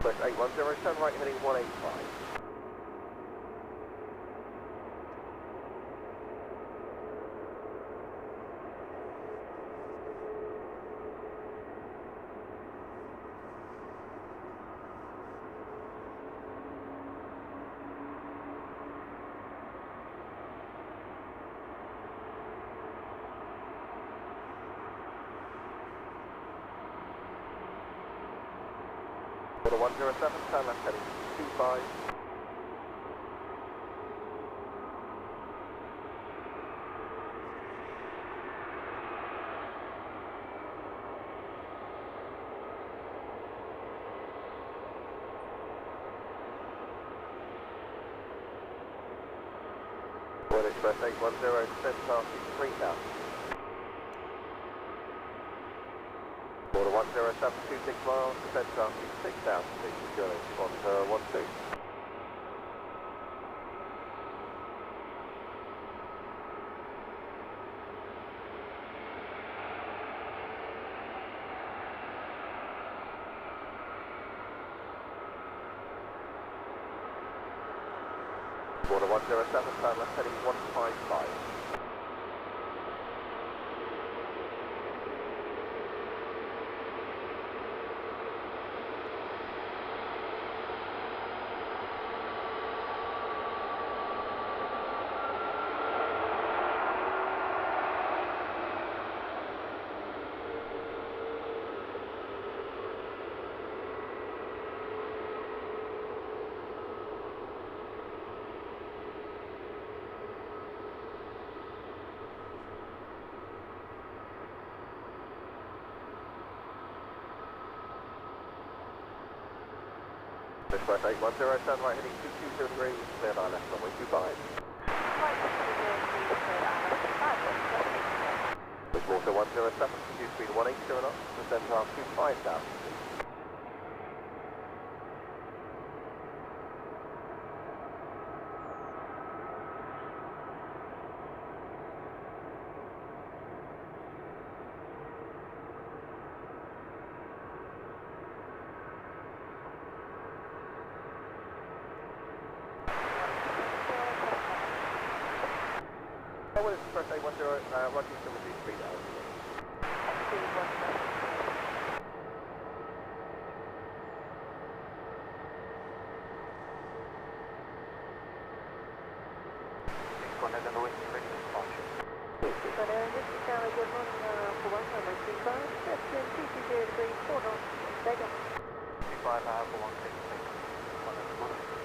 West 810, turn right heading 185. Order 107, turn left heading 25. Order Express 810, descend passing 3000. Order 107, 26 miles, descend passing 6,000 feet, going on to 12. Order 107, turn left heading 155. Express 810, turn right heading 2203, cleared eye left runway 25. Bridgewater 107, due speed 180 knots, descend past 5,000 feet. Well, Express 810, Roger, still reduced speed out. Good morning, for 125, that's 220 degrees, 4 knots, second. 25 for 166, 100.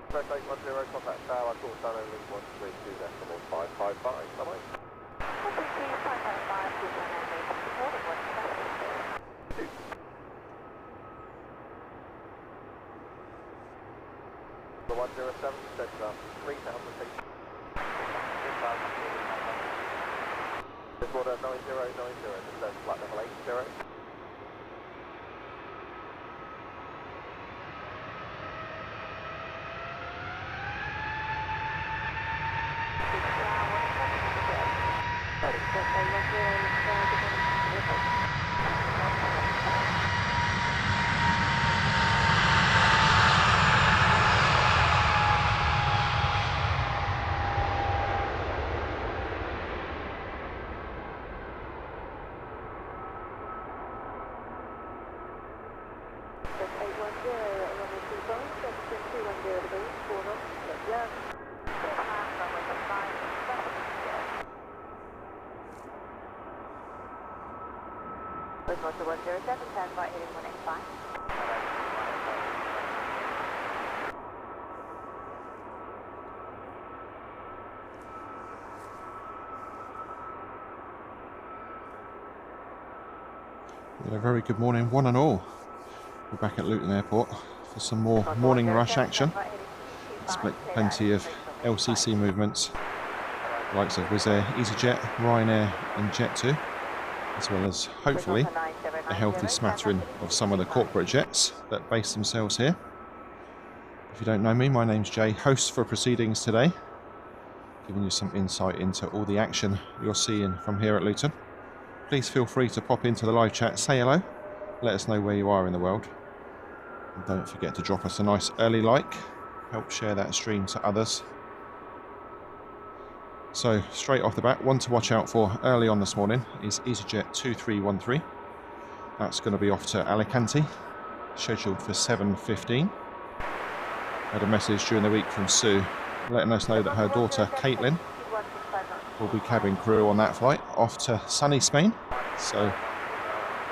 Express 810, contact tower, call sign only 132.555, bye-bye. 132.555, call sign only, order 172. The 107, descend to 3,000 feet. This order 9090, descend flight level 80. Bridgewater 107, turn right heading 185. A very good morning, one and all. We're back at Luton Airport for some more morning rush action. There's plenty of LCC movements, the likes of Wizz Air, EasyJet, Ryanair and Jet2, as well as hopefully a healthy smattering of some of the corporate jets that base themselves here. If you don't know me, my name's Jay, host for proceedings today, giving you some insight into all the action you're seeing from here at Luton. Please feel free to pop into the live chat, say hello, let us know where you are in the world. And don't forget to drop us a nice early like, help share that stream to others. So straight off the bat, one to watch out for early on this morning is EasyJet 2313. That's going to be off to Alicante, scheduled for 7:15. Had a message during the week from Sue letting us know that her daughter Caitlin will be cabin crew on that flight off to sunny Spain. So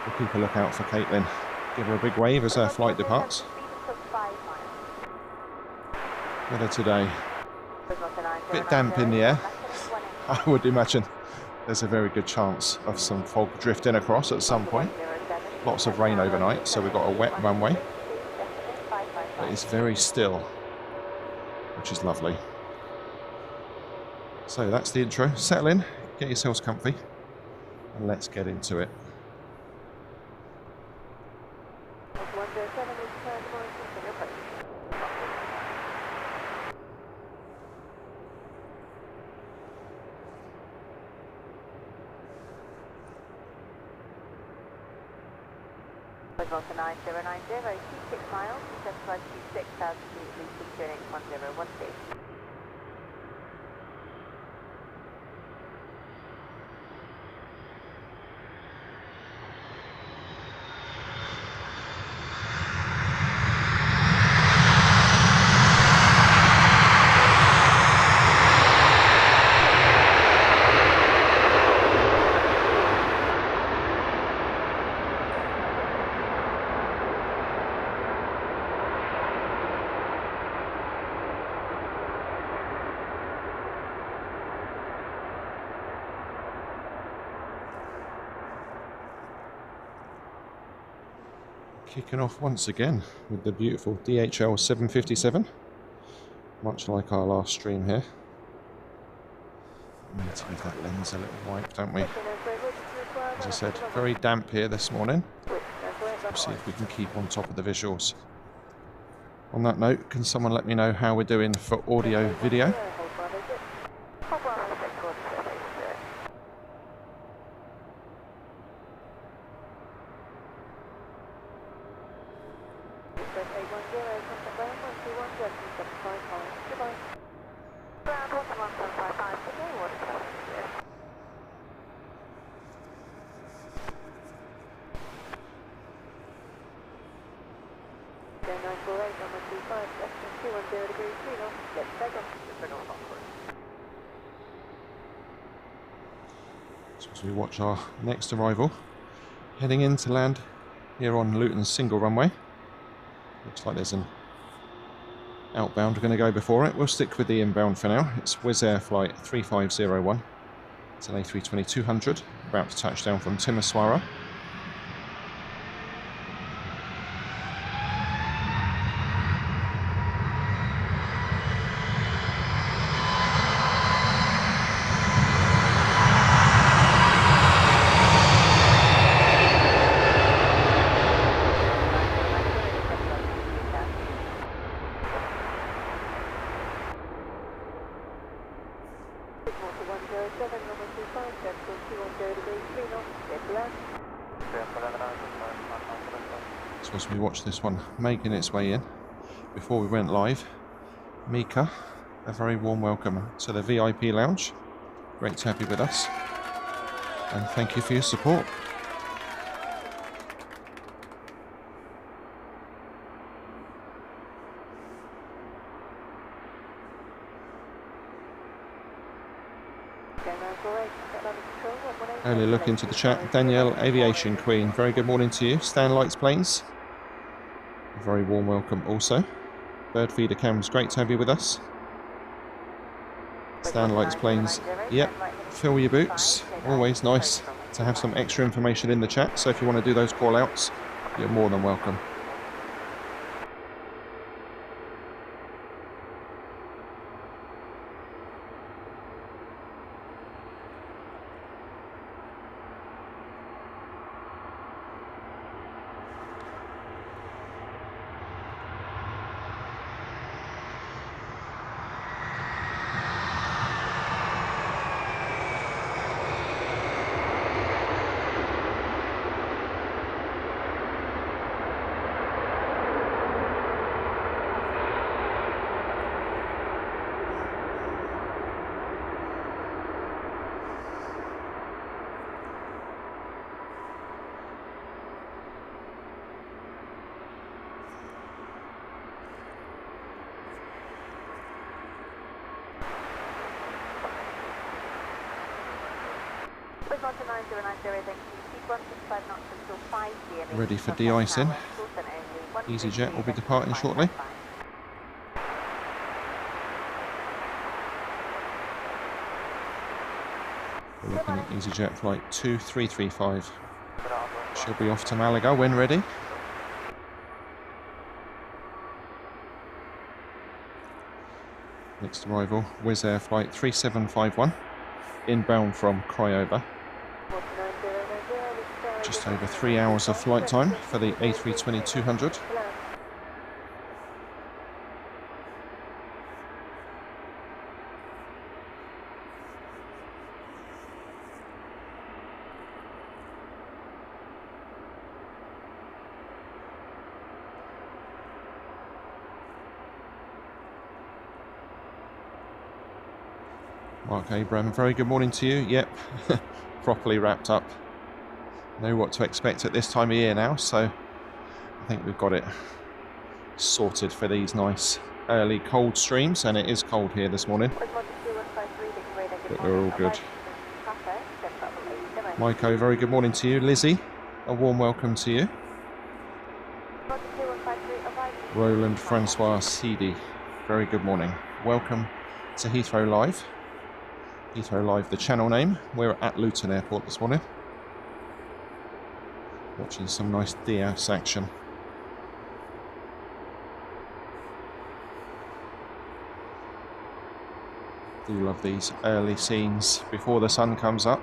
we'll keep a lookout for Caitlin. Give her a big wave as her flight departs. Weather today, a bit damp in the air. I would imagine there's a very good chance of some fog drifting across at some point. Lots of rain overnight, so we've got a wet runway. But it's very still, which is lovely. So that's the intro. Settle in, get yourselves comfy, and let's get into it. Delta 9090, 26 miles, 7526, altitude, Luton, journey 1012. Kicking off once again with the beautiful DHL 757, much like our last stream here. We need to give that lens a little wipe, don't we? As I said, very damp here this morning. We'll see if we can keep on top of the visuals. On that note, can someone let me know how we're doing for audio video? So as we watch our next arrival, heading in to land here on Luton's single runway. Looks like there's an outbound we're going to go before it. We'll stick with the inbound for now. It's Wizz Air flight 3501. It's an A320-200, about to touch down from Timisoara. So as we watch this one making its way in, before we went live, Mika, a very warm welcome to the VIP lounge. Great to have you with us, and thank you for your support. Early look into the chat. Danielle, Aviation Queen, very good morning to you. Stan Lights Planes, a very warm welcome also. Bird Feeder Cams, great to have you with us. Stan Lights Planes, yep, fill your boots. Always nice to have some extra information in the chat, so if you want to do those call outs, you're more than welcome. Ready for de-icing. EasyJet will be departing shortly. We're looking at EasyJet flight 2335. She'll be off to Malaga when ready. Next arrival, Wizz Air flight 3751, inbound from Craiova. Just over 3 hours of flight time for the A320-200. Mark Abram, very good morning to you. Yep, properly wrapped up. Know what to expect at this time of year now, so I think we've got it sorted for these nice early cold streams, and it is cold here this morning, but we're all good. Maiko, very good morning to you. Lizzie, a warm welcome to you. Roland Francois Sidi, very good morning. Welcome to Heathrow Live. Heathrow Live, the channel name. We're at Luton Airport this morning, watching some nice de-ice action. Do love these early scenes before the sun comes up.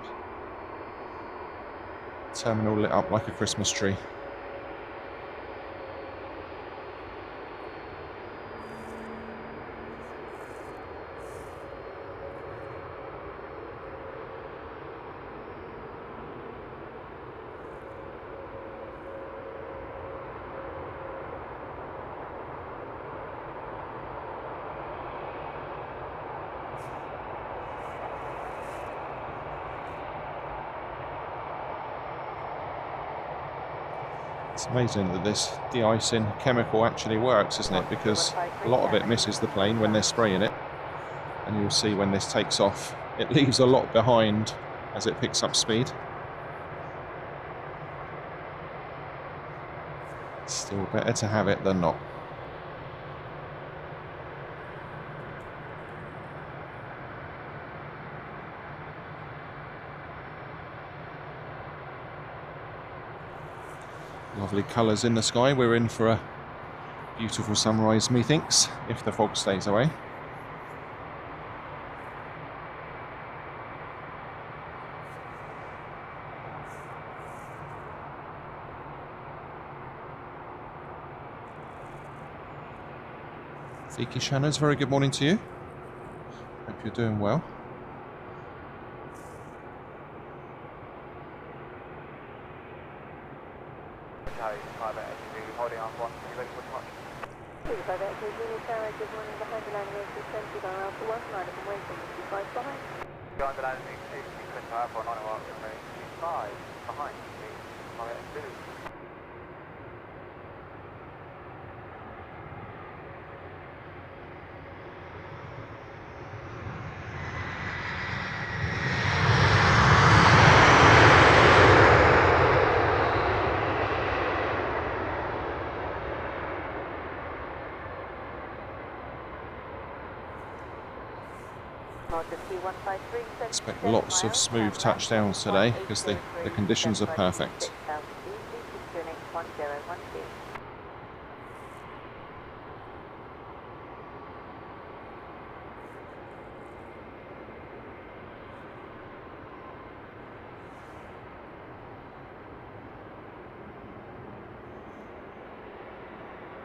Terminal lit up like a Christmas tree. It's amazing that this de-icing chemical actually works, isn't it? Because a lot of it misses the plane when they're spraying it, and you'll see when this takes off, it leaves a lot behind as it picks up speed. Still better to have it than not. Lovely colours in the sky. We're in for a beautiful sunrise, methinks, if the fog stays away. Vicky Shanners, very good morning to you. Hope you're doing well. Expect lots of smooth touchdowns today because the conditions are perfect.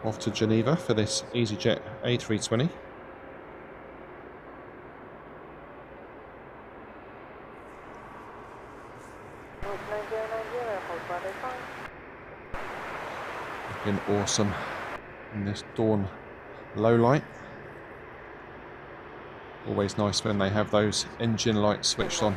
Off to Geneva for this EasyJet A320. Looking awesome in this dawn low light. Always nice when they have those engine lights switched on.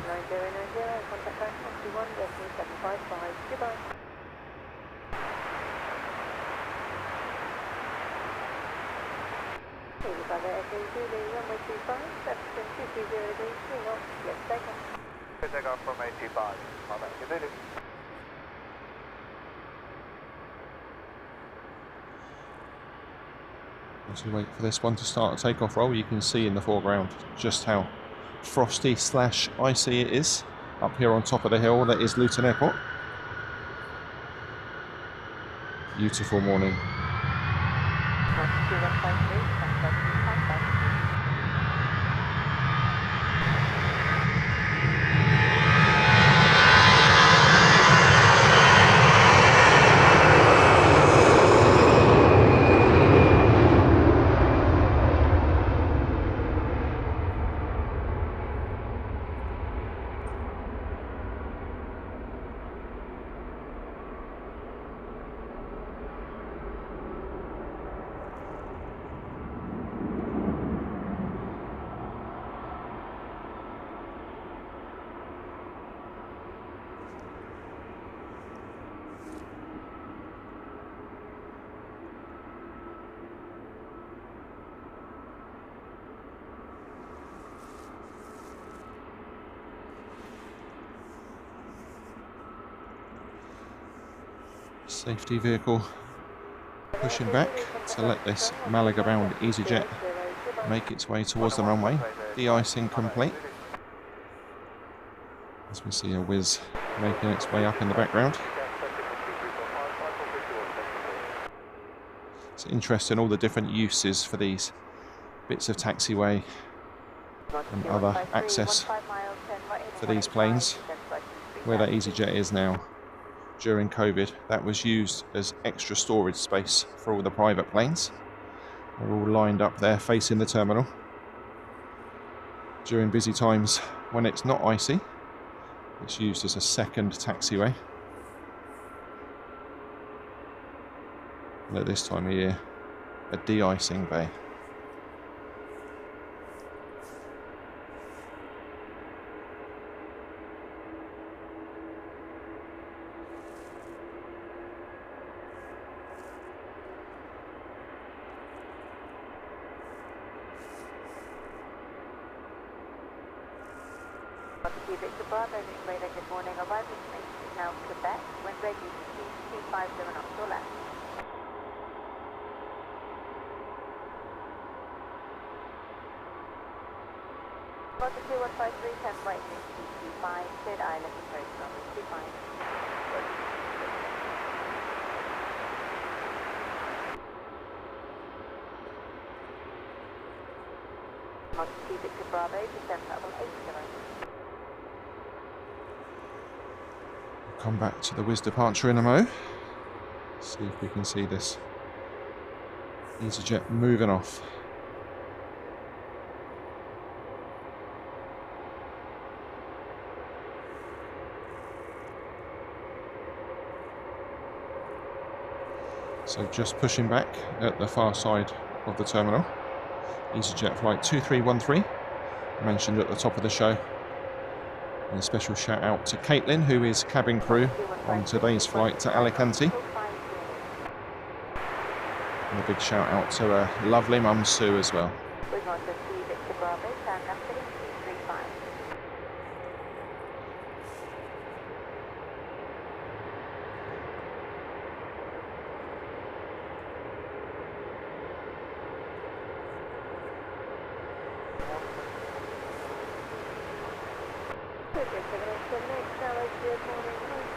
Take off from 85. As we wait for this one to start a takeoff roll, you can see in the foreground just how frosty / icy it is up here on top of the hill that is Luton Airport. Beautiful morning. Safety vehicle pushing back to let this Malaga-bound EasyJet make its way towards the runway. De-icing complete. As we see a Wizz making its way up in the background. It's interesting all the different uses for these bits of taxiway and other access for these planes. Where that EasyJet is now. During COVID, that was used as extra storage space for all the private planes. They're all lined up there facing the terminal. During busy times when it's not icy, it's used as a second taxiway. And at this time of year, a de-icing bay. Victor Bravo, radar, good morning. Arrival information is now Quebec. When ready, please 250 knots or less. Roger 2153, 10 right, 225, cleared island, approach runway 25. Roger Victor Bravo, descent level 80. Come back to the Wizz departure in a mo. See if we can see this EasyJet moving off. So just pushing back at the far side of the terminal. EasyJet flight 2313, mentioned at the top of the show. And a special shout out to Caitlin, who is cabin crew on today's flight to Alicante. And a big shout out to her lovely mum Sue as well.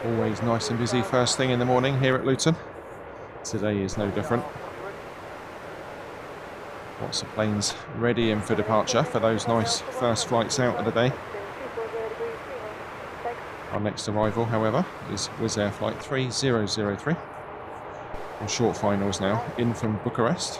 Always nice and busy first thing in the morning here at Luton. Today is no different. Lots of planes ready in for departure for those nice first flights out of the day. Our next arrival, however, is Wizz Air flight 3003. On short finals now, in from Bucharest.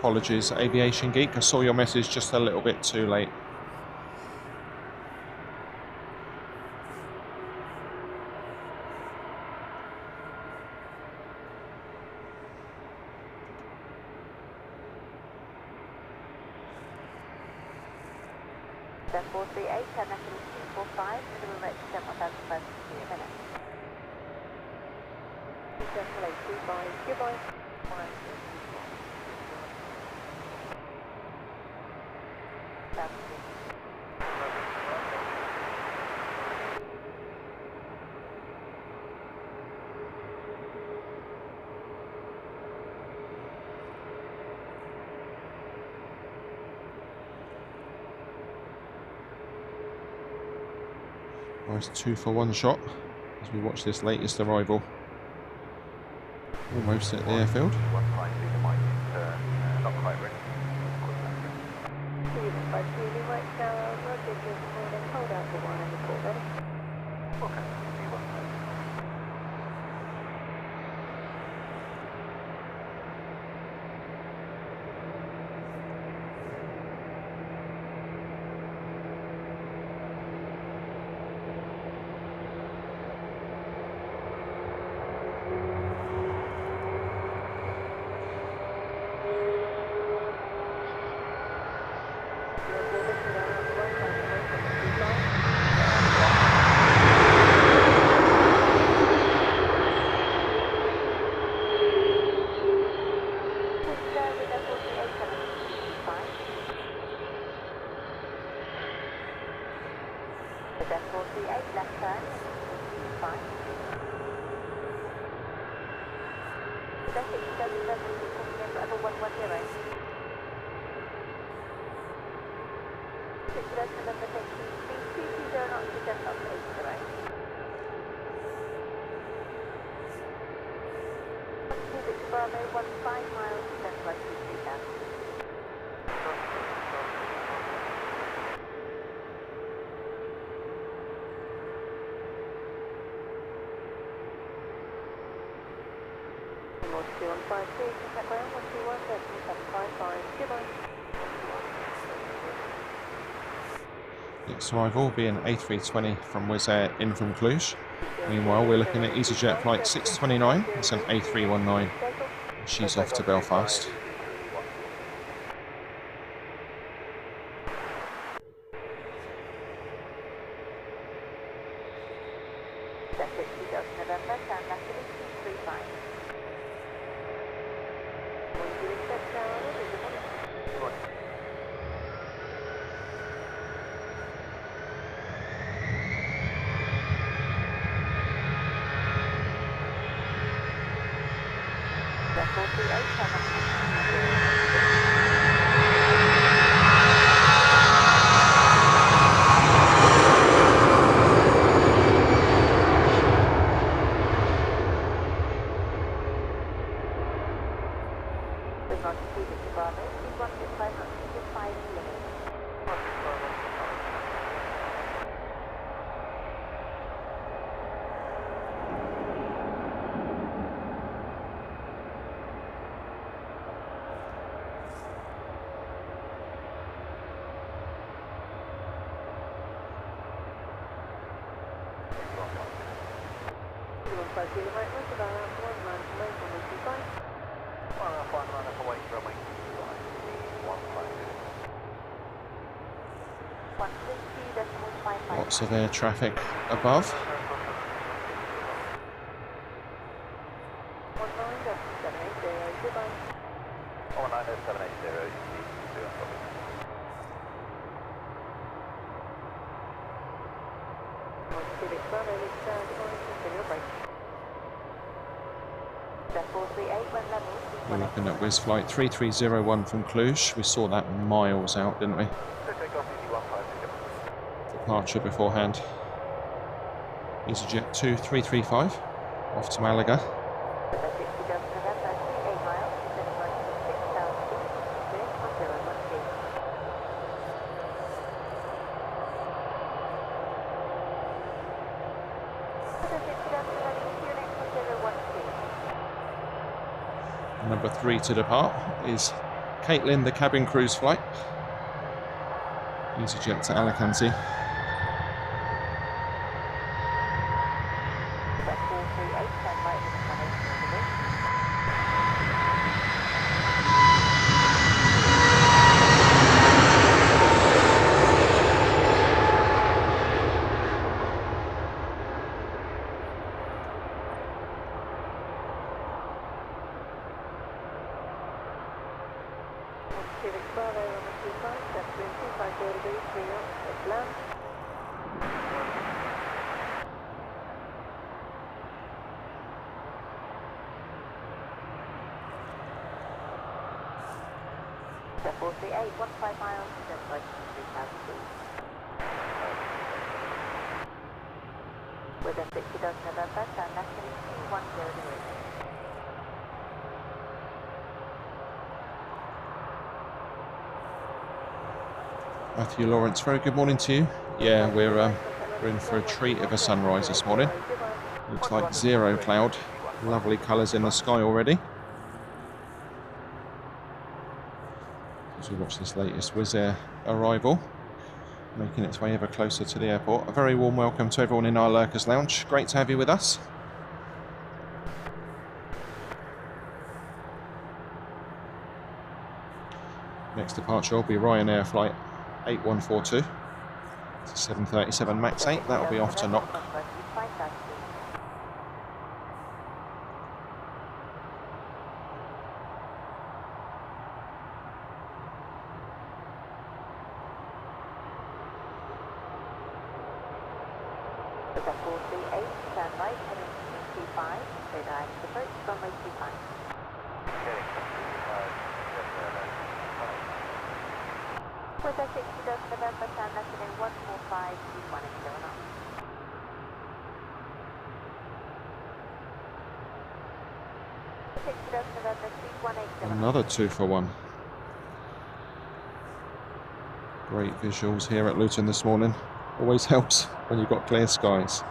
Apologies, Aviation Geek. I saw your message just a little bit too late. Nice 2-for-1 shot as we watch this latest arrival. Almost at the airfield. Next arrival will be an A320 from Wizz Air in from Cluj. Meanwhile, we're looking at EasyJet flight 629. It's an A319. She's off to Belfast. Lots of air traffic above. We're looking at Wizz Flight 3301 from Cluj. We saw that miles out, didn't we? Departure beforehand. EasyJet 2335 off to Malaga. Number 3 to depart is Caitlin, the cabin cruise flight. EasyJet to Alicante. Matthew Lawrence, very good morning to you. Yeah, we're in for a treat of a sunrise this morning. Looks like zero cloud. Lovely colours in the sky already. As we watch this latest Wizz Air arrival, making its way ever closer to the airport. A very warm welcome to everyone in our Lurkers Lounge. Great to have you with us. Next departure will be Ryanair flight 8142. It's a 737 MAX 8. That'll be off to Knock. Another 2 for 1. Great visuals here at Luton this morning. Always helps when you've got clear skies.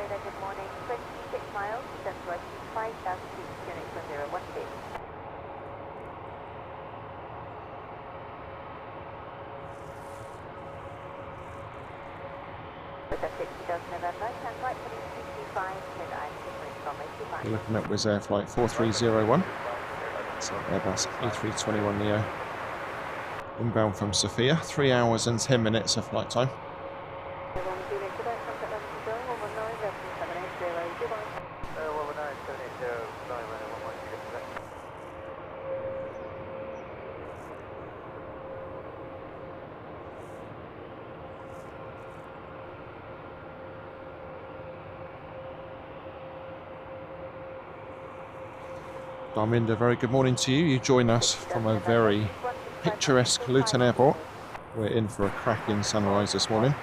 Good morning, 26 miles, descent right 5,000 feet, unit 1012. You're looking at Wizz Air flight 4301. It's an Airbus A321neo. Inbound from Sofia, 3 hours and 10 minutes of flight time. Darminda, very good morning to you. You join us from a very picturesque Luton airport. We're in for a cracking sunrise this morning.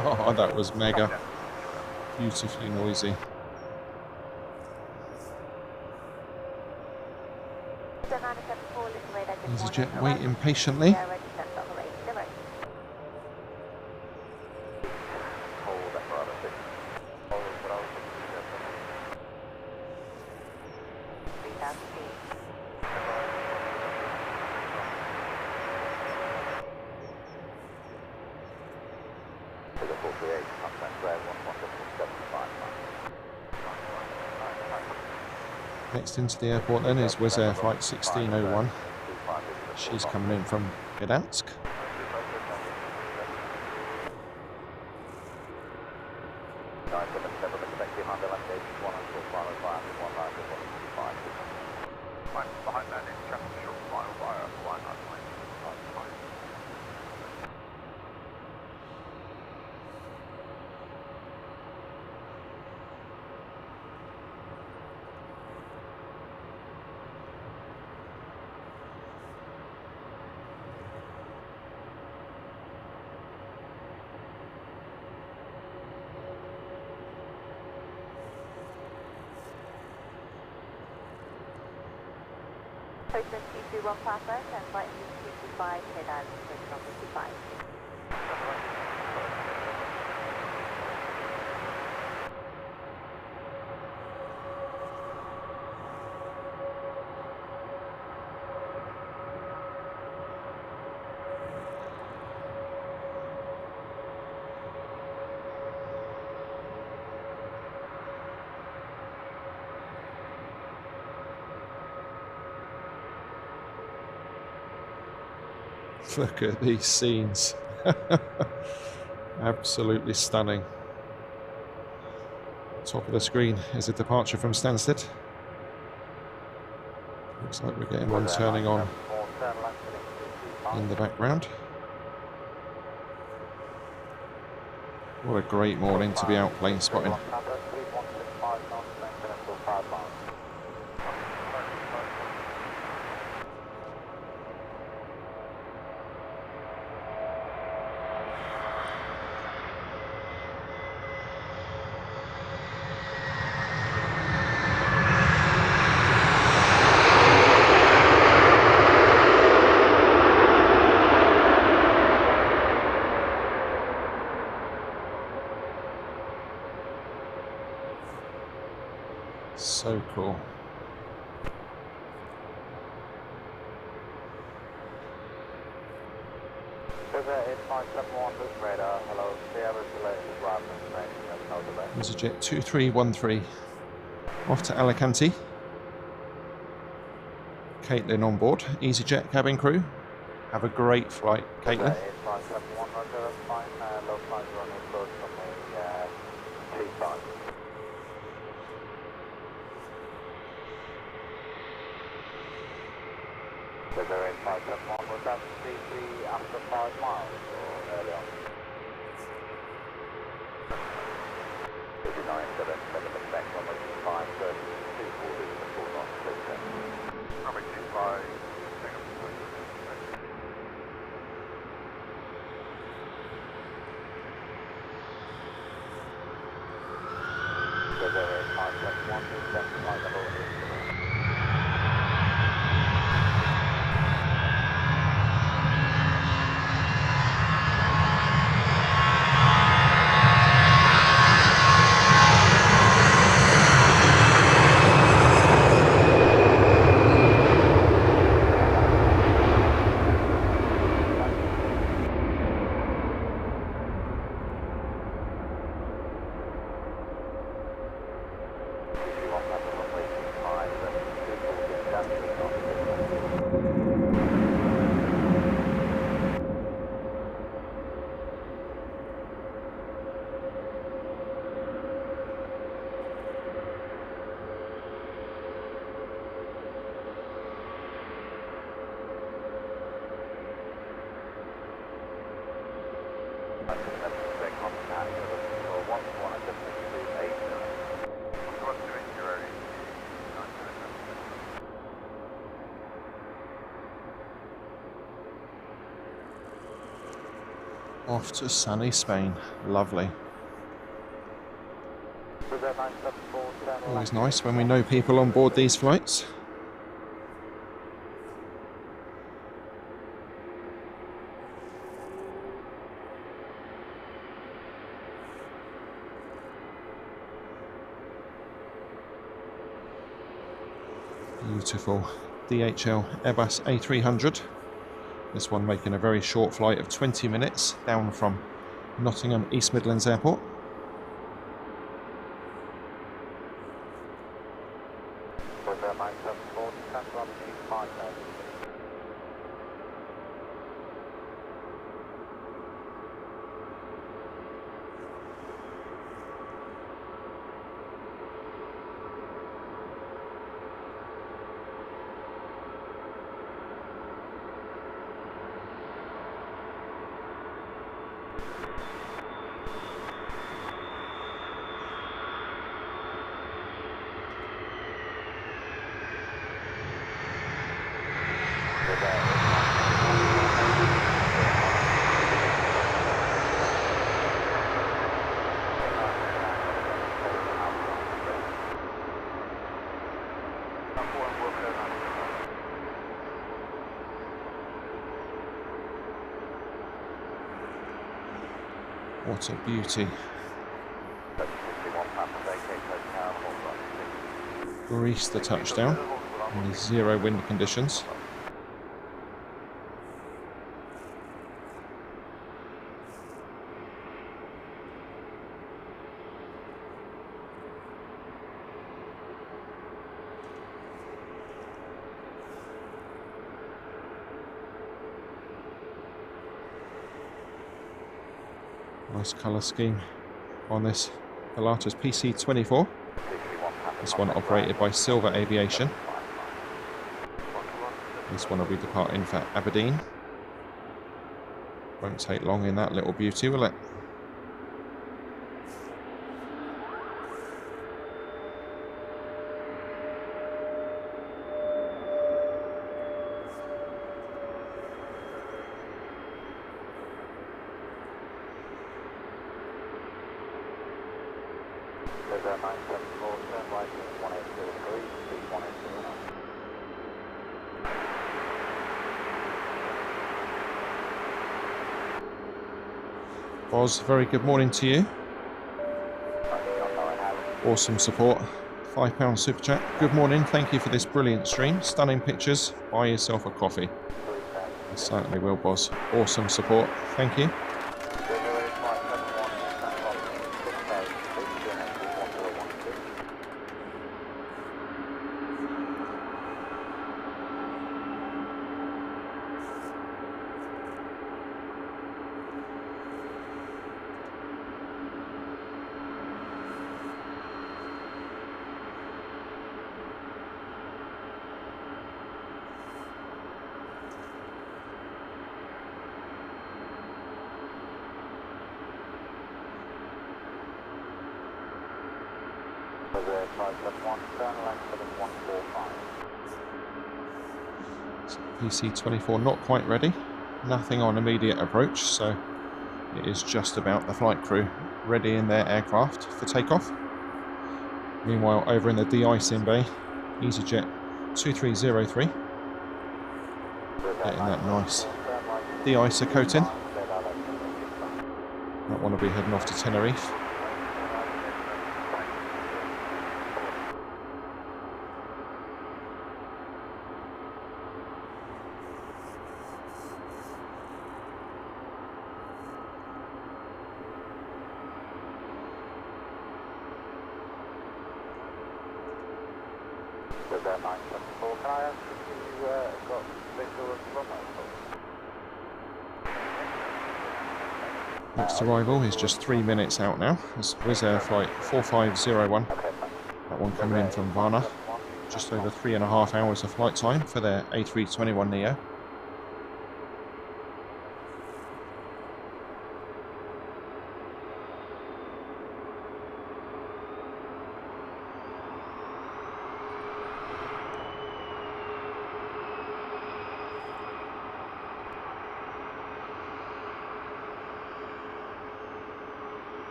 Oh, that was mega. Beautifully noisy. EasyJet waiting patiently. Next into the airport then is Wizz Air flight 1601. She's coming in from Gdansk. Ocean 221 Papa, and flight 225, head out, station 55. Look at these scenes. Absolutely stunning. Top of the screen is a departure from Stansted. Looks like we're getting one turning on in the background. What a great morning to be out plane spotting. So cool. EasyJet 2313 off to Alicante. Caitlin on board. EasyJet cabin crew. Have a great flight, Caitlin. So they're in 571, was that CC after 5 miles or early on? 5977 effect on which is 530, 240 to 4 knots, please. Probably 25, so they're in 571, is that flight level instrument? Off to sunny Spain. Lovely. Always nice when we know people on board these flights. Beautiful DHL Airbus A300. This one making a very short flight of 20 minutes down from Nottingham East Midlands Airport. What a beauty. Greece the touchdown in these 0 wind conditions. Nice colour scheme on this Pilatus PC24. This one operated by Silver Aviation. This one will be departing for Aberdeen. Won't take long in that little beauty, will it? Boz, very good morning to you. Awesome support. £5 super chat. Good morning. Thank you for this brilliant stream. Stunning pictures. Buy yourself a coffee. I certainly will, Boz. Awesome support. Thank you. PC24 not quite ready. Nothing on immediate approach, so it is just about the flight crew ready in their aircraft for takeoff. Meanwhile, over in the de-icing bay, EasyJet 2303 getting that nice de-icer coating. That one will be heading off to Tenerife. Next arrival is just 3 minutes out now. It's Wizz Air flight 4501. That one coming in from Varna. Just over 3.5 hours of flight time for their A321neo.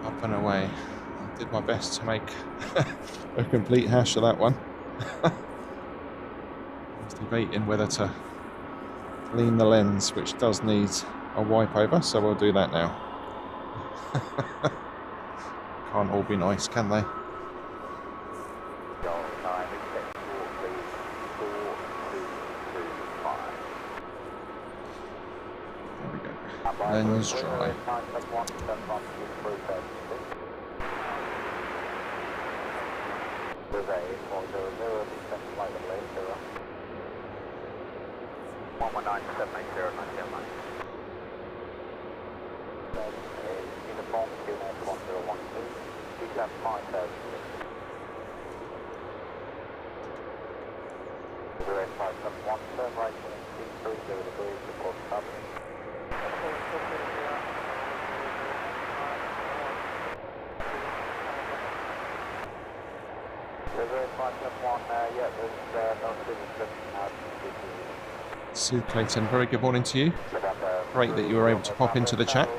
Up and away. I did my best to make a complete hash of that one. I was debating whether to clean the lens, which does need a wipe over, so we'll do that now. Can't all be nice, can they? There we go. Lens dry. Sue Clayton, very good morning to you. Great that you were able to pop into the chat.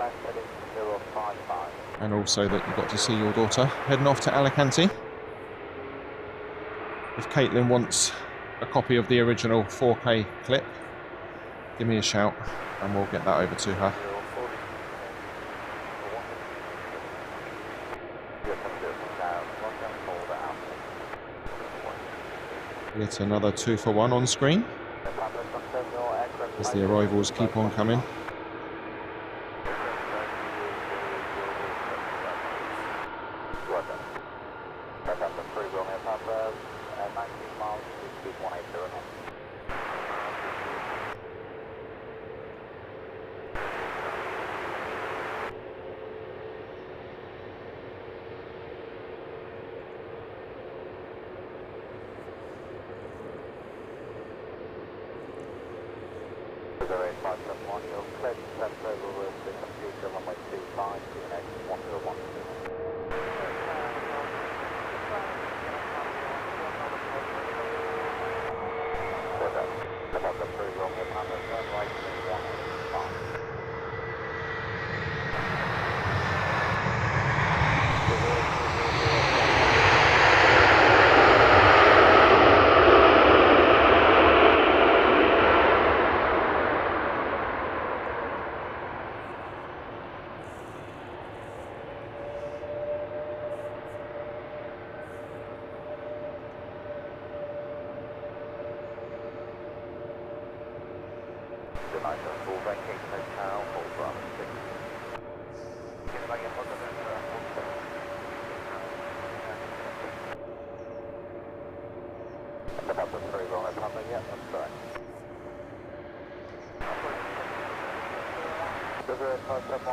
And also that you got to see your daughter heading off to Alicante. If Caitlin wants a copy of the original 4K clip, give me a shout and we'll get that over to her. Yet another 2-for-1 on screen as the arrivals keep on coming.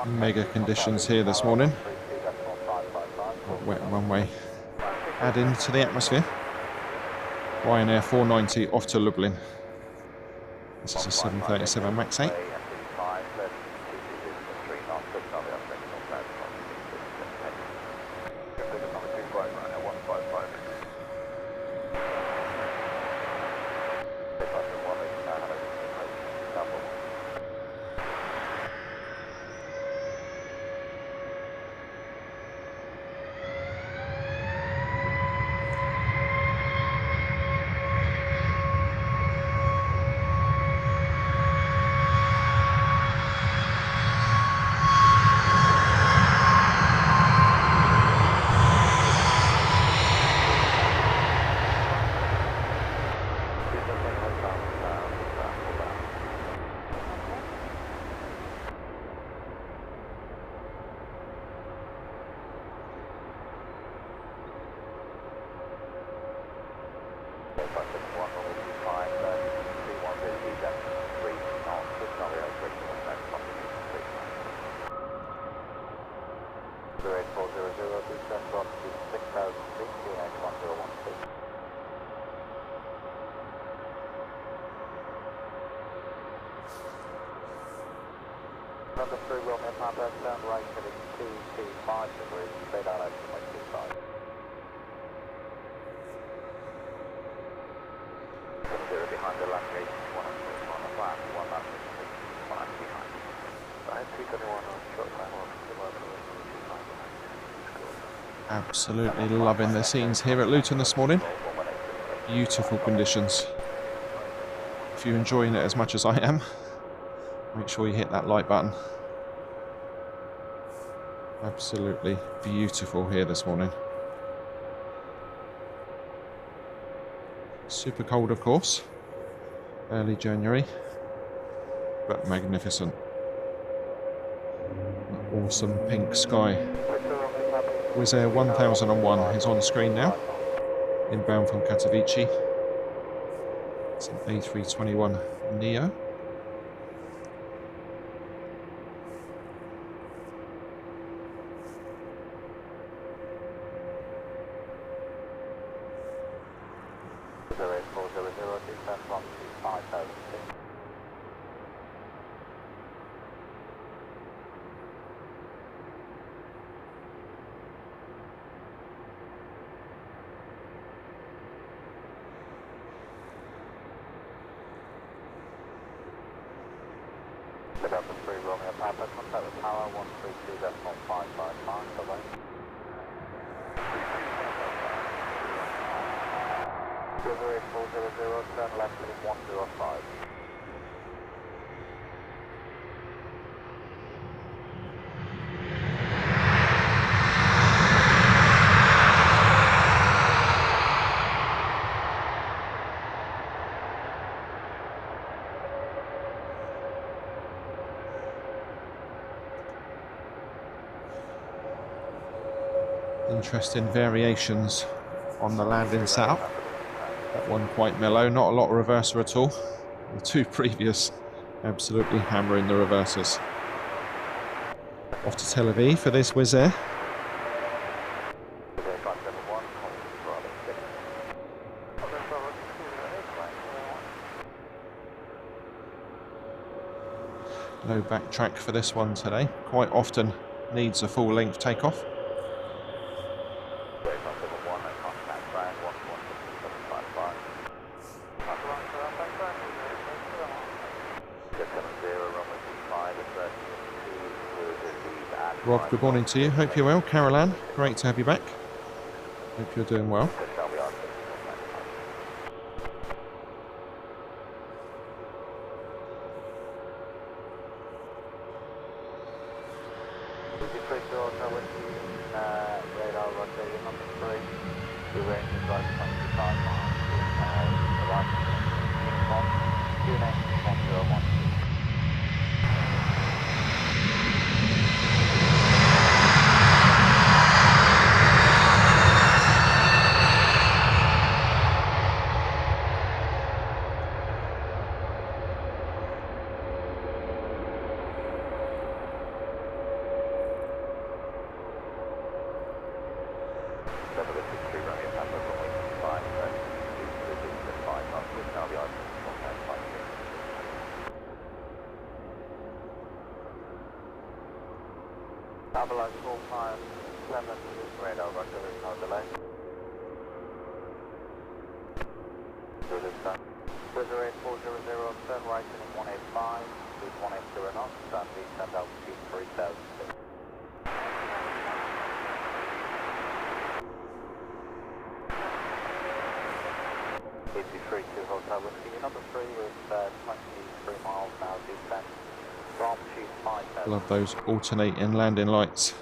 Mega conditions here this morning. Wet runway adding to the atmosphere. Ryanair 490 off to Lublin. This is a 737 MAX 8. Absolutely loving the scenes here at Luton this morning. Beautiful conditions. If you're enjoying it as much as I am, make sure you hit that like button. Absolutely beautiful here this morning. Super cold, of course. Early January, but magnificent. An awesome pink sky. Wizz Air 1001 is on screen now. inbound from Katowice. It's an A321 Neo. Pick up the 3 Romeo Papa, contact with power 132.555 miles away. 08400, turn left lead 105. Interesting variations on the landing setup. That one quite mellow, not a lot of reverser at all. The 2 previous absolutely hammering the reversers. Off to Tel Aviv for this Wizz Air. No backtrack for this one today. Quite often needs a full length takeoff. Rob, good morning to you. Hope you're well. Carol Ann, great to have you back. Hope you're doing well. Avalanche 457, radar, roger, there's no delay. Good as done. 08400, turn right in 185, speed 180 knots, turn descend altitude 3000 feet. to Hotel Whiskey, number 3 with 23 miles now descent from chute 5000. Love those alternating landing lights.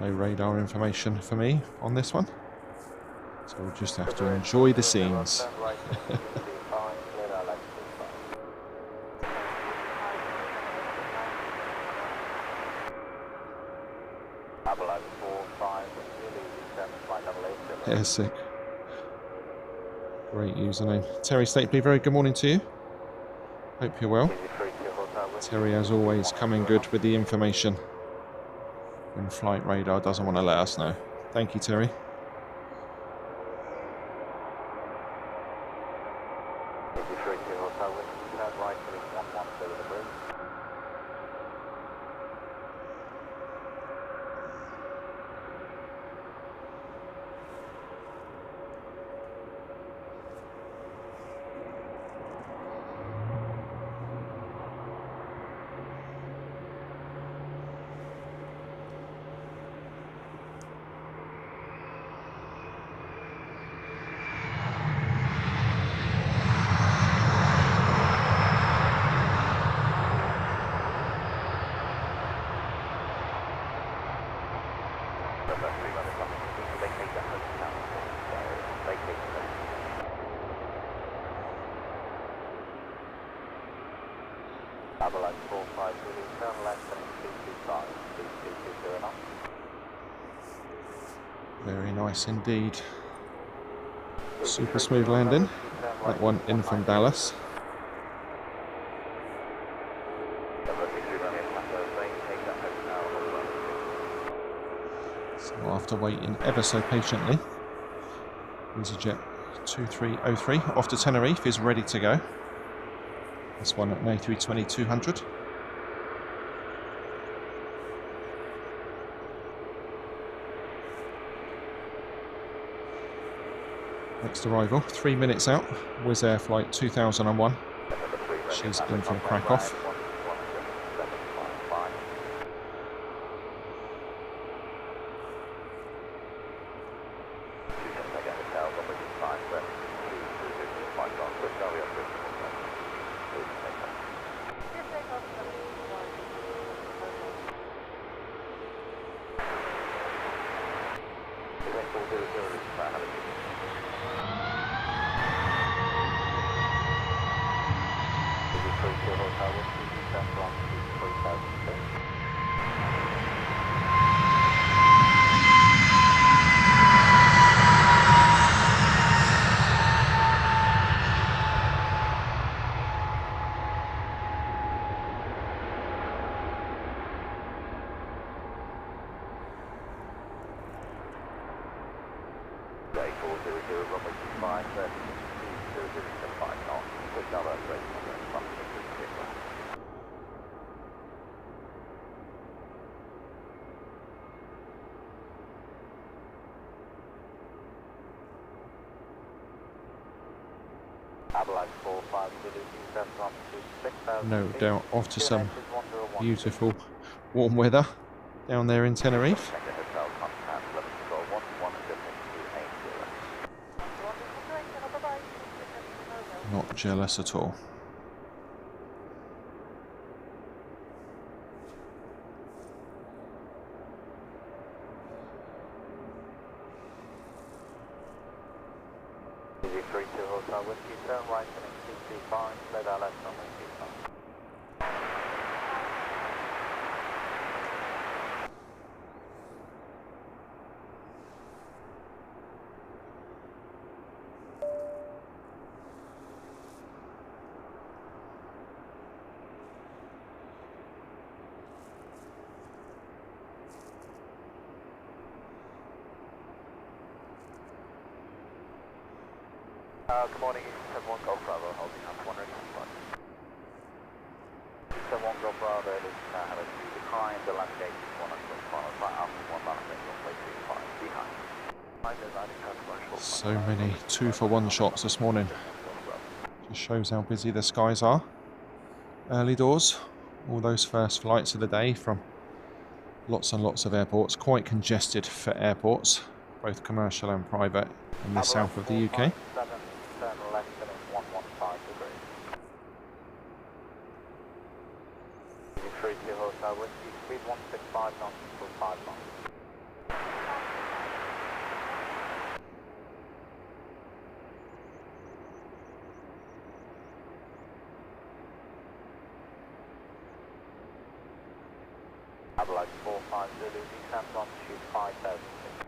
No radar information for me on this one, so we'll just have to enjoy the scenes. Yeah, sick. Great username. Terry Stapley, very good morning to you. Hope you're well. Terry, as always, coming good with the information when flight radar doesn't want to let us know. Thank you, Terry. Avalanche 45, turn left and 225, 2220 knots. Very nice indeed. Super smooth landing. That one in from Dallas. So after waiting ever so patiently, EasyJet 2303 off to Tenerife is ready to go. This one at an A320-200. Next arrival, 3 minutes out, Wizz Air flight 2001. She's in from Krakow. No doubt off to some beautiful warm weather down there in Tenerife. Not jealous at all. Good morning, 71 Golf Bravo, holding up 100 flight. 71 Golf Bravo, this is have a view behind the land gate, 105, right up, 1 land gate, runway 25, behind. So many 2-for-1 shots this morning. Just shows how busy the skies are. Early doors, all those first flights of the day from lots and lots of airports, quite congested for airports, both commercial and private in the south of the UK. Turn left and 115 degrees. 32 Hotel Whiskey, speed 165 knots for 5 knots. Avalanche 45 Zulu, descent longitude 5,000 feet.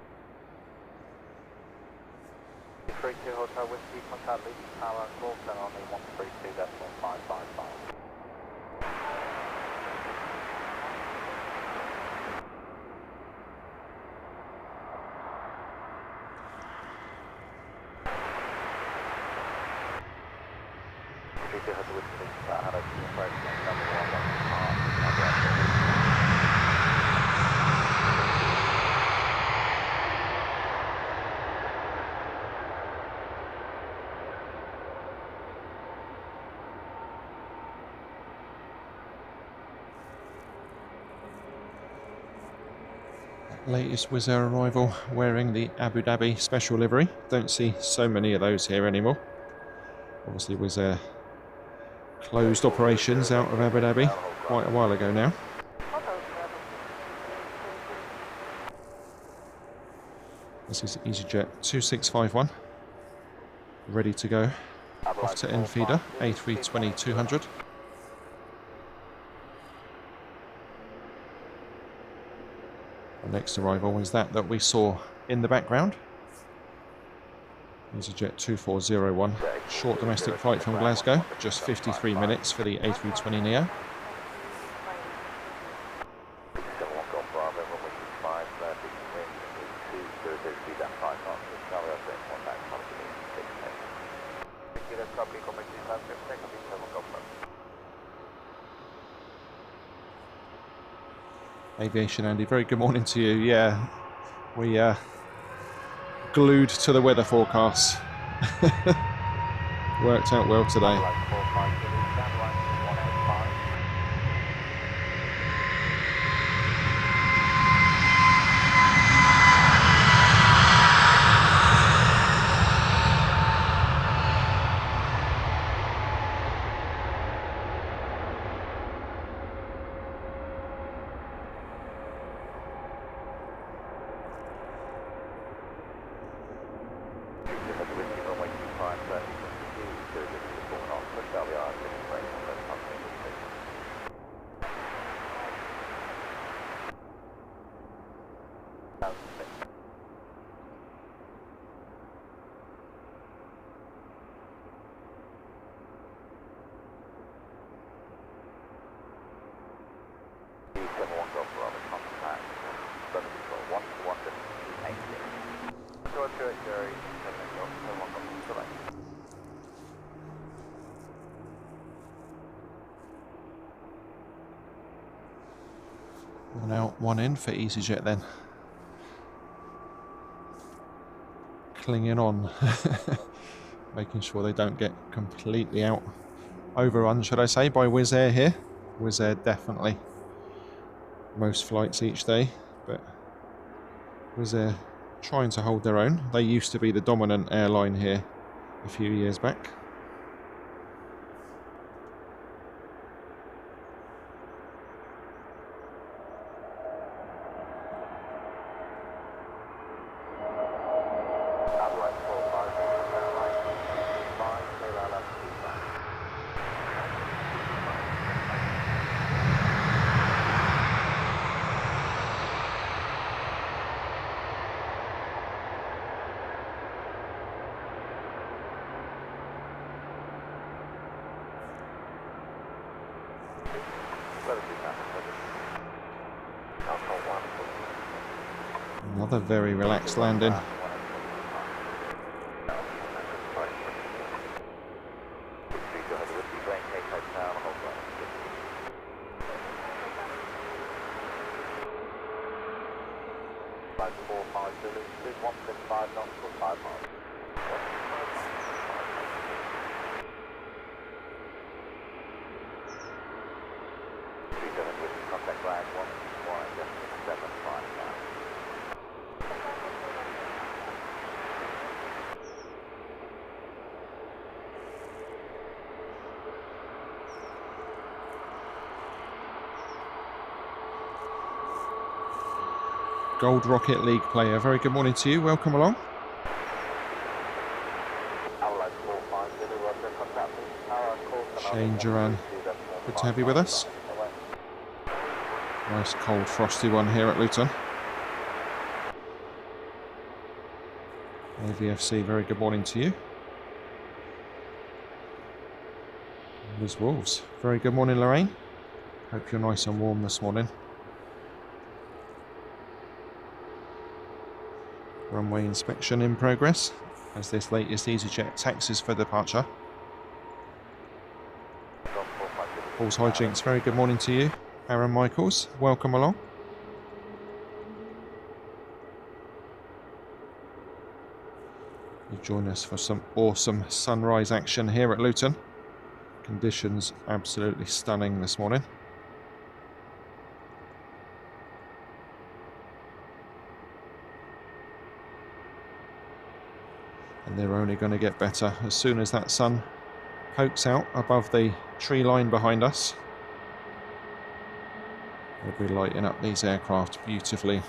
32 Hotel Whiskey, contact Luton Tower, Luton only 132.555. Latest Wizz Air arrival wearing the Abu Dhabi special livery. Don't see so many of those here anymore. Obviously Wizz Air closed operations out of Abu Dhabi quite a while ago now. This is EasyJet 2651, ready to go. Off to end feeder, A320-200. The next arrival is that we saw in the background. EasyJet 2401, short domestic flight from Glasgow, just 53 minutes for the A320neo. Aviation Andy, very good morning to you. Yeah, we glued to the weather forecasts. Worked out well today. One out, one in for EasyJet then. Clinging on. Making sure they don't get completely out. Overrun, should I say, by Wizz Air here. Wizz Air definitely most flights each day, but Wizz Air trying to hold their own. They used to be the dominant airline here a few years back. Another very relaxed landing. Gold Rocket League player, very good morning to you, welcome along. Shane Duran, good to have you with us. Nice cold frosty one here at Luton. AVFC, very good morning to you. There's Wolves, very good morning Lorraine. Hope you're nice and warm this morning. Runway inspection in progress as this latest EasyJet taxis for departure. Paul's Hijinks, very good morning to you. Aaron Michaels, welcome along. You join us for some awesome sunrise action here at Luton. Conditions absolutely stunning this morning. And they're only going to get better as soon as that sun pokes out above the tree line behind us. We'll be lighting up these aircraft beautifully.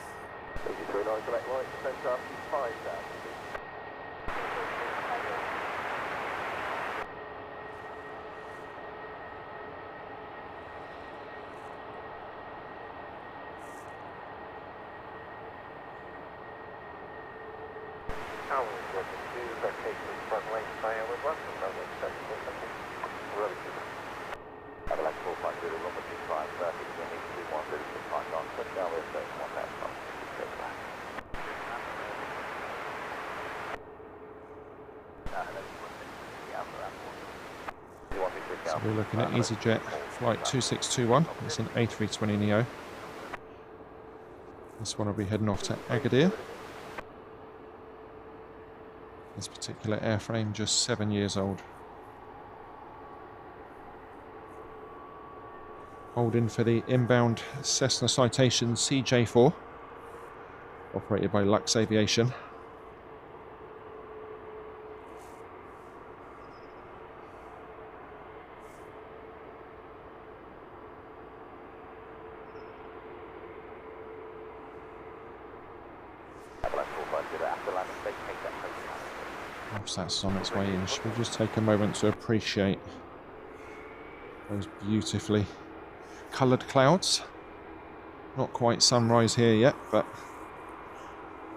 So we're looking at EasyJet flight 2621. It's an A320neo. This one will be heading off to Agadir. This particular airframe just 7 years old. Holding for the inbound Cessna Citation CJ4, operated by Lux Aviation. That's on its way in. Should we just take a moment to appreciate those beautifully coloured clouds? Not quite sunrise here yet, but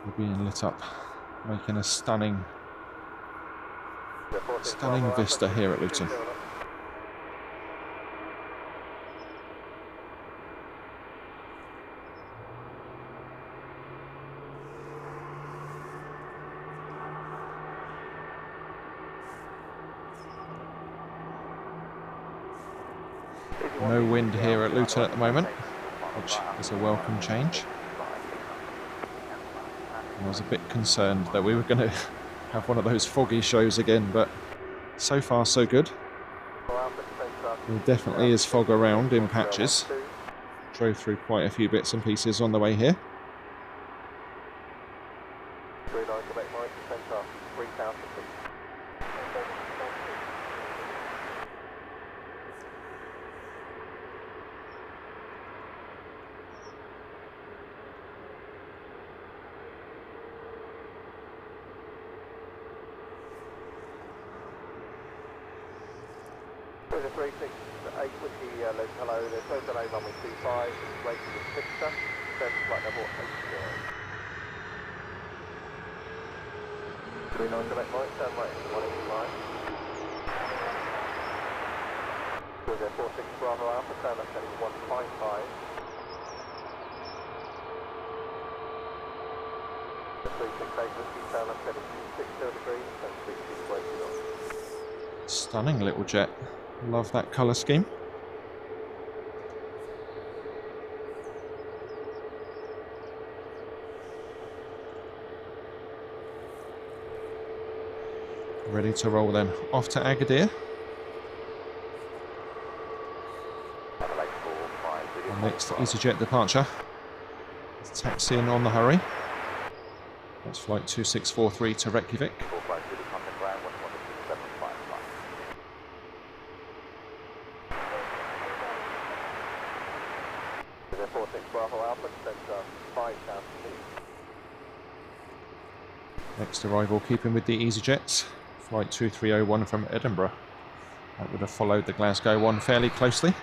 we're being lit up, making a stunning vista here at Luton. No wind here at Luton at the moment, which is a welcome change. I was a bit concerned that we were going to have one of those foggy shows again, but so far so good. There definitely is fog around in patches. Drove through quite a few bits and pieces on the way here. Hello, there's no delay, runway 25, rated as Victor, then flight level 80. 39 direct right, turn right into 185. Cruise Air 46 Bravo Alpha, turn left heading 155. The 368 Whiskey, turn left heading 260 degrees, and 36 knots. Stunning little jet. Love that colour scheme. Ready to roll then. Off to Agadir. Our next EasyJet departure. Let's taxi in on the hurry. That's flight 2643 to Reykjavik. Next arrival, keeping with the EasyJets. Flight 2301 from Edinburgh. That would have followed the Glasgow one fairly closely.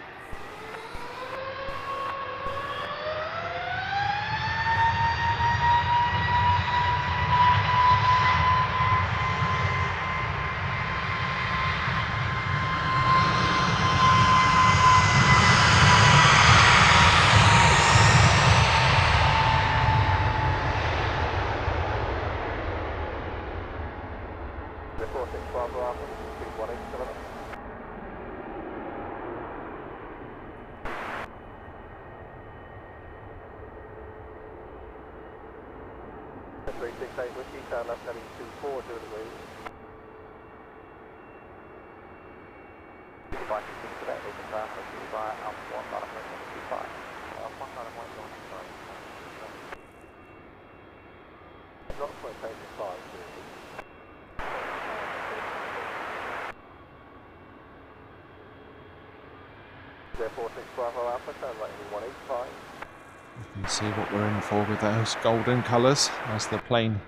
You can see what we're in for with those golden colours as the plane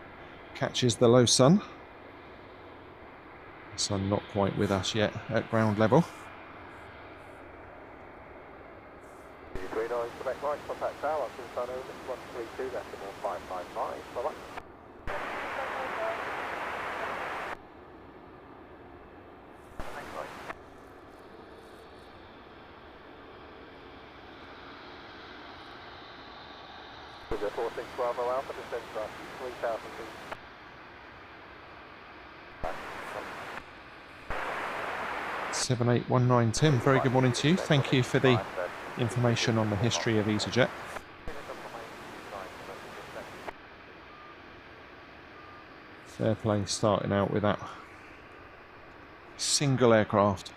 catches the low sun. The sun not quite with us yet at ground level. Roger, 46 Bravo Alpha, descent traffic 3,000 feet. 7819 Tim, very good morning to you. Thank you for the information on the history of EasyJet. Fair play starting out with that single aircraft.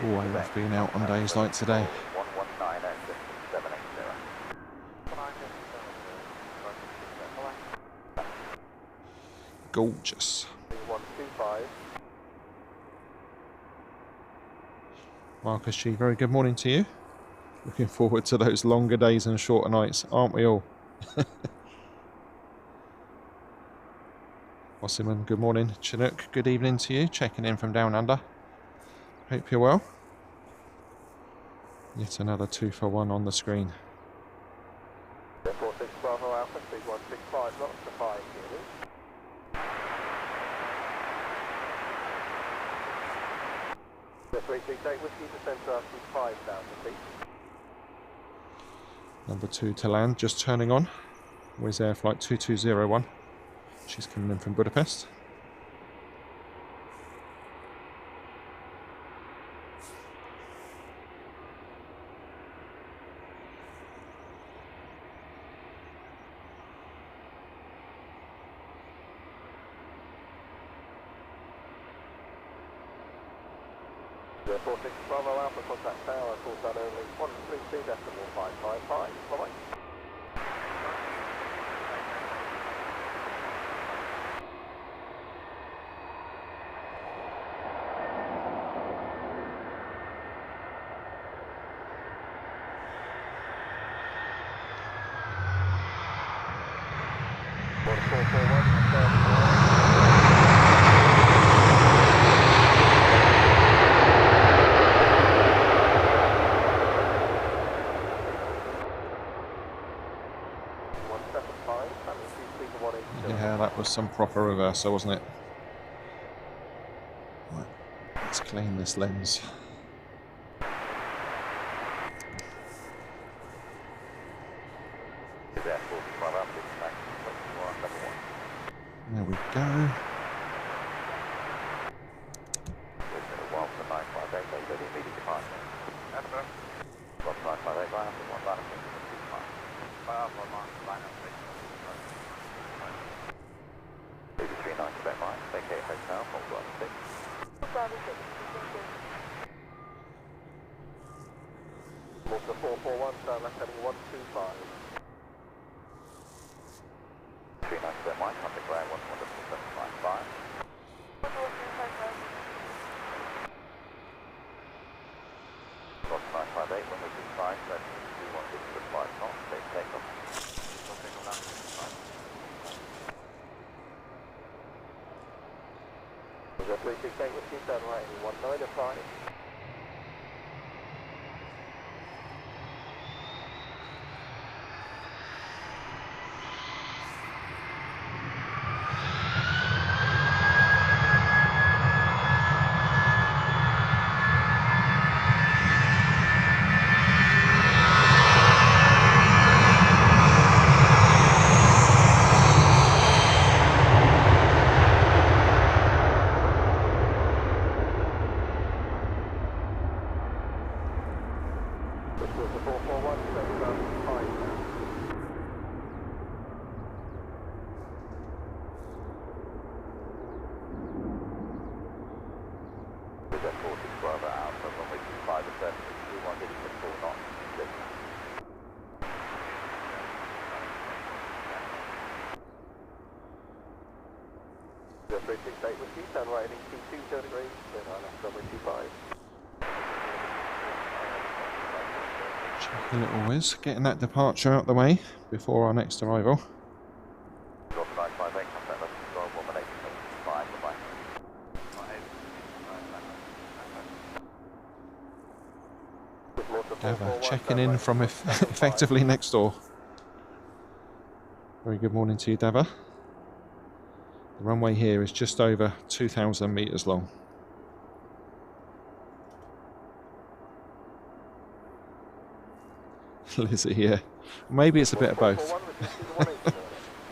Oh, I love being out on days like today. Gorgeous. Marcus G, very good morning to you. Looking forward to those longer days and shorter nights, aren't we all? Wassiman, good morning. Chinook, good evening to you. Checking in from down under. Hope you're well. Yet another 2 for 1 on the screen. 46 Bravo Alpha, 3165 knots to 5 units. The 368 Whiskey descent traffic 5,000 feet. Number 2 to land, just turning on. Wizz Air flight 2201. She's coming in from Budapest. The 46 Bravo Alpha, contact tower, call sign only 132.555. Bye-bye. Yeah, that was some proper reversal, wasn't it? Right, let's clean this lens. There we go. Water 441, start left heading 125. 39 Mike, contact ground 117.55. Cross 958, when we can find that we want to put flight on, take takeoff. We'll take off down to 5. We've got 368 with you, turn right 195. Check a little whiz, getting that departure out the way before our next arrival. Deva checking in from effectively next door. Very good morning to you, Deva. The runway here is just over 2,000 metres long. Lizzie, yeah. Maybe it's a bit of both.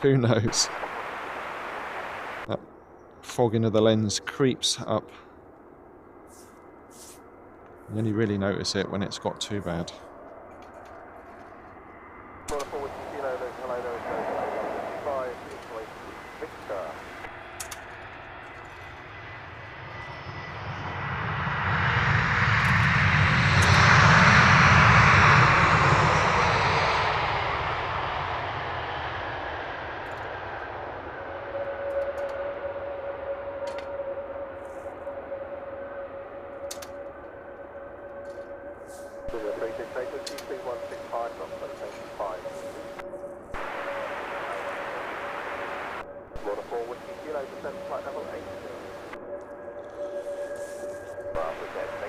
Who knows? That fogging of the lens creeps up. You only really notice it when it's got too bad.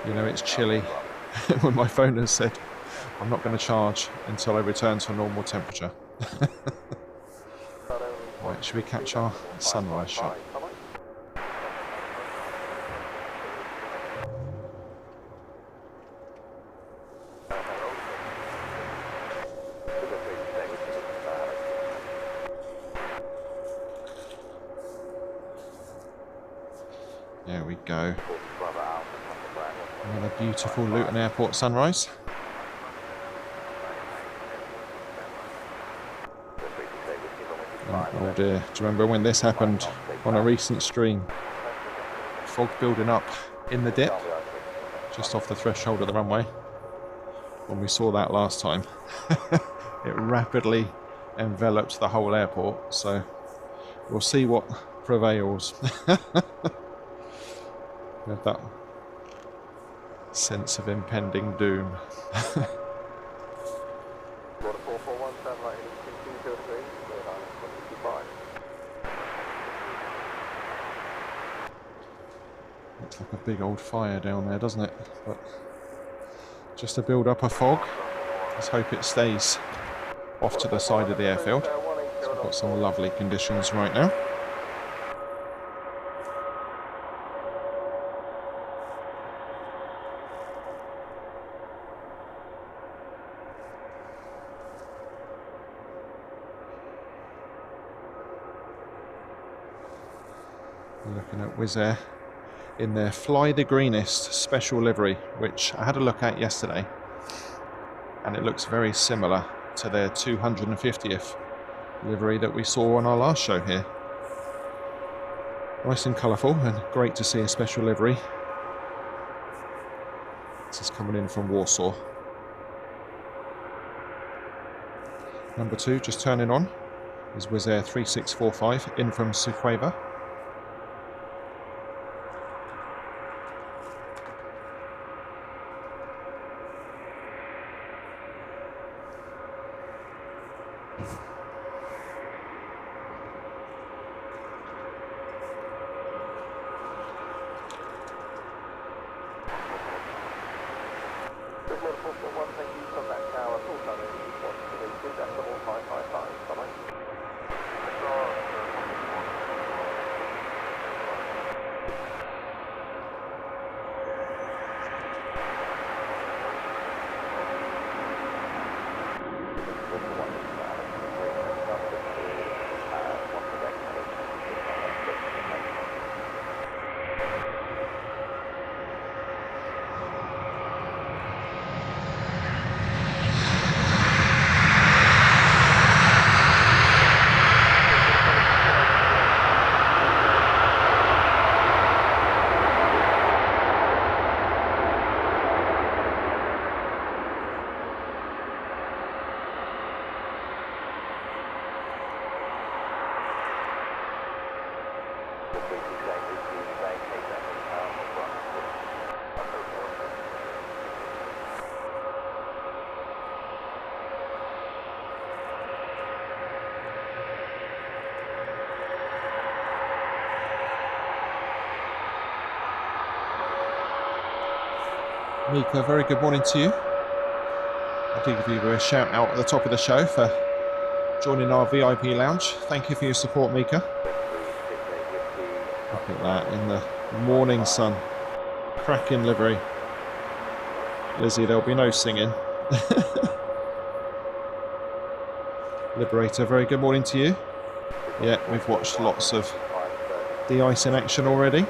You know, it's chilly when my phone has said I'm not going to charge until I return to a normal temperature. Right, should we catch our sunrise shot? There we go. Another beautiful Luton Airport sunrise. Oh dear, do you remember when this happened on a recent stream? Fog building up in the dip, just off the threshold of the runway. When we saw that last time, it rapidly enveloped the whole airport, so we'll see what prevails. With that sense of impending doom. Looks like a big old fire down there, doesn't it? But just to build up a fog. Let's hope it stays off to the side of the airfield. So we've got some lovely conditions right now. Looking at Wizz Air in their Fly the Greenest special livery, which I had a look at yesterday, and it looks very similar to their 250th livery that we saw on our last show here. Nice and colourful, and great to see a special livery. This is coming in from Warsaw. Number 2 just turning on is Wizz Air 3645 in from Sukheva. Mika, very good morning to you. I do give you a shout out at the top of the show for joining our VIP lounge. Thank you for your support, Mika. Look at that in the morning sun. Cracking livery. Lizzie, there'll be no singing. Liberator, very good morning to you. Yeah, we've watched lots of de-icing action already.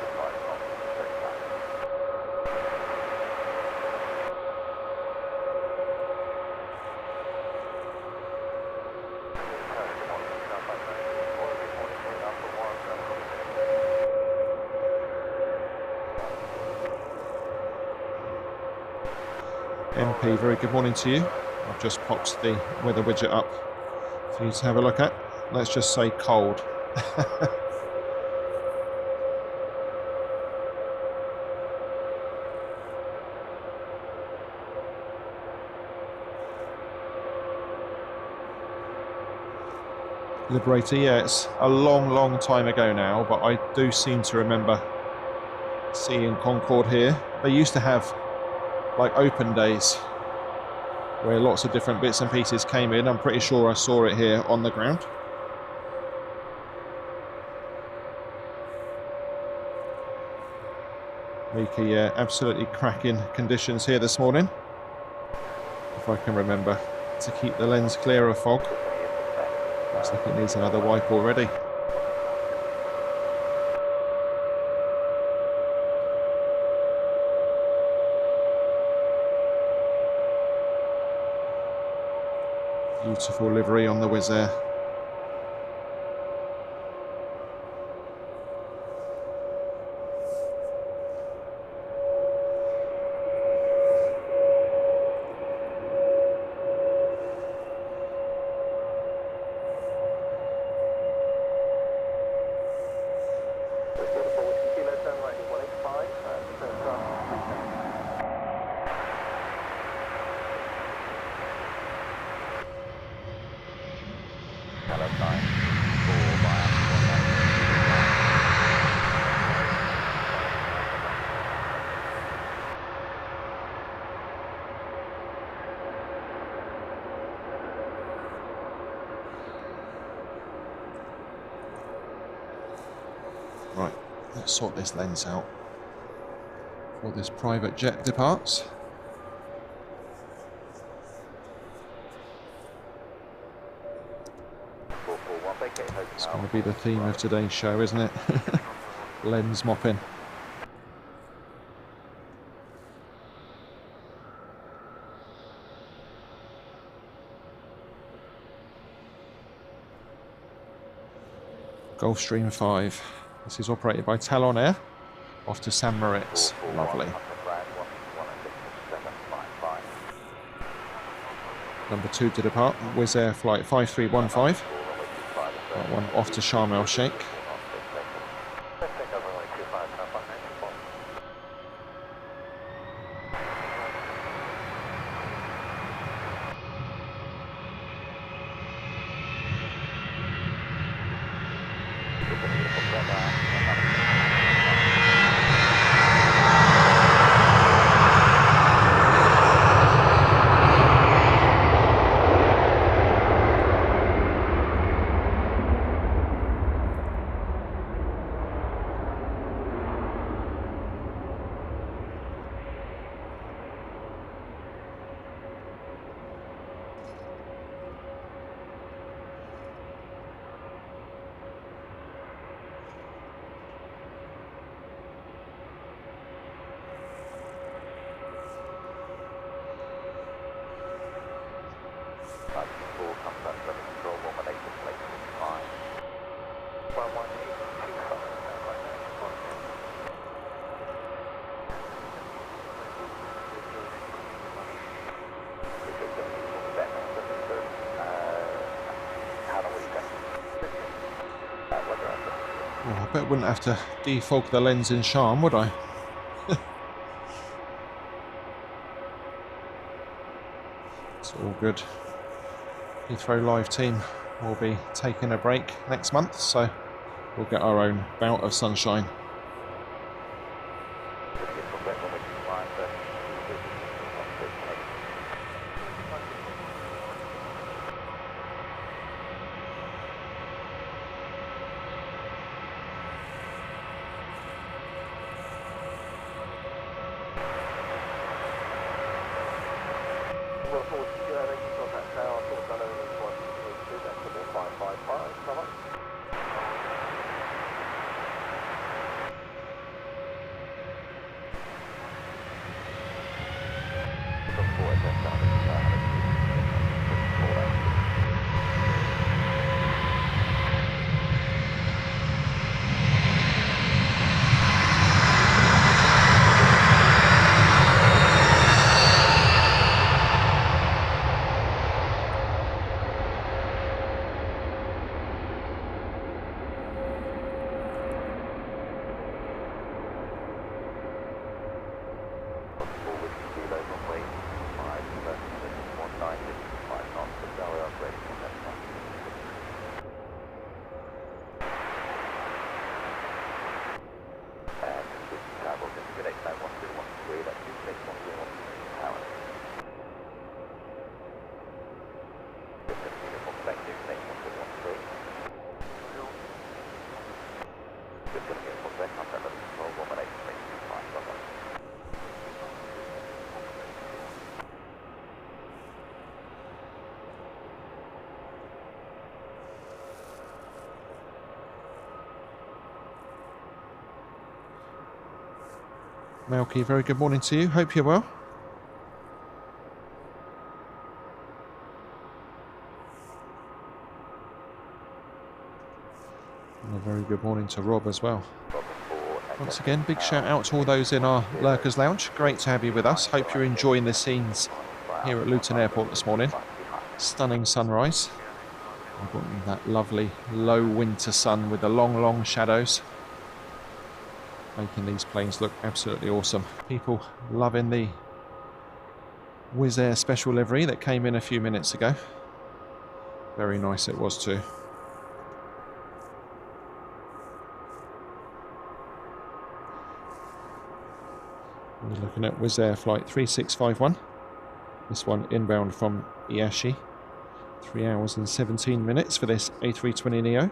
MP, very good morning to you. I've just popped the weather widget up for you to have a look at. Let's just say cold. Liberator, yeah, it's a long time ago now, but I do seem to remember seeing Concorde here. They used to have like open days where lots of different bits and pieces came in. I'm pretty sure I saw it here on the ground. Mika, yeah, absolutely cracking conditions here this morning. If I can remember to keep the lens clear of fog. Looks like it needs another wipe already. Beautiful livery on the Wizz Air. Right, let's sort this lens out before this private jet departs. It's going to be the theme of today's show, isn't it? Lens mopping. Gulfstream 5. This is operated by Talon Air. Off to San Moritz. Lovely. Number 2 to depart. Wizz Air flight 5315. That one off to Sharm el Sheikh. Oh, I bet I wouldn't have to defog the lens in Sharm, would I? It's all good. LHRLive team will be taking a break next month, so we'll get our own bout of sunshine. Well, 40, thank you, contact now. I thought I know this one. That's the 555. Come on. Malky, very good morning to you. Hope you're well. And a very good morning to Rob as well. Once again, big shout out to all those in our Lurkers Lounge. Great to have you with us. Hope you're enjoying the scenes here at Luton Airport this morning. Stunning sunrise. We've got that lovely low winter sun with the long, long shadows, making these planes look absolutely awesome. People loving the Wizz Air special livery that came in a few minutes ago. Very nice it was too. We're looking at Wizz Air flight 3651. This one inbound from Aviation. 3 hours and 17 minutes for this A320neo.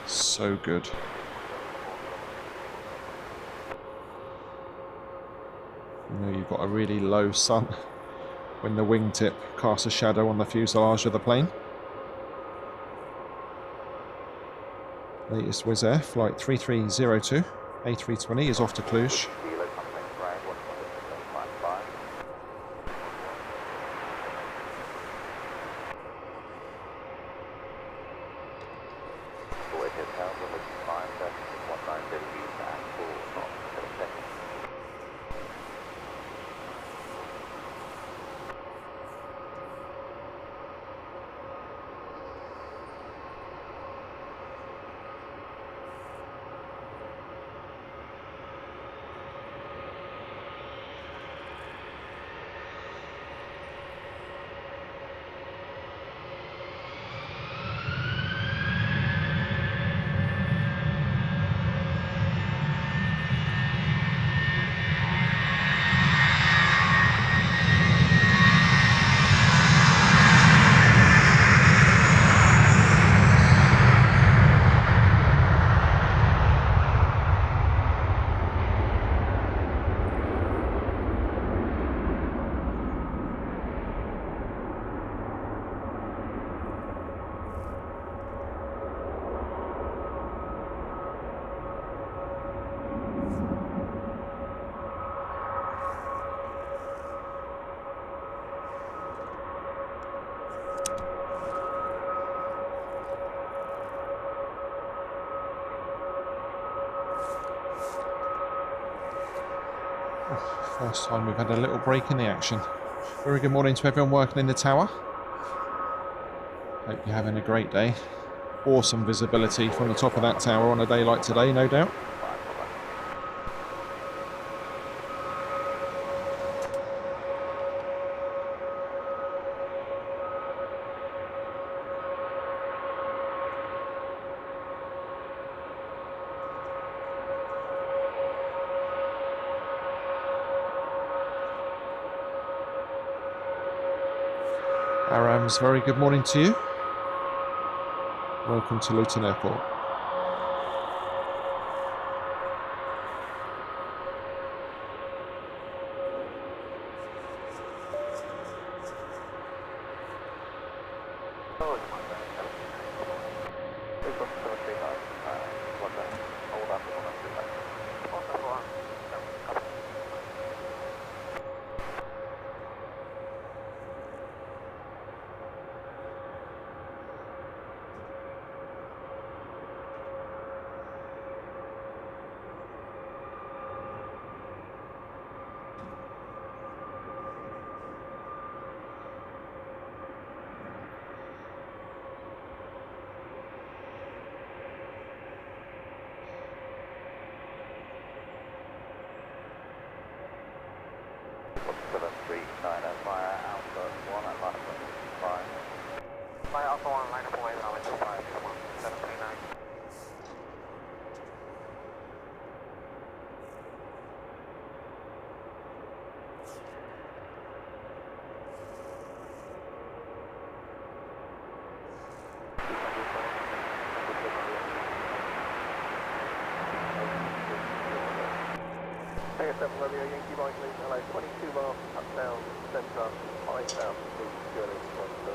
So good. You know you've got a really low sun when the wingtip casts a shadow on the fuselage of the plane. Latest Wizz Air flight 3302 A320 is off to Cluj. First time we've had a little break in the action. Very good morning to everyone working in the tower. Hope you're having a great day. Awesome visibility from the top of that tower on a day like today, no doubt. Arams, very good morning to you. Welcome to Luton Airport.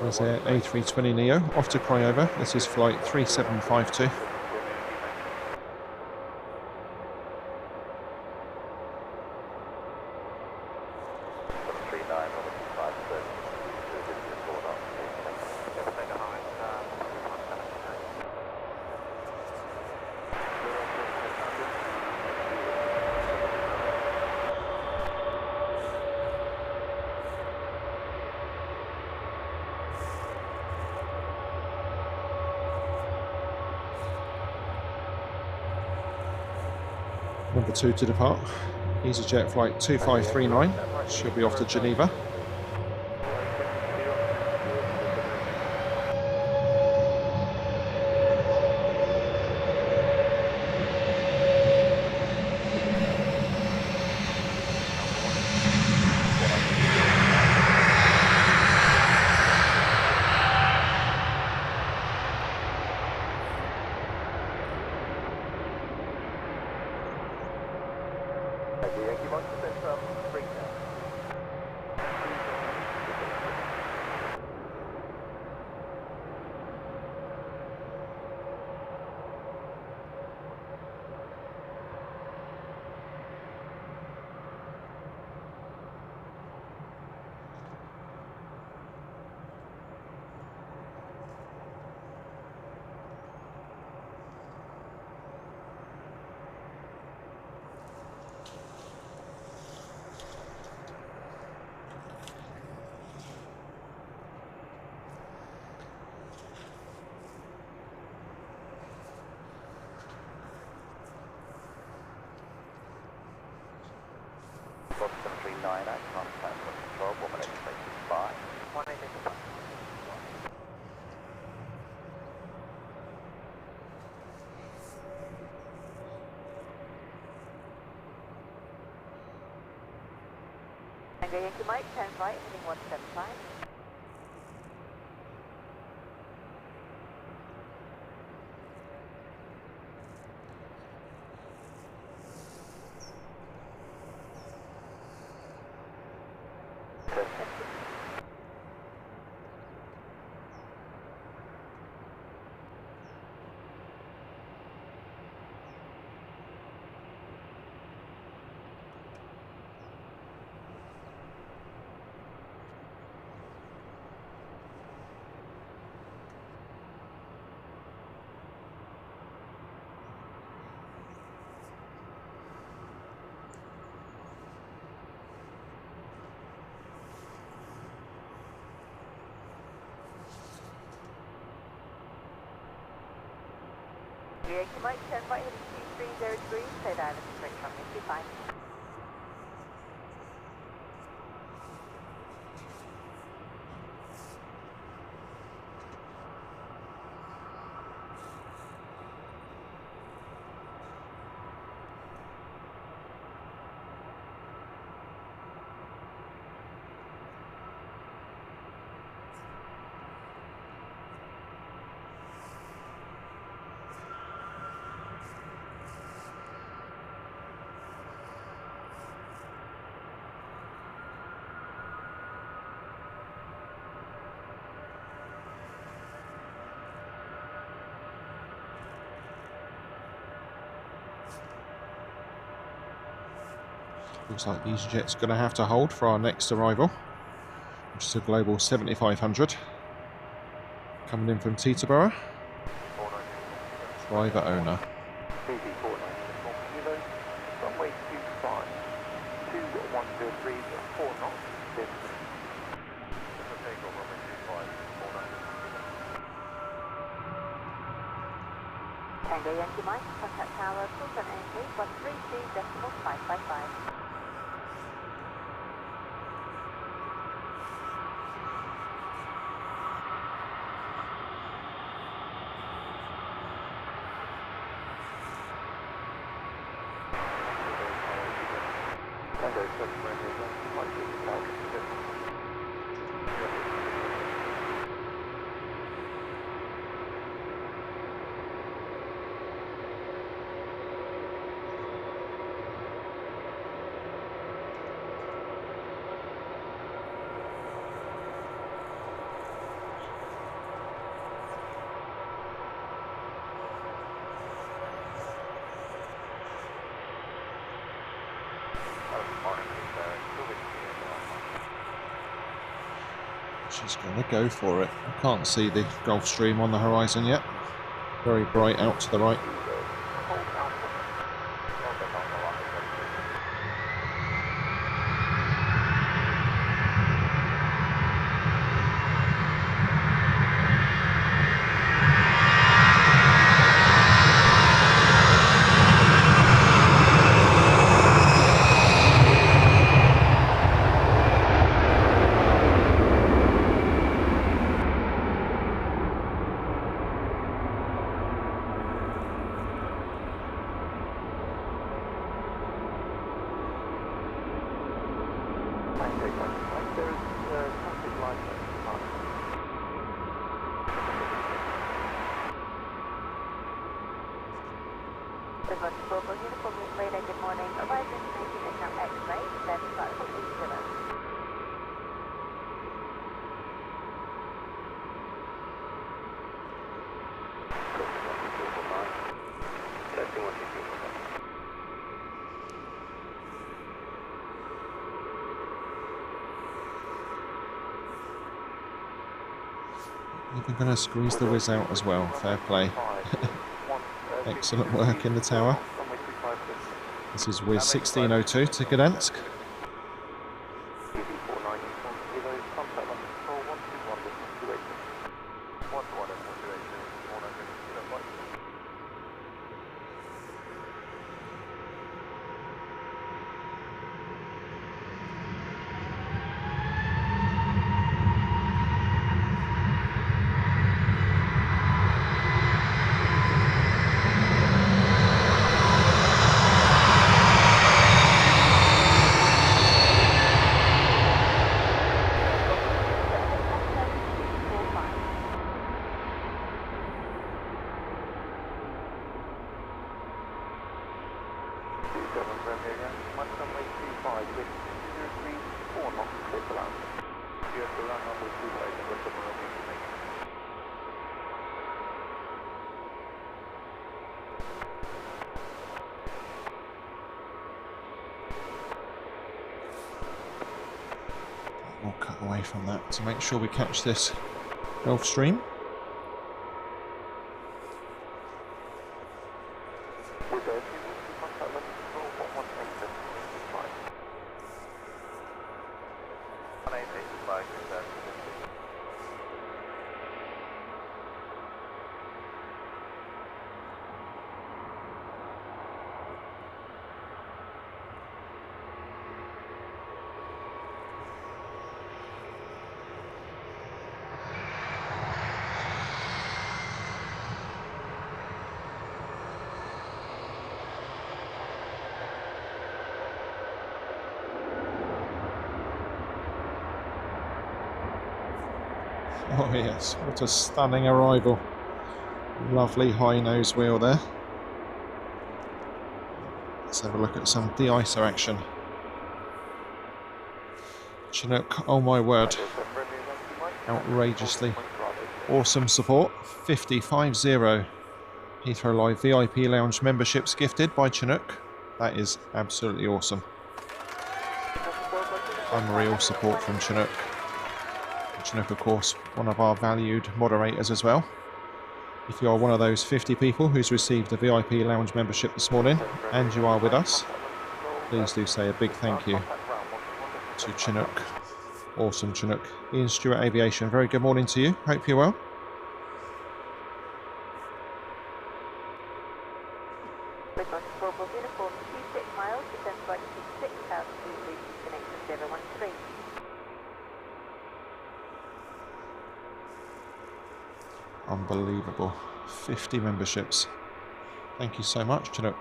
Wizz Air A320 Neo off to Craiova. This is flight 3752. Number 2 to depart, EasyJet flight 2539, she'll be off to Geneva. Yankee Mike, 10 flight, heading 175. Yankee Mike, turn right heading 230 degrees, clear island straight from me, 25. Looks like EasyJet's going to have to hold for our next arrival, which is a Global 7500. Coming in from Teterborough. Driver owner. Runway 25, 2103, 4 knots, Tango Yankee Mike, contact tower, Luton entry, 132.555. She's going to go for it. I can't see the Gulfstream on the horizon yet. Very bright out to the right. Good morning. Arrived destination is now X-ray, then start from East Villa. Even going to squeeze the whiz out as well. Fair play. Excellent work in the tower. This is Wizz 1602 to Gdansk. We'll cut away from that to make sure we catch this Gulfstream. Oh yes, what a stunning arrival. Lovely high nose wheel there. Let's have a look at some de-icer action. Chinook, oh my word, outrageously awesome support. 50 LHRLive VIP lounge memberships gifted by Chinook. That is absolutely awesome. Unreal support from Chinook. Chinook, of course, one of our valued moderators as well. If you are one of those 50 people who's received a VIP lounge membership this morning and you are with us, please do say a big thank you to Chinook. Awesome, Chinook. Ian Stewart Aviation, very good morning to you. Hope you're well. Uniform 26 miles, descend flight 6 altitude, reaching connection 013. Unbelievable. 50 memberships. Thank you so much, Chinook.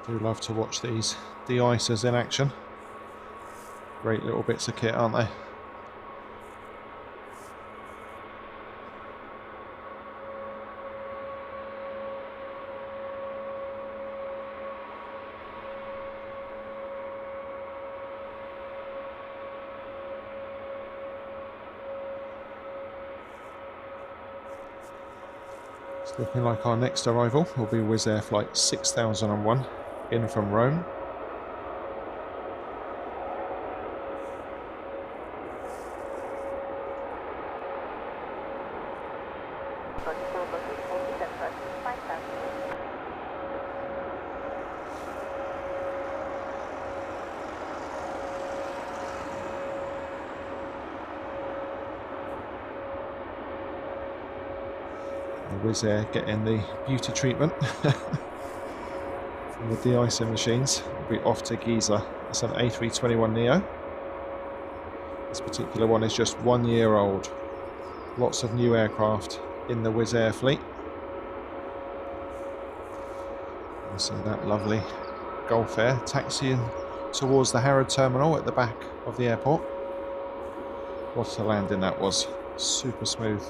Do love to watch these de-icers in action. Great little bits of kit, aren't they? It's looking like our next arrival will be Wizz Air flight 6001 in from Rome. Wizz Air getting the beauty treatment from the de-icing machines. We'll be off to Giza. It's an A321neo. This particular one is just 1 year old. Lots of new aircraft in the Wizz Air fleet. And so that lovely Gulf Air taxiing towards the Harrod terminal at the back of the airport. What a landing that was. Super smooth.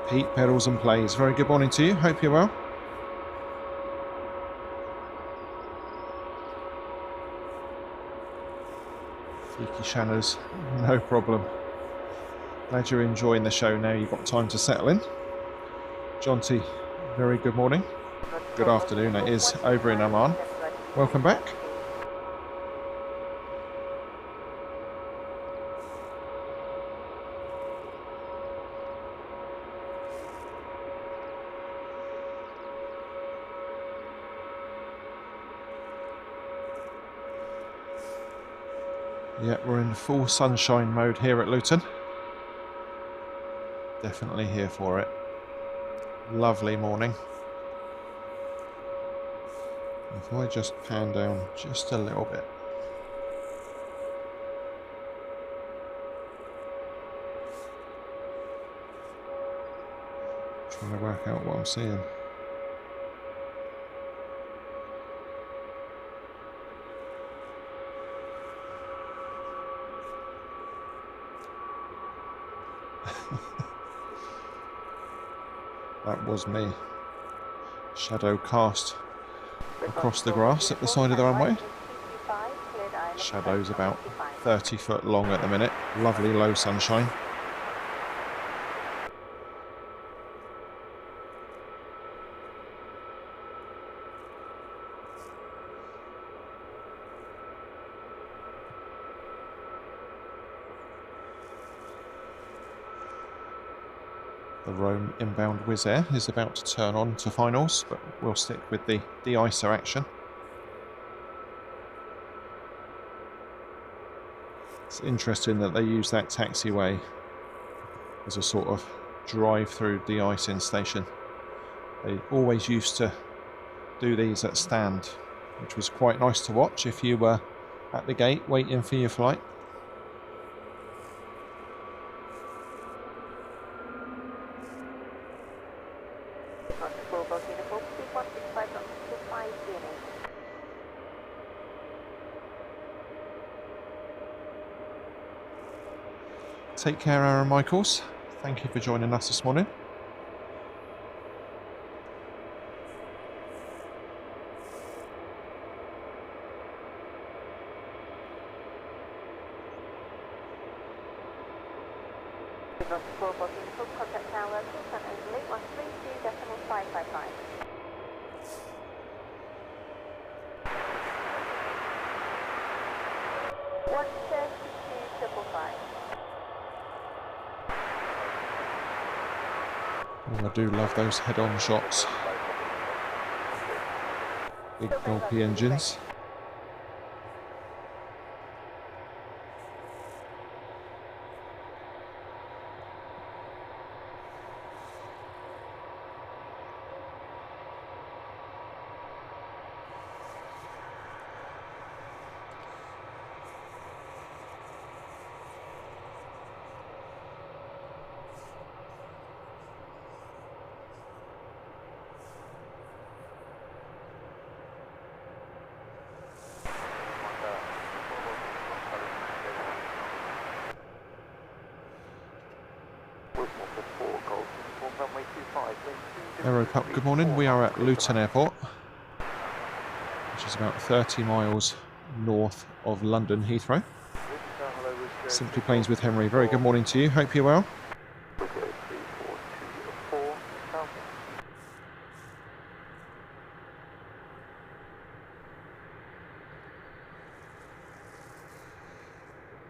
Pete, pedals and plays. Very good morning to you. Hope you're well. Fleeky Shanners, no problem. Glad you're enjoying the show now. You've got time to settle in. John T, very good morning. Good afternoon, it is over in Oman. Welcome back. Yeah, we're in full sunshine mode here at Luton. Definitely here for it. Lovely morning. If I just pan down just a little bit. Trying to work out what I'm seeing. That was me. Shadow cast across the grass at the side of the runway. Shadow's about 30 foot long at the minute. Lovely low sunshine. The Rome inbound Wizz Air is about to turn on to finals, but we'll stick with the de-icer action. It's interesting that they use that taxiway as a sort of drive-through de-icing station. They always used to do these at stand, which was quite nice to watch if you were at the gate waiting for your flight. Take care, Aaron Michaels. Thank you for joining us this morning. Contact tower, Luton and 132.555. Oh, I do love those head-on shots. Big gulpy engines. Aeropup, good morning. We are at Luton Airport, which is about 30 miles north of London Heathrow. Simply Planes with Henry. Very good morning to you. Hope you're well.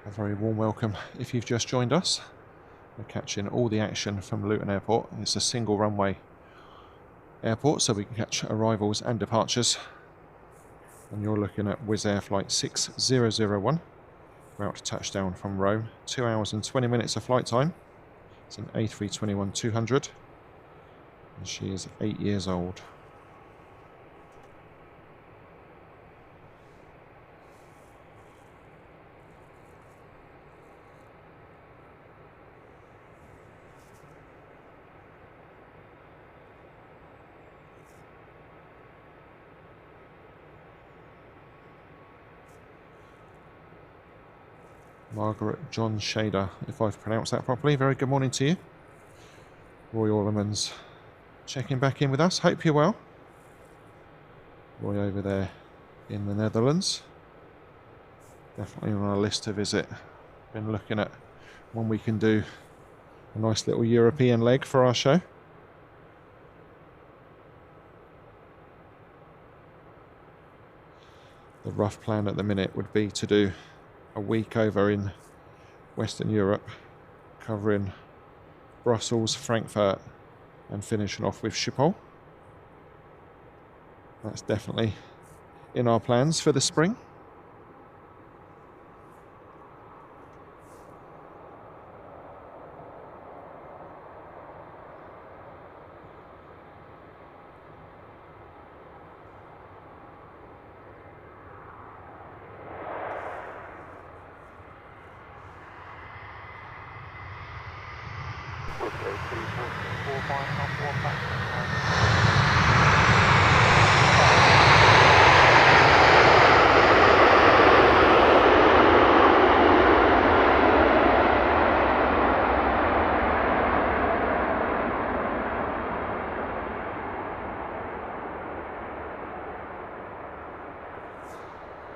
A very warm welcome if you've just joined us. We're catching all the action from Luton Airport. It's a single runway airport, so we can catch arrivals and departures. And you're looking at Wizz Air flight 6001. We're out to touchdown from Rome. 2 hours and 20 minutes of flight time. It's an A321-200. And she is 8 years old. Margaret John Shader, if I've pronounced that properly. Very good morning to you. Roy Orlemans checking back in with us. Hope you're well. Roy over there in the Netherlands. Definitely on our list to visit. Been looking at when we can do a nice little European leg for our show. The rough plan at the minute would be to do a week over in Western Europe, covering Brussels, Frankfurt, and finishing off with Schiphol. That's definitely in our plans for the spring.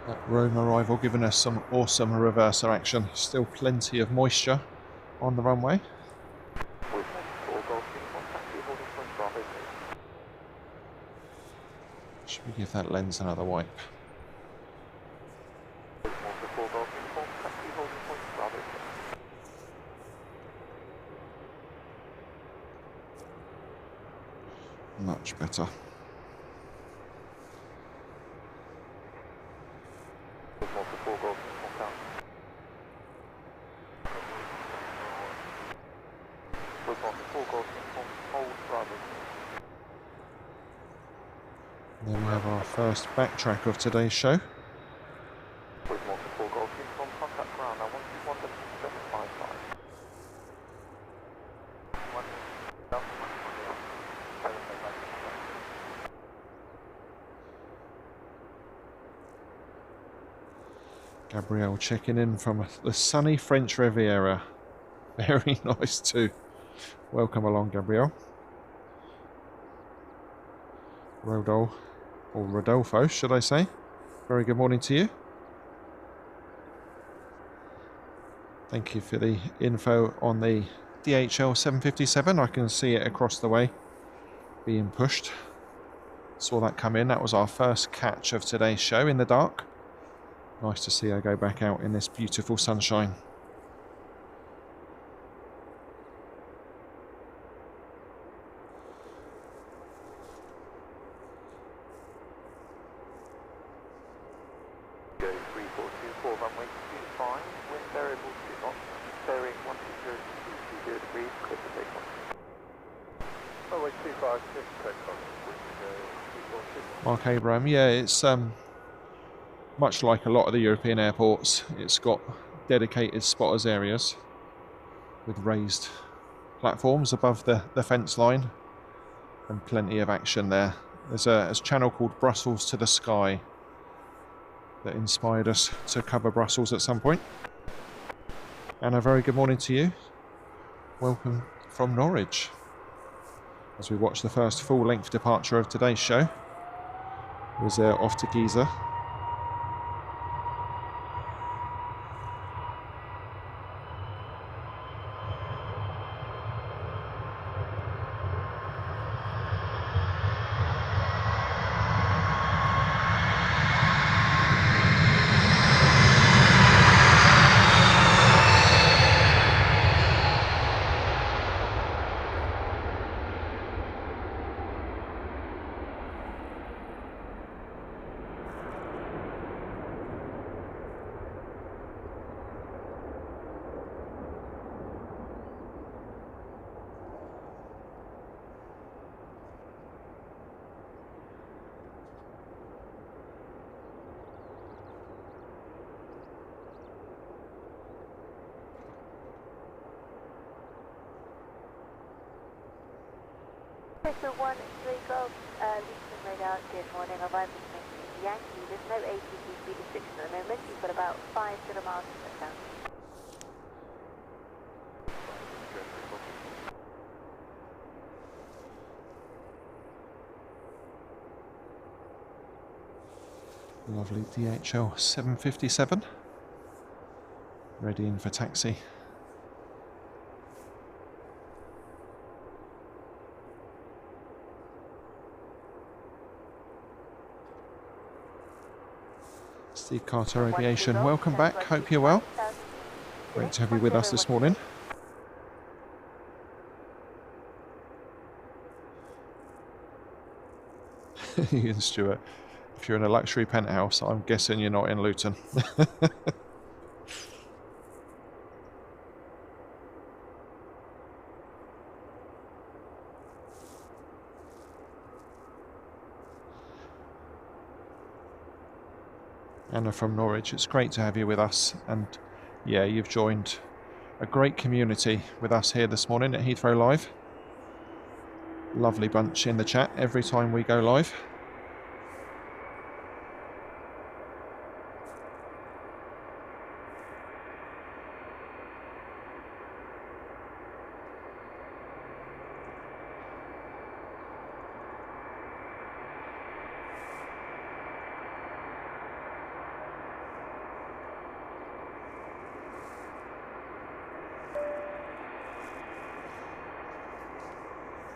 That Rome arrival giving us some awesome reverser action. Still plenty of moisture on the runway. Should we give that lens another wipe? Much better. There we have our first backtrack of today's show. With multiple Golf uniform contact ground, I want 1755. Gabrielle checking in from the sunny French Riviera. Very nice too. Welcome along, Gabrielle. Rodolfo, should I say. Very good morning to you. Thank you for the info on the DHL 757. I can see it across the way being pushed. Saw that come in. That was our first catch of today's show in the dark. Nice to see her go back out in this beautiful sunshine. Go 3424, runway 25, wind variable 2 knots, bearing 120 degrees, clear for takeoff. Runway 25, clear for takeoff, wind go 242. Mark Abraham, yeah, it's much like a lot of the European airports. It's got dedicated spotters areas with raised platforms above the fence line and plenty of action there. There's a channel called Brussels to the Sky that inspired us to cover Brussels at some point. And a very good morning to you. Welcome from Norwich as we watch the first full-length departure of today's show. Wizz Air off to Giza. Crystal 1, 3 Golf, Luton radar, good morning, I've been making Yankee, there's no ATC speed restriction at the moment, you've got about 5 to the miles to set down. Lovely DHL 757. Ready in for taxi. Steve Carter Aviation, welcome back, hope you're well. Great to have you with us this morning. Ian Stewart, if you're in a luxury penthouse, I'm guessing you're not in Luton. Anna from Norwich, it's great to have you with us, and yeah, you've joined a great community with us here this morning at Heathrow Live. Lovely bunch in the chat every time we go live.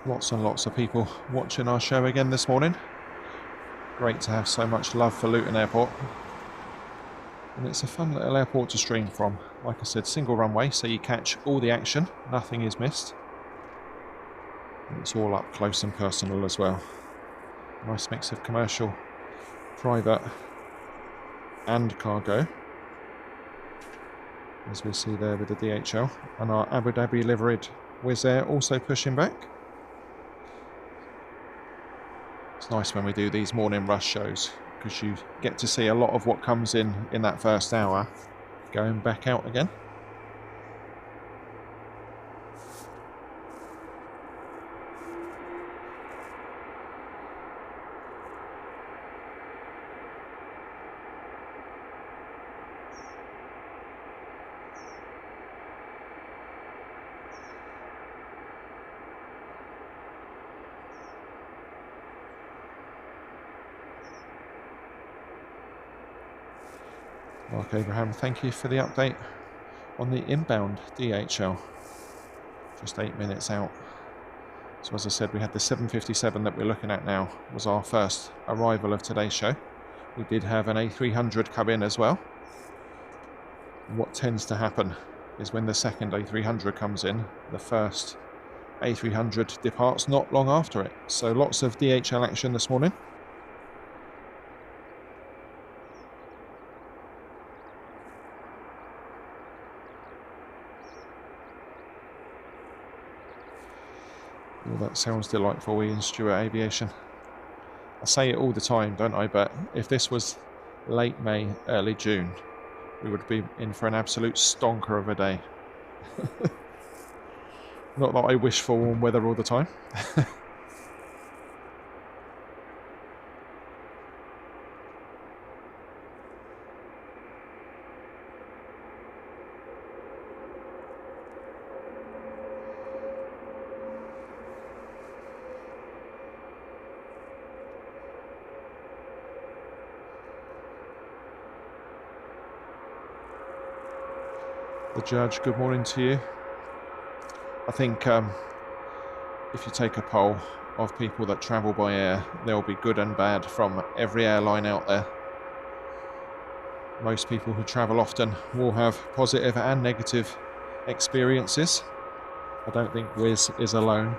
Lots and lots of people watching our show again this morning. Great to have so much love for Luton Airport. And it's a fun little airport to stream from. Like I said, single runway, so you catch all the action. Nothing is missed. And it's all up close and personal as well. Nice mix of commercial, private and cargo. As we see there with the DHL. And our Abu Dhabi liveried Wizz Air also pushing back. It's nice when we do these morning rush shows because you get to see a lot of what comes in that first hour going back out again. Mark Abraham, thank you for the update on the inbound DHL. Just 8 minutes out. So as I said, we had the 757 that we're looking at now was our first arrival of today's show. We did have an A300 come in as well. And what tends to happen is when the second A300 comes in, the first A300 departs not long after it. So lots of DHL action this morning. Oh, that sounds delightful, Ian Stewart Aviation. I say it all the time, don't I? But if this was late May, early June, we would be in for an absolute stonker of a day. Not that I wish for warm weather all the time. The Judge, good morning to you. I think if you take a poll of people that travel by air, there'll be good and bad from every airline out there. Most people who travel often will have positive and negative experiences. I don't think Wizz is alone.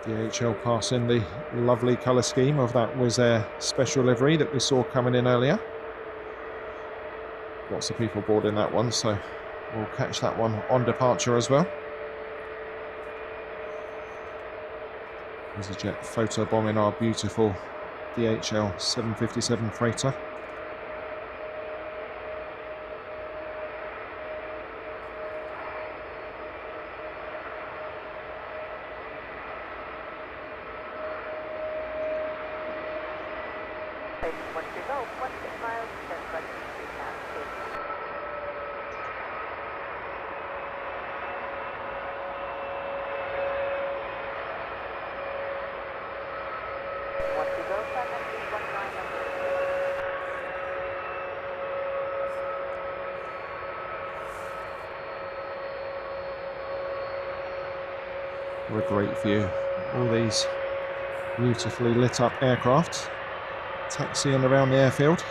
DHL passing the lovely colour scheme of that Wizz Air special livery that we saw coming in earlier. Lots of people boarding that one, so we'll catch that one on departure as well. EasyJet photobombing our beautiful DHL 757 freighter. What a great view. All these beautifully lit up aircraft taxiing around the airfield.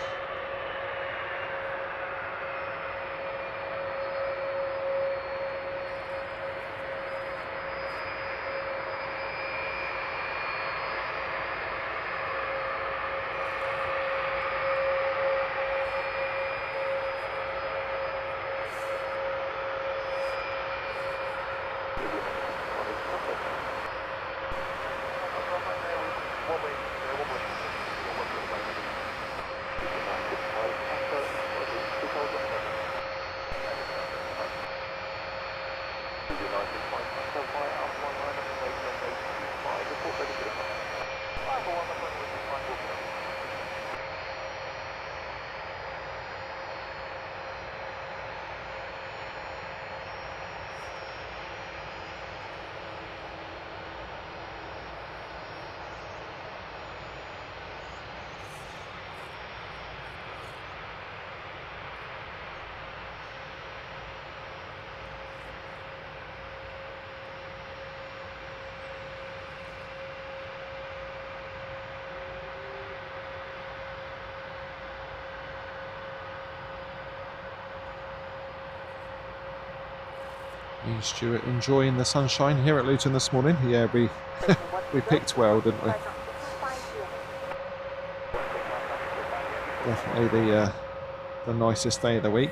Me, Stuart, enjoying the sunshine here at Luton this morning. Yeah, we picked well, didn't we? Definitely the nicest day of the week.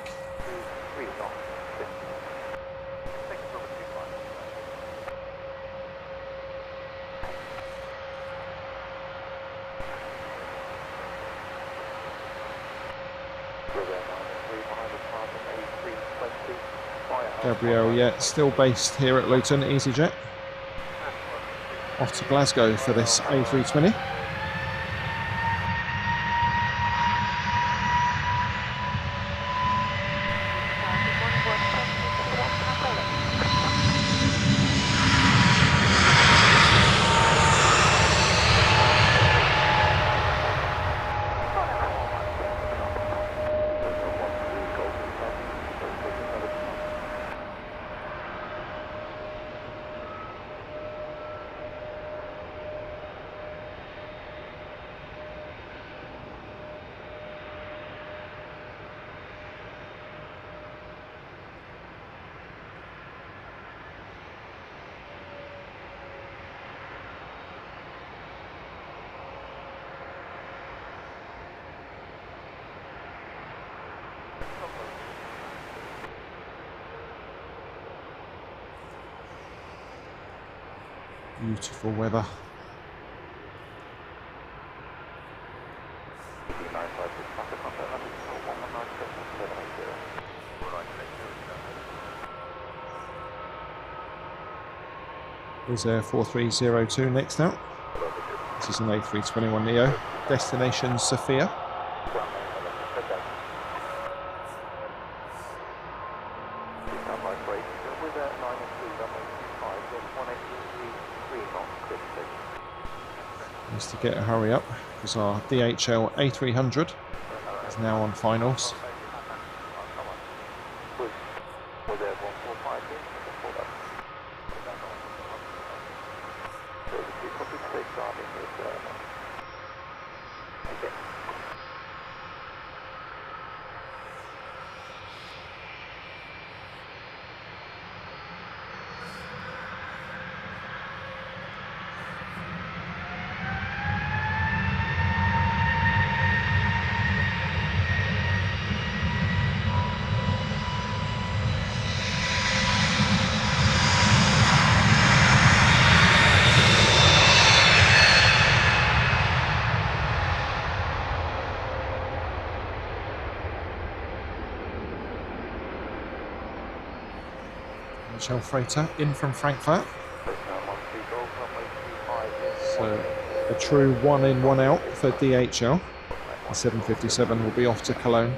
Gabrielle, yeah, still based here at Luton, EasyJet. Off to Glasgow for this A320. Beautiful weather. Wizz Air 4302 next out. This is an A321neo. Destination Sofia. Needs to get a hurry up because our DHL A300 is now on finals. DHL freighter in from Frankfurt. So a true one in, one out for DHL. The 757 will be off to Cologne.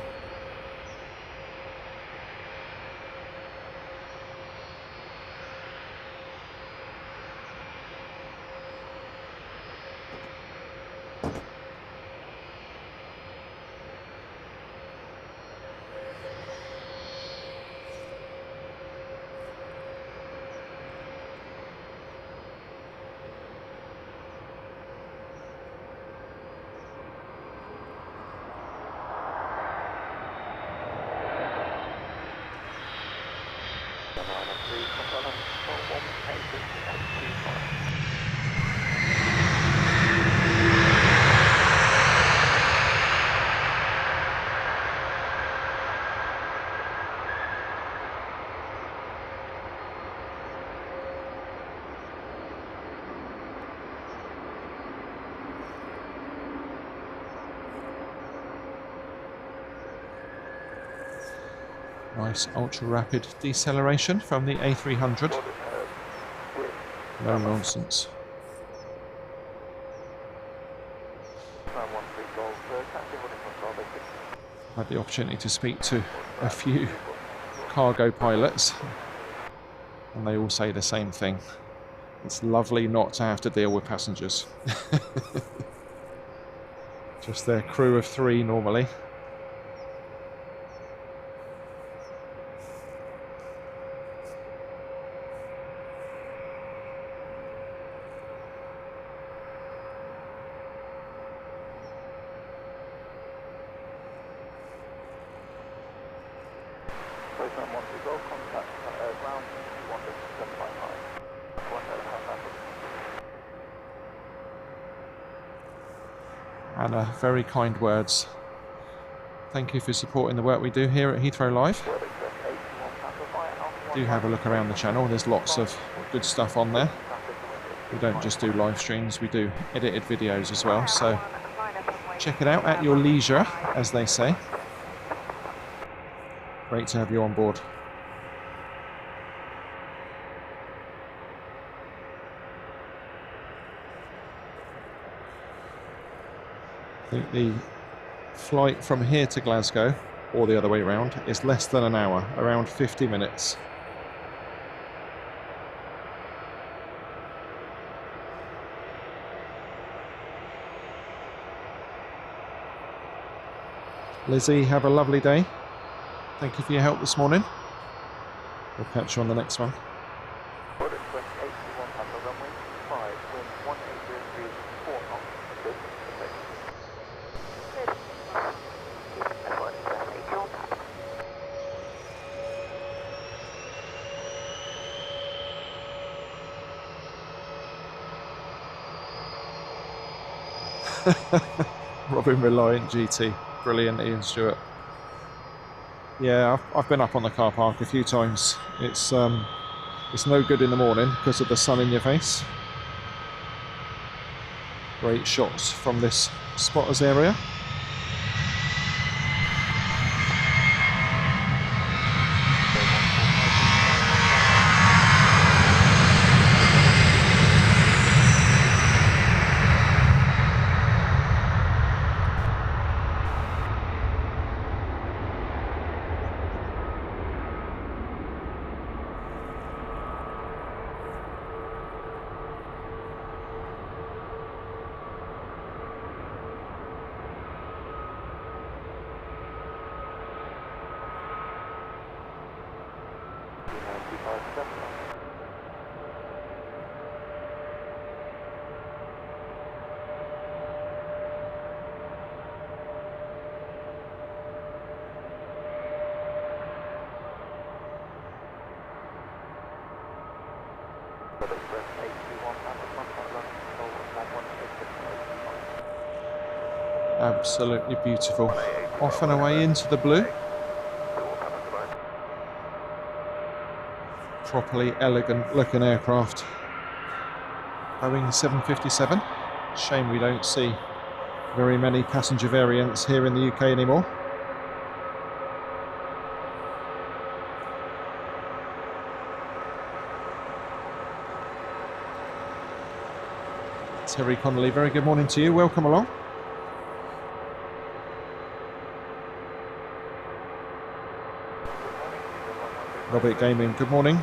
Nice ultra rapid deceleration from the A300. No nonsense. Had the opportunity to speak to a few cargo pilots and they all say the same thing. It's lovely not to have to deal with passengers. Just their crew of 3 normally. and very kind words. Thank you for supporting the work we do here at Heathrow Live. Do have a look around the channel, there's lots of good stuff on there. We don't just do live streams, we do edited videos as well, so check it out at your leisure, as they say. Great to have you on board. I think the flight from here to Glasgow, or the other way around, is less than an hour, around 50 minutes. Lizzie, have a lovely day. Thank you for your help this morning. We'll catch you on the next one. Robin Reliant GT. Brilliant, Ian Stewart. Yeah, I've been up on the car park a few times. It's no good in the morning because of the sun in your face. Great shots from this spotters area. Absolutely beautiful. Off and away into the blue. Properly elegant looking aircraft. Boeing 757. Shame we don't see very many passenger variants here in the UK anymore. Terry Connolly, very good morning to you. Welcome along. Robert Gaming, good morning.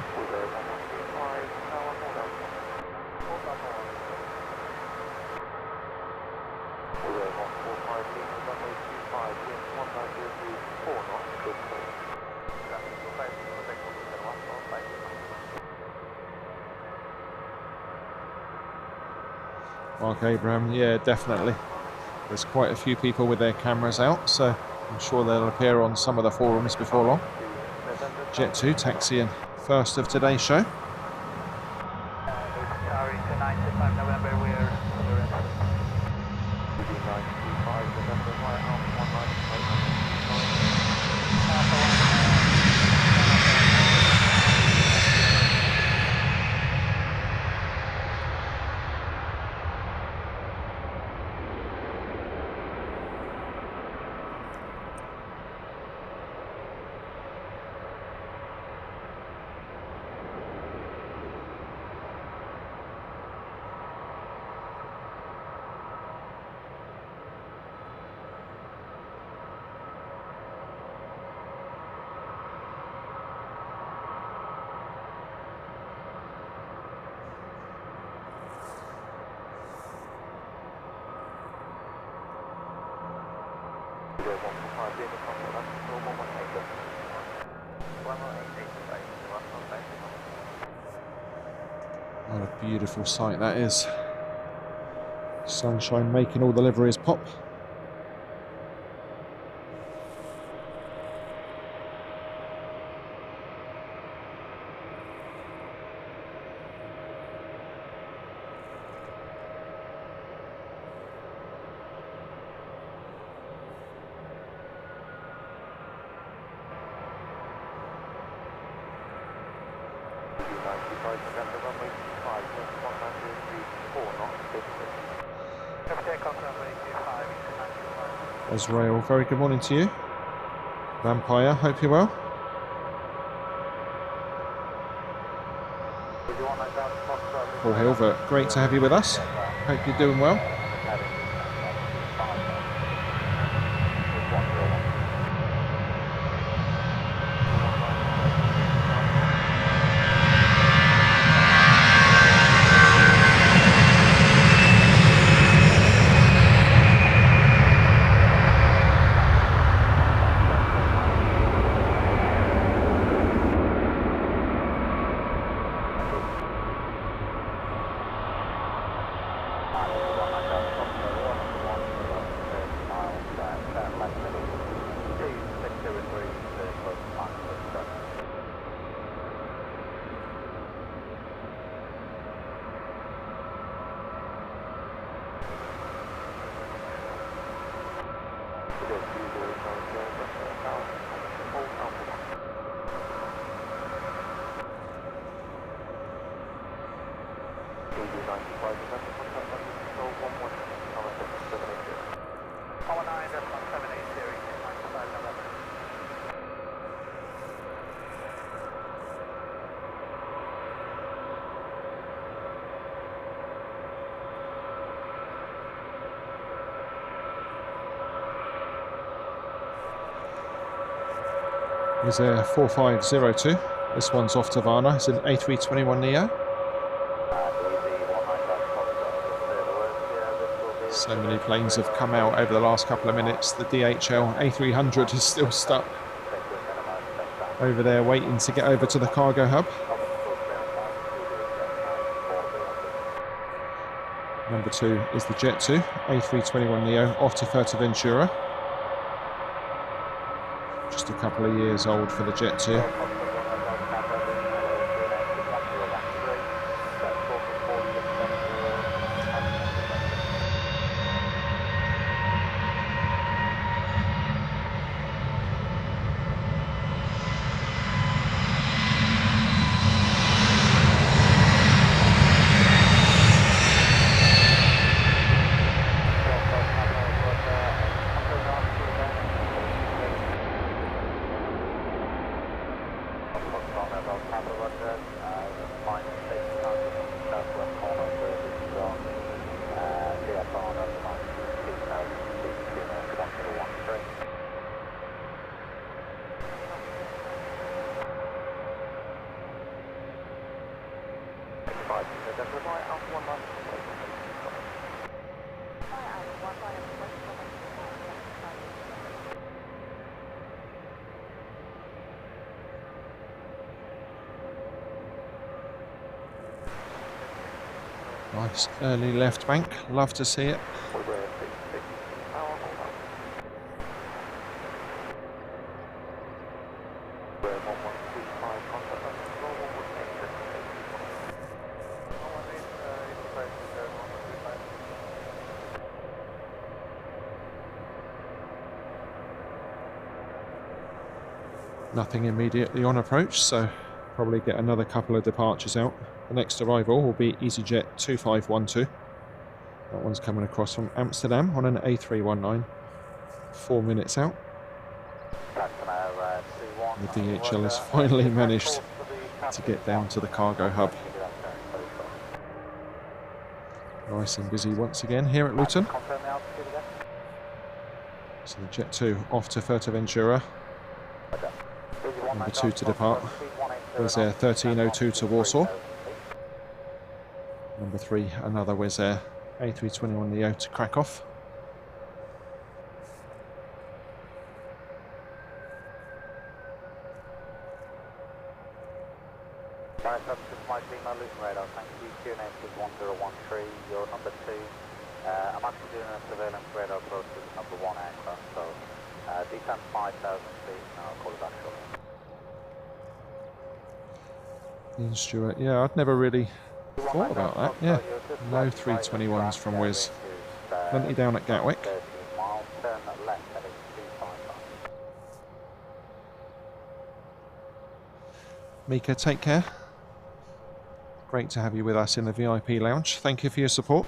Mark Abraham, yeah, definitely. There's quite a few people with their cameras out, so I'm sure they'll appear on some of the forums before long. Jet 2 taxiing first of today's show. What a beautiful sight that is. Sunshine making all the liveries pop. 95 November, runway 25, wind 100, read 4 knots, distance. Takeoff runway 25, 95. Israel, very good morning to you. Vampire, hope you're well. Paul Hilvert, great to have you with us. Hope you're doing well. Wizz Air 4502. This one's off to Varna. It's an A321neo. So many planes have come out over the last couple of minutes. The DHL A300 is still stuck over there waiting to get over to the cargo hub. Number 2 is the Jet 2 A321neo off to Fuerteventura. Just a couple of years old for the Jet 2. Nice early left bank, love to see it. Nothing immediately on approach, so probably get another couple of departures out. The next arrival will be EasyJet 2512. That one's coming across from Amsterdam on an A319, 4 minutes out. The DHL has finally managed to get down to the cargo hub. Nice and busy once again here at Luton. So the Jet 2 off to Fuerteventura. Number 2 to depart. Wizz Air 1302 to Warsaw. Number 3, another Wizz Air A321neo to Krakow. My Lima Luton radar, thank you. QNH is 1013. You're number 2. I'm actually doing a surveillance radar approach with number 1 aircraft, so descend 5,000 feet, and I'll call you back shortly. Ian Stewart, yeah, I'd never really thought about that, yeah. No 321s from Wizz. Plenty down at Gatwick. Mika, take care. Great to have you with us in the VIP lounge. Thank you for your support.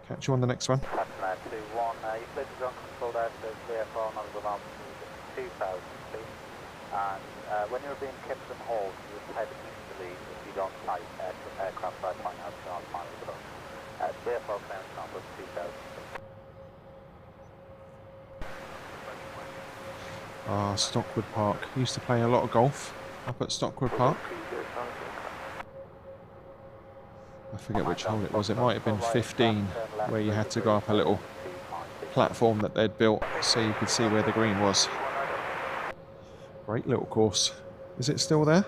Catch you on the next one. Cessna 21, you played the ground control there, so VFR number of altitude 2000 feet. And when you're being kept and hauled, you would head easterly if you don't sight aircraft by point out to our final approach. VFR clearance number 2000 feet. Ah, Stockwood Park. Used to play a lot of golf up at Stockwood Park. I forget which hole it was. It might have been 15, where you had to go up a little platform that they'd built so you could see where the green was. Great little course. Is it still there?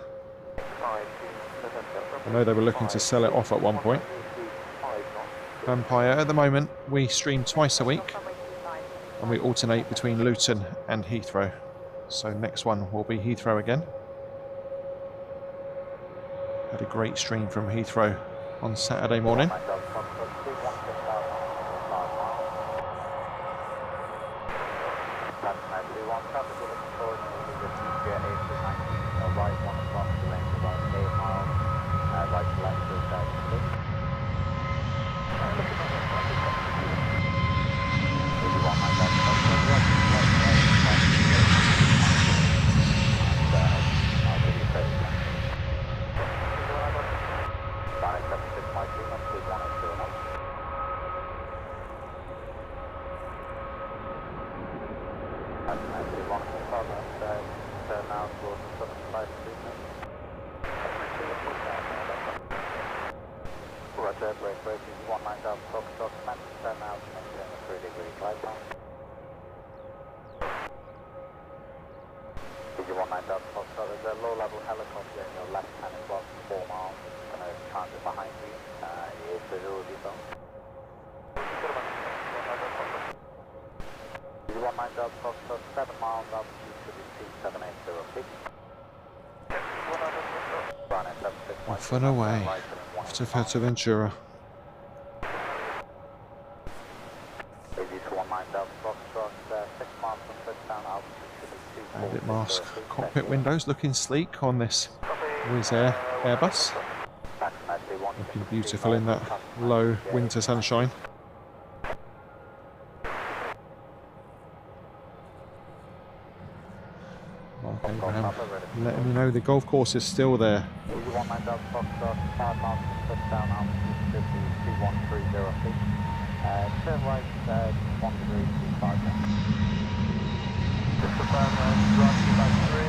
I know they were looking to sell it off at one point. Vampire, at the moment, we stream twice a week and we alternate between Luton and Heathrow. So next one will be Heathrow again. Had a great stream from Heathrow on Saturday morning. There's a low-level helicopter in your left hand and about 4 miles. It's going to transit behind you. It's visual of yourself. 19 Delta Foxtrot, 7 miles altitude to the 2780 feet. Off and away, off to Fuerteventura. Bandit mask, cockpit windows looking sleek on this Wizz Air Airbus. Looking beautiful in that low winter sunshine. Mark Abraham letting me know the golf course is still there. Turn right, 1 degree, 25 minutes. Just about right, about 3,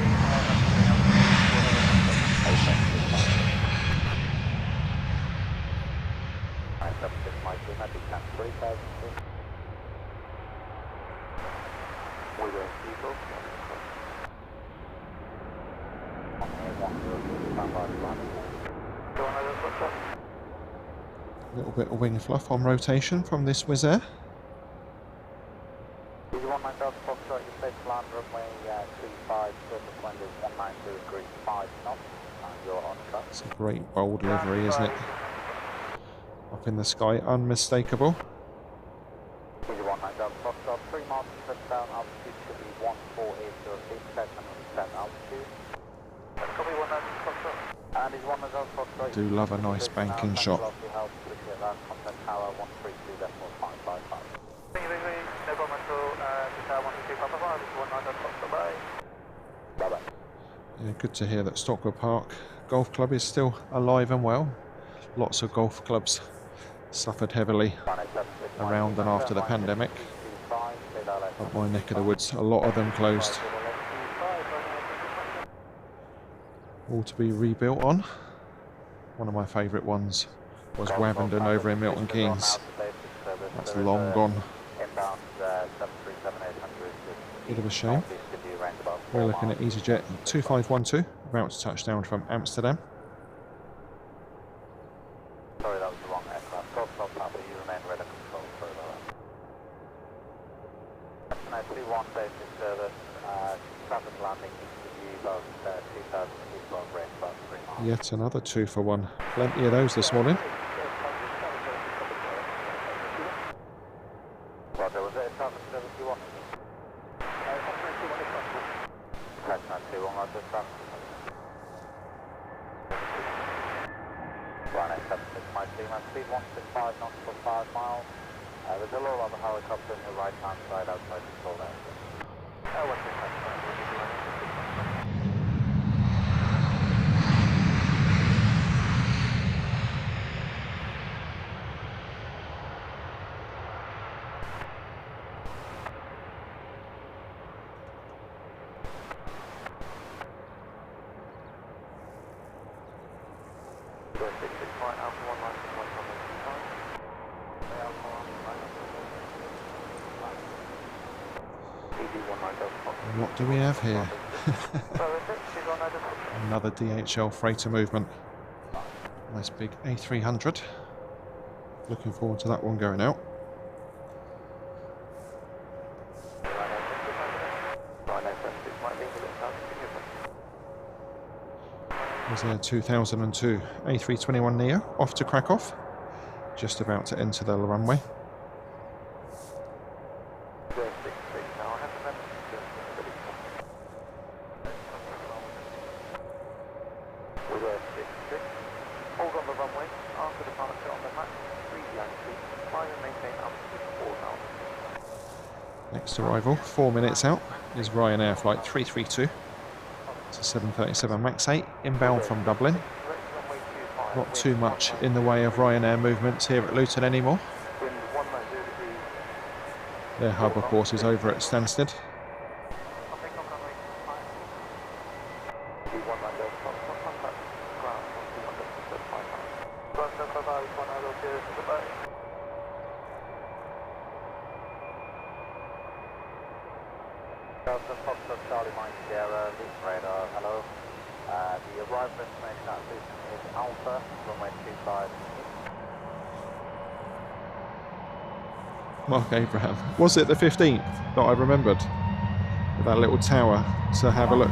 A little bit of wing fluff on rotation from this Wizz Air. It's a great bold livery, isn't it? Up in the sky, unmistakable. I do love a nice banking shot. Yeah, good to hear that Stockwood Park Golf Club is still alive and well. Lots of golf clubs suffered heavily around and after the pandemic. Up my neck of the woods, a lot of them closed. All to be rebuilt on. One of my favourite ones was Wavendon over in Milton Keynes. That's long gone. Bit of a shame. We're looking at EasyJet 2512, about to touch down from Amsterdam. Sorry, that was the wrong aircraft. Stop, Papa, you remain radar control. Sorry about that. 21 basic service, traffic landing east of you, about 2,000 feet above range, about 3 miles. Yet another 2 for 1. Plenty of those this morning. Roger, was it a traffic service you wanted? Cessna 21, Roger, traffic. Right, Lima, speed 165 knots for 5 miles. There's a low level helicopter on your right hand side outside the control area. 165. What do we have here? Another DHL freighter movement. Nice big A300. Looking forward to that one going out. There's a 2002 A321neo off to Krakow. Just about to enter the runway. Next arrival, 4 minutes out, is Ryanair flight 332. It's a 737 MAX 8, inbound from Dublin. Not too much in the way of Ryanair movements here at Luton anymore. Their hub, of course, is over at Stansted. Charlie Mike Sierra, Luton radar, hello. The arrival information at Luton is Alpha, runway 25. Mark Abraham. Was it the 15th that I remembered? With that little tower to have a look.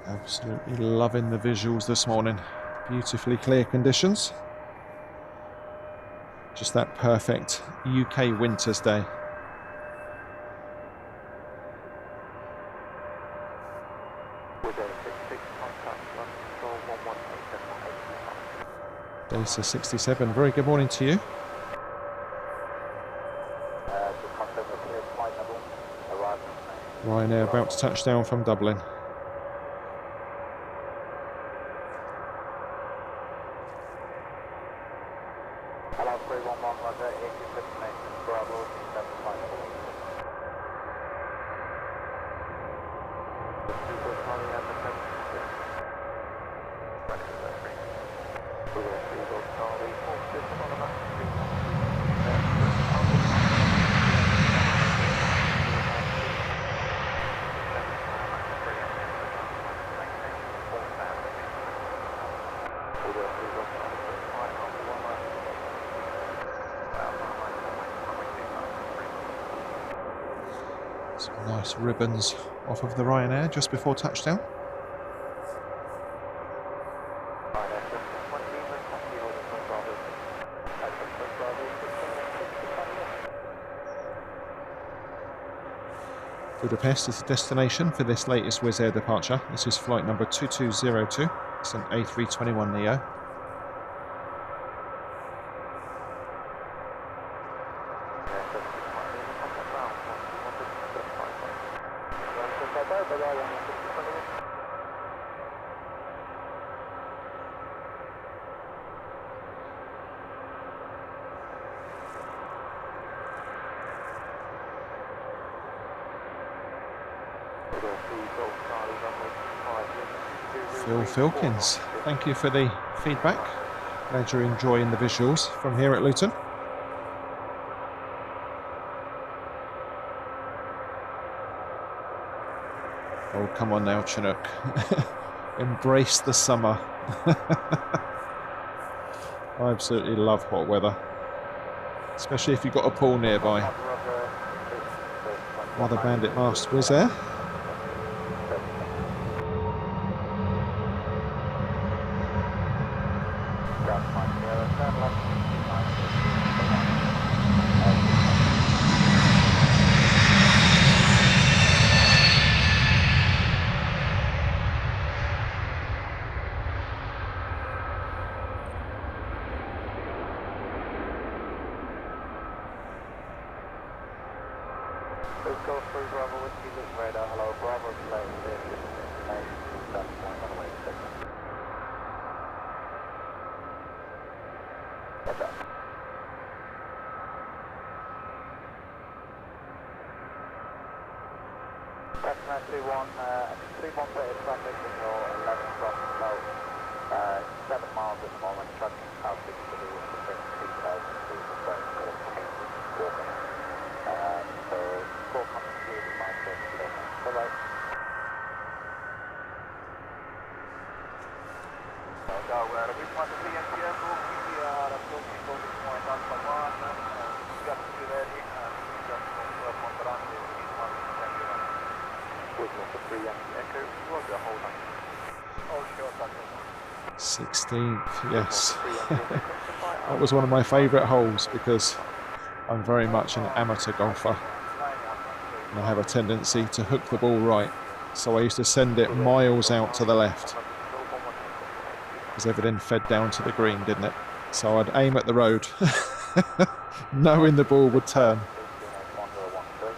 Absolutely loving the visuals this morning. Beautifully clear conditions. Just that perfect UK winter's day. Dasa 67, very good morning to you. Ryanair about to touch down from Dublin. Some nice ribbons off of the Ryanair just before touchdown. Budapest is the destination for this latest Wizz Air departure. This is flight number 2202. It's an A321neo. Phil Filkins, thank you for the feedback. Glad you're enjoying the visuals from here at Luton. Oh, come on now, Chinook. Embrace the summer. I absolutely love hot weather, especially if you've got a pool nearby. Another Bandit mast Wizz Air. Gulfstream Bravo Whiskey, Luton radar, hello, Bravo plane, that's point on the way to signal. What's up? Cessna 21 plated traffic signal, 11 from slow, 7 miles at the moment, tracking south 6 to the west of 30,000 feet, the train is walking. So, 4 coming through the my service today. Bye-bye. We want to be in Seattle, we are approaching Golden Point Alpha 1, just be ready, just work on the runway, please not send you on. With number 3 Yankee Echo, Roger, hold on. Oh, sure, that's 16th, yes. That was one of my favourite holes because I'm very much an amateur golfer and I have a tendency to hook the ball right, so I used to send it miles out to the left because everything fed down to the green, didn't it? So I'd aim at the road knowing the ball would turn.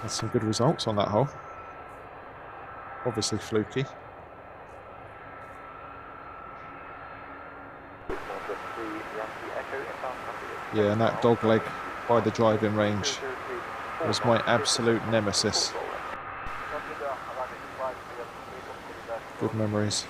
Had some good results on that hole, obviously fluky. Yeah, and that dog leg by the driving range was my absolute nemesis. Good memories.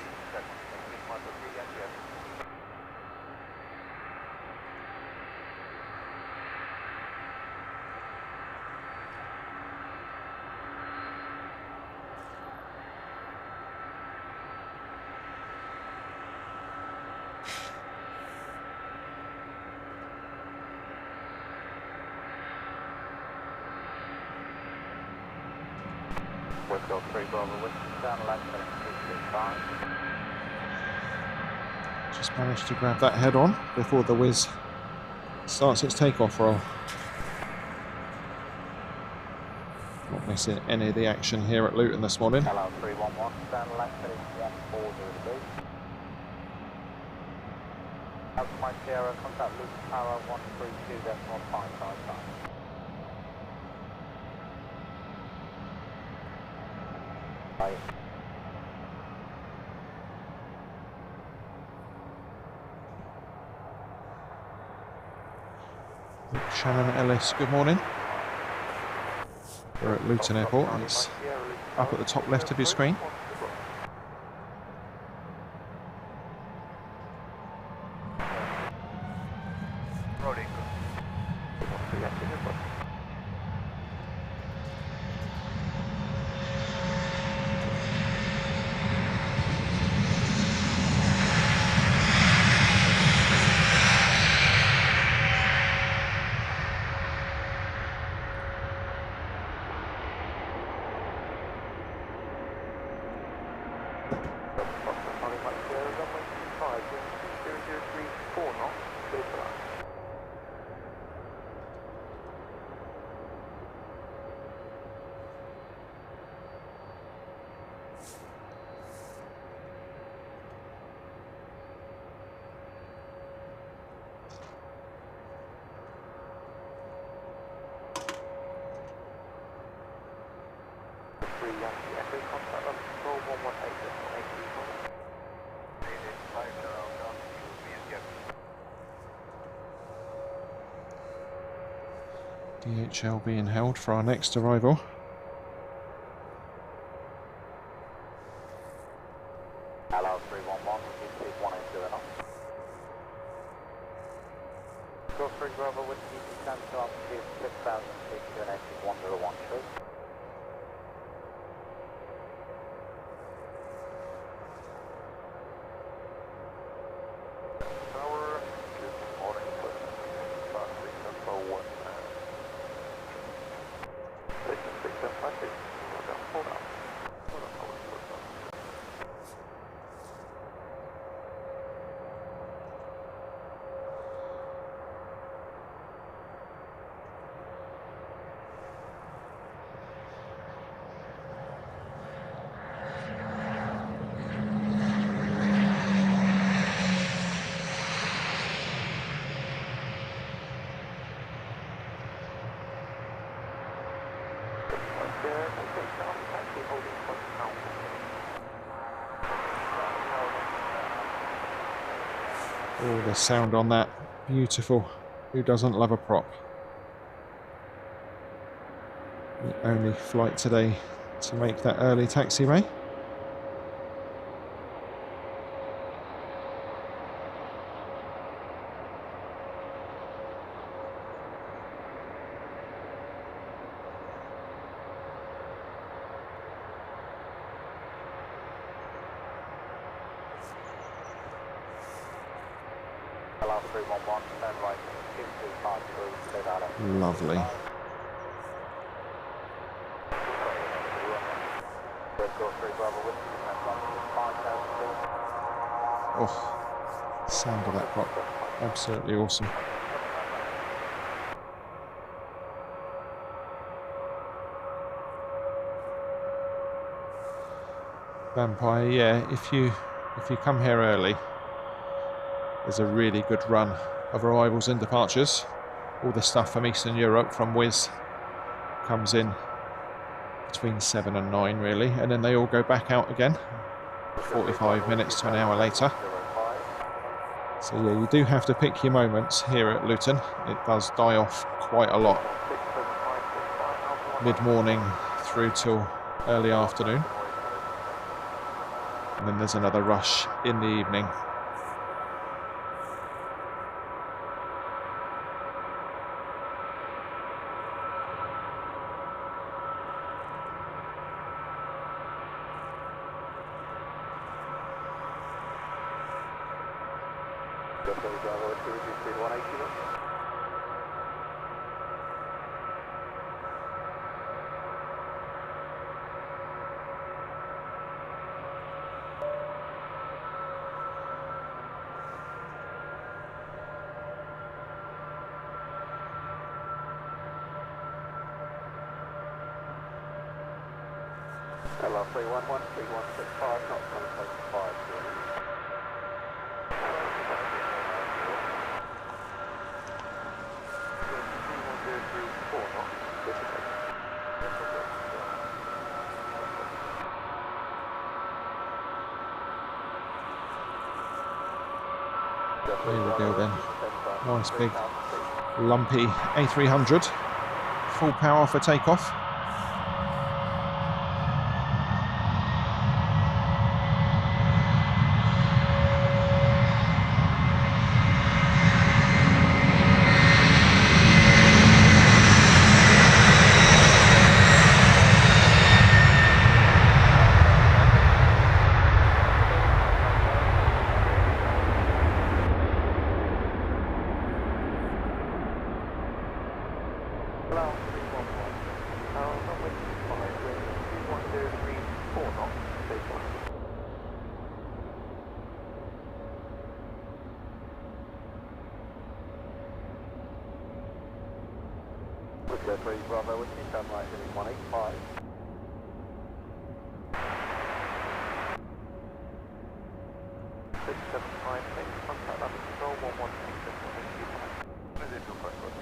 Just managed to grab that head on before the Wizz starts its takeoff roll. Not missing any of the action here at Luton this morning. Hello, 311, stand left heading 1402. Out my Sierra, contact Luton Tower 132.555. Bye. Shannon Ellis, good morning. We're at Luton Airport and it's up at the top left of your screen. DHL being held for our next arrival. Gulfstream Bravo with the descent to altitude 6,000 feet to an exit 101 show. Tower, good morning, fast 671. Station 6756. Hold on. Oh, the sound on that. Beautiful. Who doesn't love a prop? The only flight today to make that early taxiway. Lovely. Oh, sound of that prop. Absolutely awesome. Vampire, yeah, if you come here early, there's a really good run of arrivals and departures. All the stuff from Eastern Europe, from Wizz, comes in between 7 and 9 really, and then they all go back out again 45 minutes to an hour later. So yeah, you do have to pick your moments here at Luton. It does die off quite a lot mid-morning through till early afternoon, and then there's another rush in the evening. LHRLive 311365, not contact 5. There we go then. Nice big lumpy A300. Full power for takeoff. Bravo with me, turn right heading 185. Contact number control 116. Residual pressure.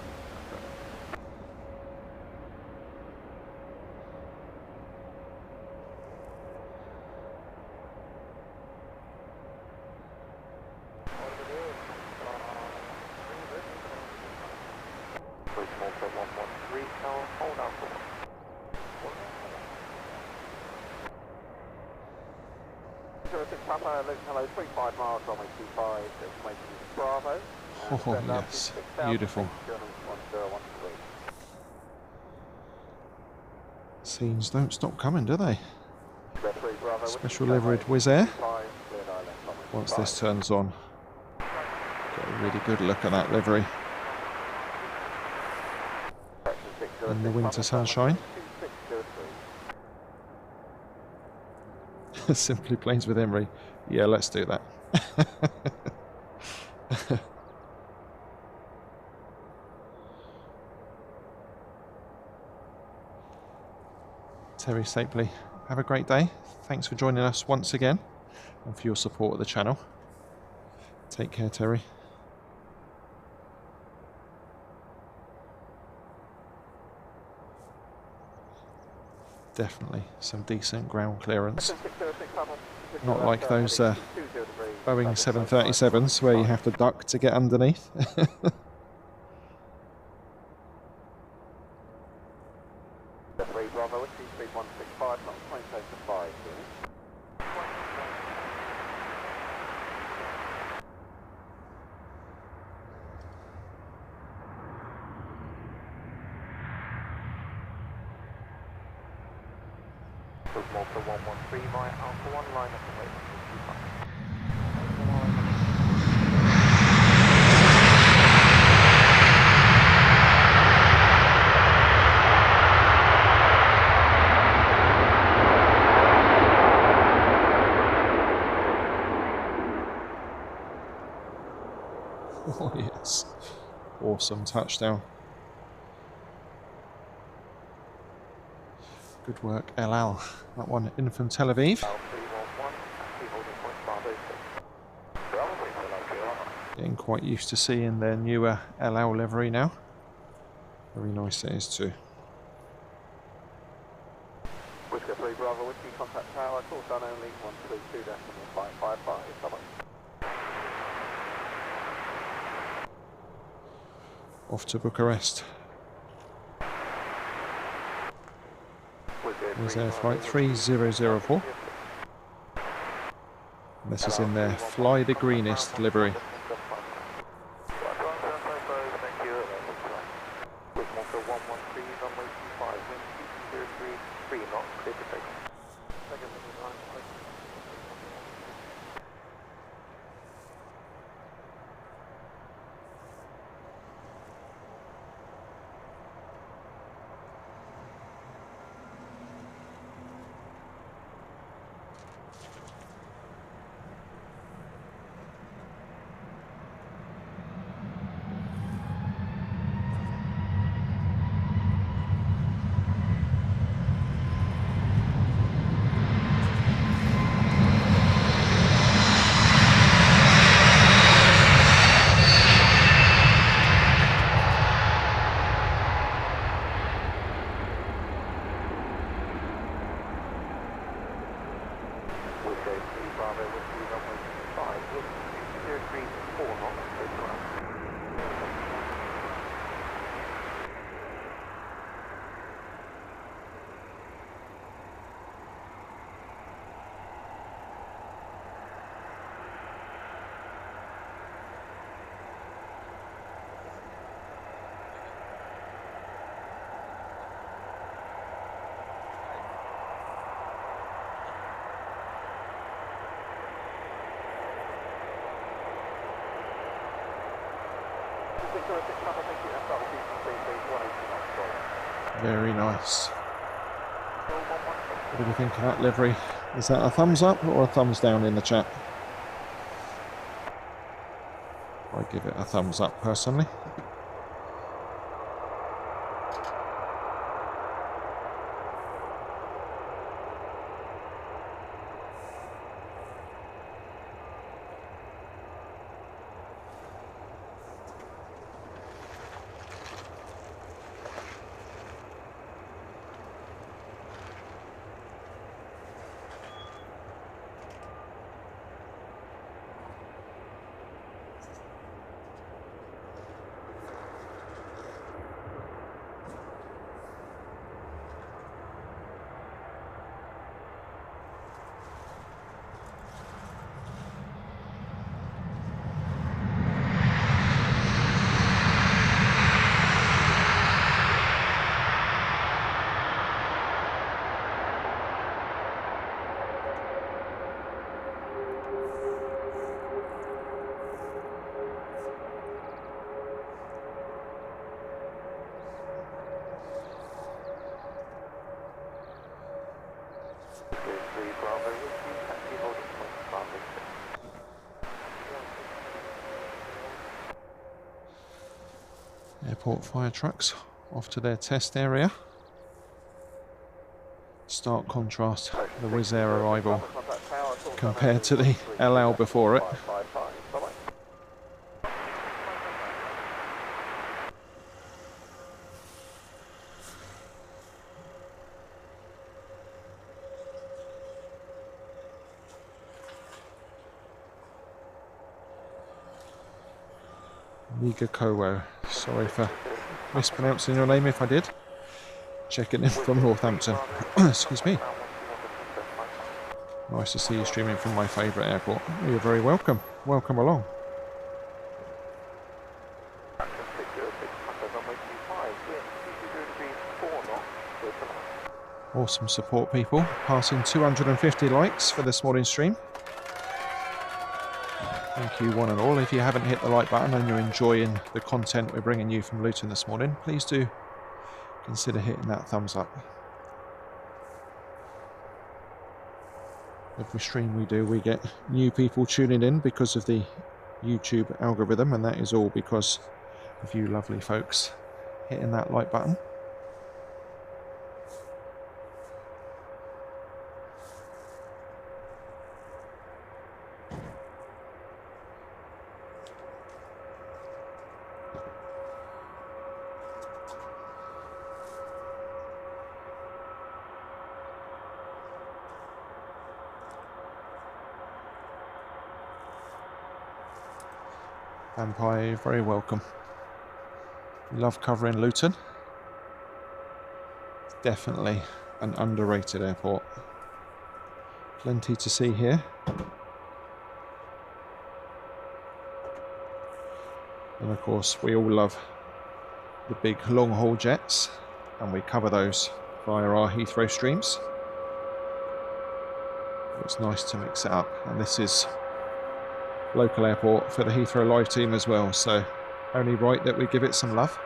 Hold out for one. 606 Papa, Luton, hello, 35 miles, runway 25, information is Bravo. Oh yes, beautiful. Scenes don't stop coming, do they? Special liveried Wizz Air. Once this turns on, get a really good look at that livery in the winter sunshine. Simply Planes with Emery. Yeah, let's do that. Terry Stapley, have a great day. Thanks for joining us once again and for your support of the channel. Take care, Terry. Definitely some decent ground clearance. Not like those Boeing 737s where you have to duck to get underneath. Malta 113, my Alpha 1 line up and wait Oh yes, awesome touchdown. Good work, El Al. That one in from Tel Aviv. Getting quite used to seeing their newer El Al livery now. Very nice it is too. Whiskey 3 Bravo, Whiskey contact tower, call done only, 132.555, bye-bye. Off to Bucharest. Wizz Air flight 3004. And this is in their Fly the Greenest livery. Very nice. What do you think of that livery? Is that a thumbs up or a thumbs down in the chat? I give it a thumbs up personally. Airport fire trucks off to their test area. Stark contrast, the Wizz Air arrival compared to the LL before it. Miga Kowo, sorry for mispronouncing your name if I did. Checking in from Northampton. Excuse me. Nice to see you streaming from my favourite airport. You're very welcome. Welcome along. Awesome support, people. Passing 250 likes for this morning's stream. Thank you one and all. If you haven't hit the like button and you're enjoying the content we're bringing you from Luton this morning, please do consider hitting that thumbs up. Every stream we do, we get new people tuning in because of the YouTube algorithm, and that is all because of you lovely folks hitting that like button. Vampire, very welcome. Love covering Luton. It's definitely an underrated airport. Plenty to see here. And of course, we all love the big long haul jets, and we cover those via our Heathrow streams. It's nice to mix it up, and this is local airport for the LHRLive team as well, so only right that we give it some love.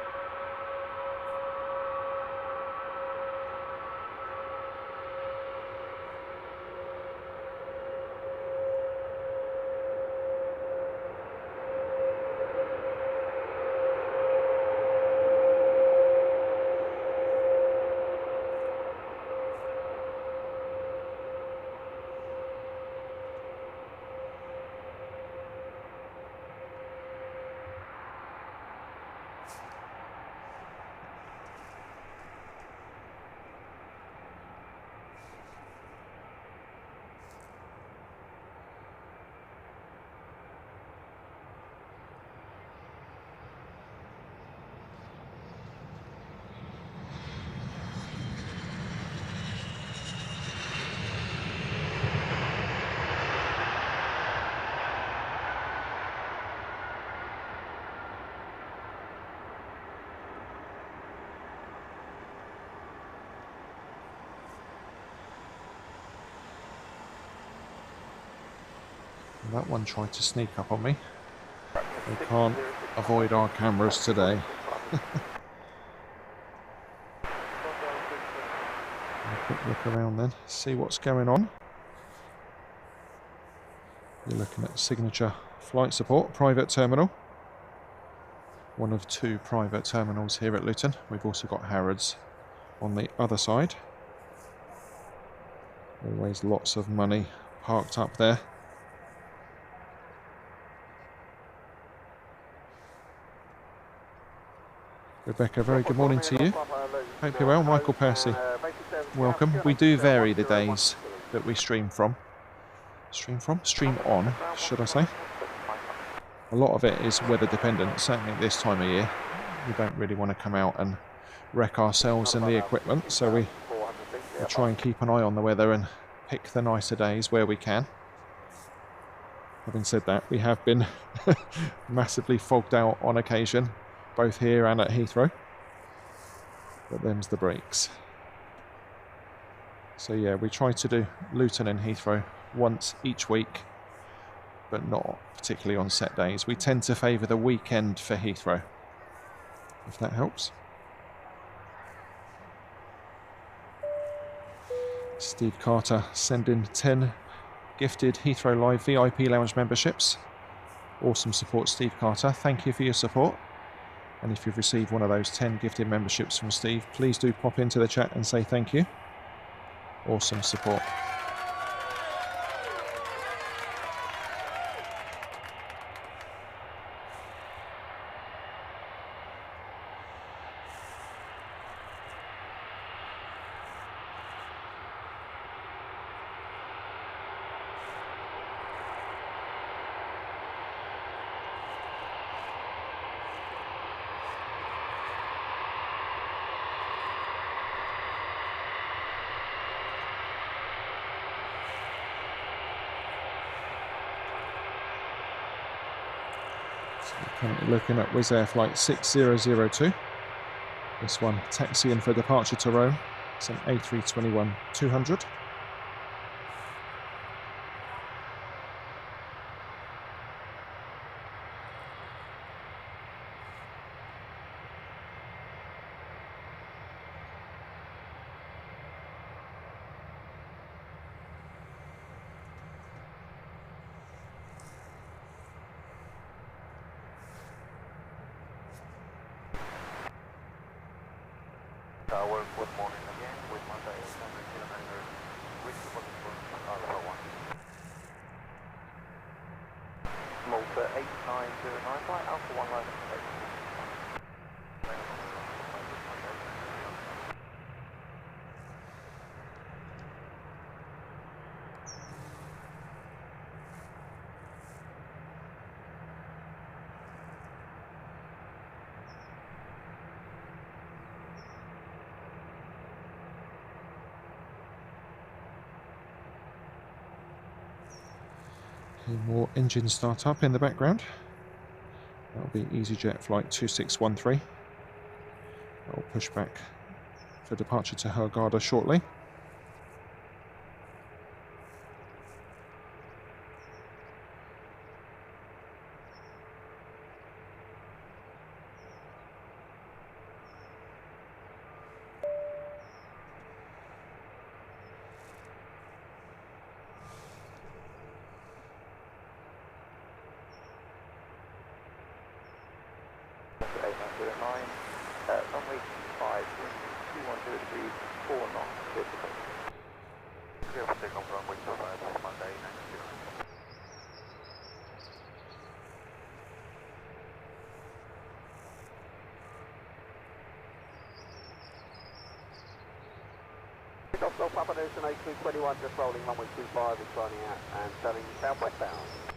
That one tried to sneak up on me. We can't avoid our cameras today. A quick look around then, see what's going on. You're looking at Signature Flight Support, private terminal. One of two private terminals here at Luton. We've also got Harrods on the other side. Always lots of money parked up there. Rebecca, very good morning to you. Hope you're well. Michael Percy, welcome. We do vary the days that we stream from. Stream on, should I say. A lot of it is weather dependent, certainly this time of year. We don't really want to come out and wreck ourselves and the equipment, so we try and keep an eye on the weather and pick the nicer days where we can. Having said that, we have been massively fogged out on occasion, both here and at Heathrow, but them's the breaks. So yeah, we try to do Luton and Heathrow once each week, but not particularly on set days. We tend to favour the weekend for Heathrow, if that helps. Steve Carter sending 10 gifted LHRLive VIP lounge memberships. Awesome support, Steve Carter. Thank you for your support. And if you've received one of those 10 gifted memberships from Steve, please do pop into the chat and say thank you. Awesome support. Currently looking at Wizz Air flight 6002. This one taxiing for departure to Rome. It's an A321-200. Tower, good morning again with Manta 809, reachable for Alpha 1. Malta 8909, flight Alpha 1 line of More engine start up in the background. That'll be EasyJet flight 2613. That'll push back for departure to Hurghada shortly. runway 5, 210 degrees, 4 knots, difficult. Clear for takeoff runway 25, Manta 8909. Takeoff Golf Papa Nation A321, just rolling runway 25, is running out and turning southwestbound.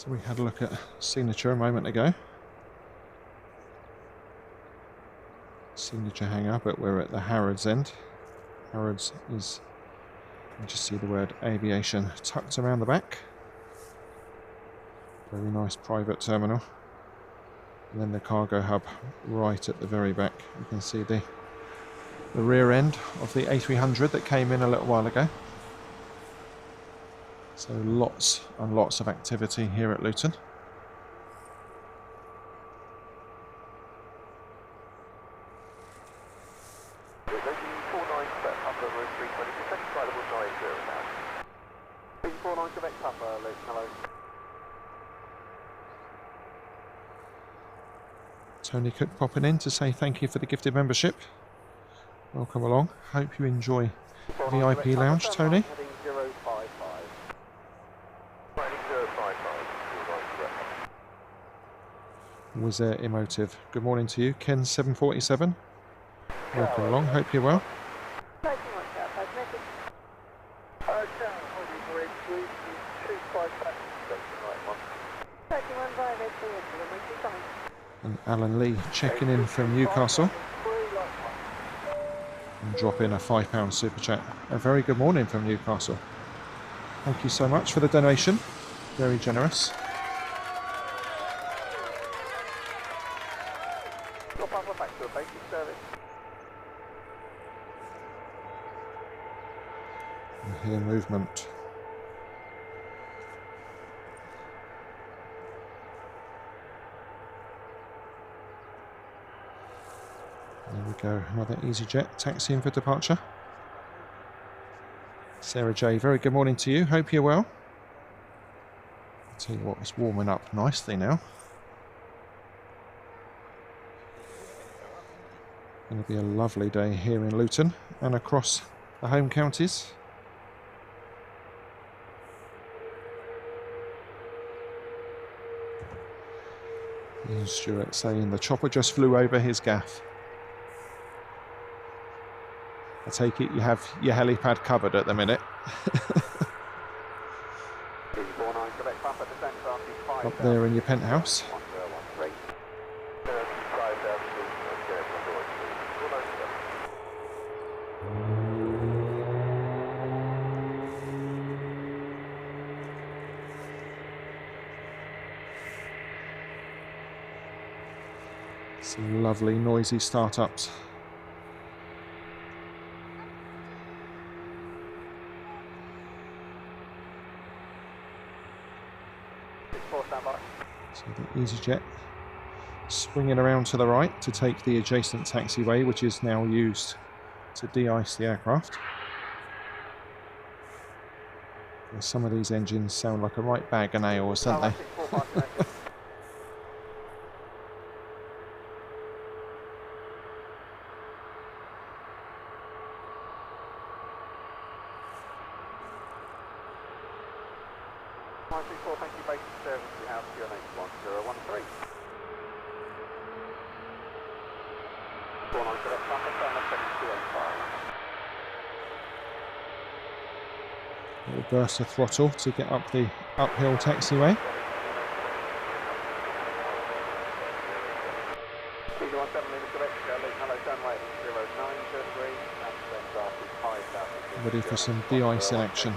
So we had a look at Signature a moment ago. Signature hangar, but we're at the Harrods end. Harrods is, you just see the word Aviation tucked around the back. Very nice private terminal. And then the cargo hub right at the very back. You can see the rear end of the A300 that came in a little while ago. So lots and lots of activity here at Luton. Tony Cook popping in to say thank you for the gifted membership. Welcome along. Hope you enjoy VIP Lounge, Tony. Wizz Air Emotive. Good morning to you, Ken 747. Welcome along. Hope you're well. And Alan Lee checking in from Newcastle and drop in a £5 super chat. A very good morning from Newcastle. Thank you so much for the donation. Very generous. And here movement. There we go, another EasyJet taxiing for departure. Sarah J, very good morning to you. Hope you're well. I'll tell you what, it's warming up nicely now. Going to be a lovely day here in Luton and across the home counties. Ian Stewart saying the chopper just flew over his gaff. I take it you have your helipad covered at the minute. Up there in your penthouse. Some lovely noisy startups. So the EasyJet swinging around to the right to take the adjacent taxiway, which is now used to de-ice the aircraft. And some of these engines sound like a right bag of nails, don't they? Little burst of throttle to get up the uphill taxiway. Ready for some de-icing action.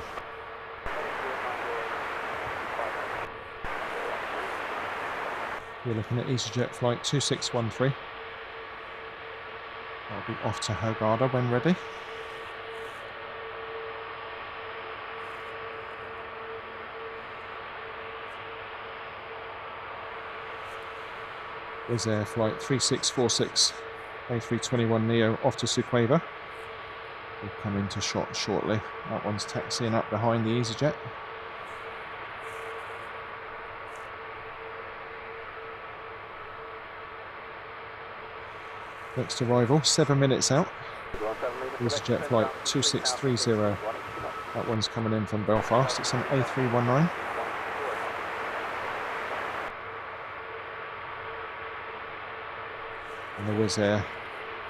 We're looking at EasyJet flight 2613. That'll be off to Hurghada when ready. Wizz Air flight 3646, A321neo off to Suqueva. We'll come into shot shortly. That one's taxiing up behind the EasyJet. Next arrival, 7 minutes out. EasyJet flight 2630. That one's coming in from Belfast. It's an A319. And the Wizz Air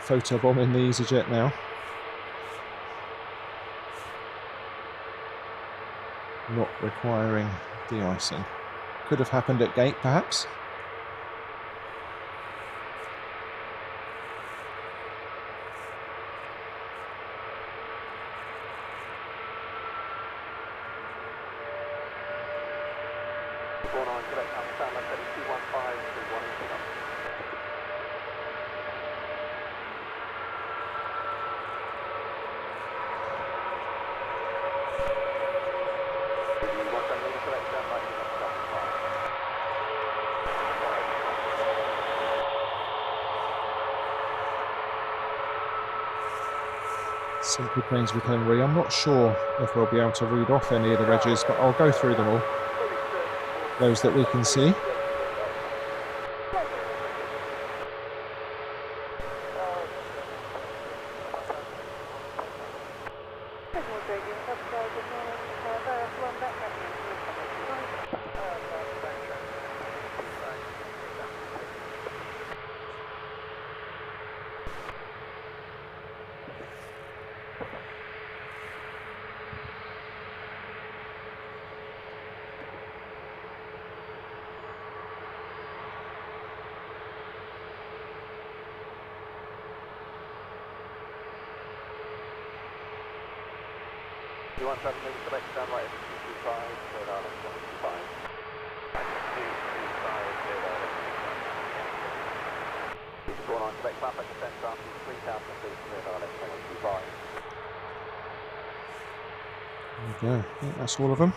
photobombing the EasyJet now. Not requiring de-icing. Could have happened at gate, perhaps. 49, correct, sound left heading 215, 318 up. Simply Planes with Henry. I'm not sure if we'll be able to read off any of the regs, but I'll go through them all. Those that we can see. You want to maybe select down right at 225, third island 125. 225, third island 125. 49, select flap at descent after 3000 feet, third island 125. There we go. I think that's all of them.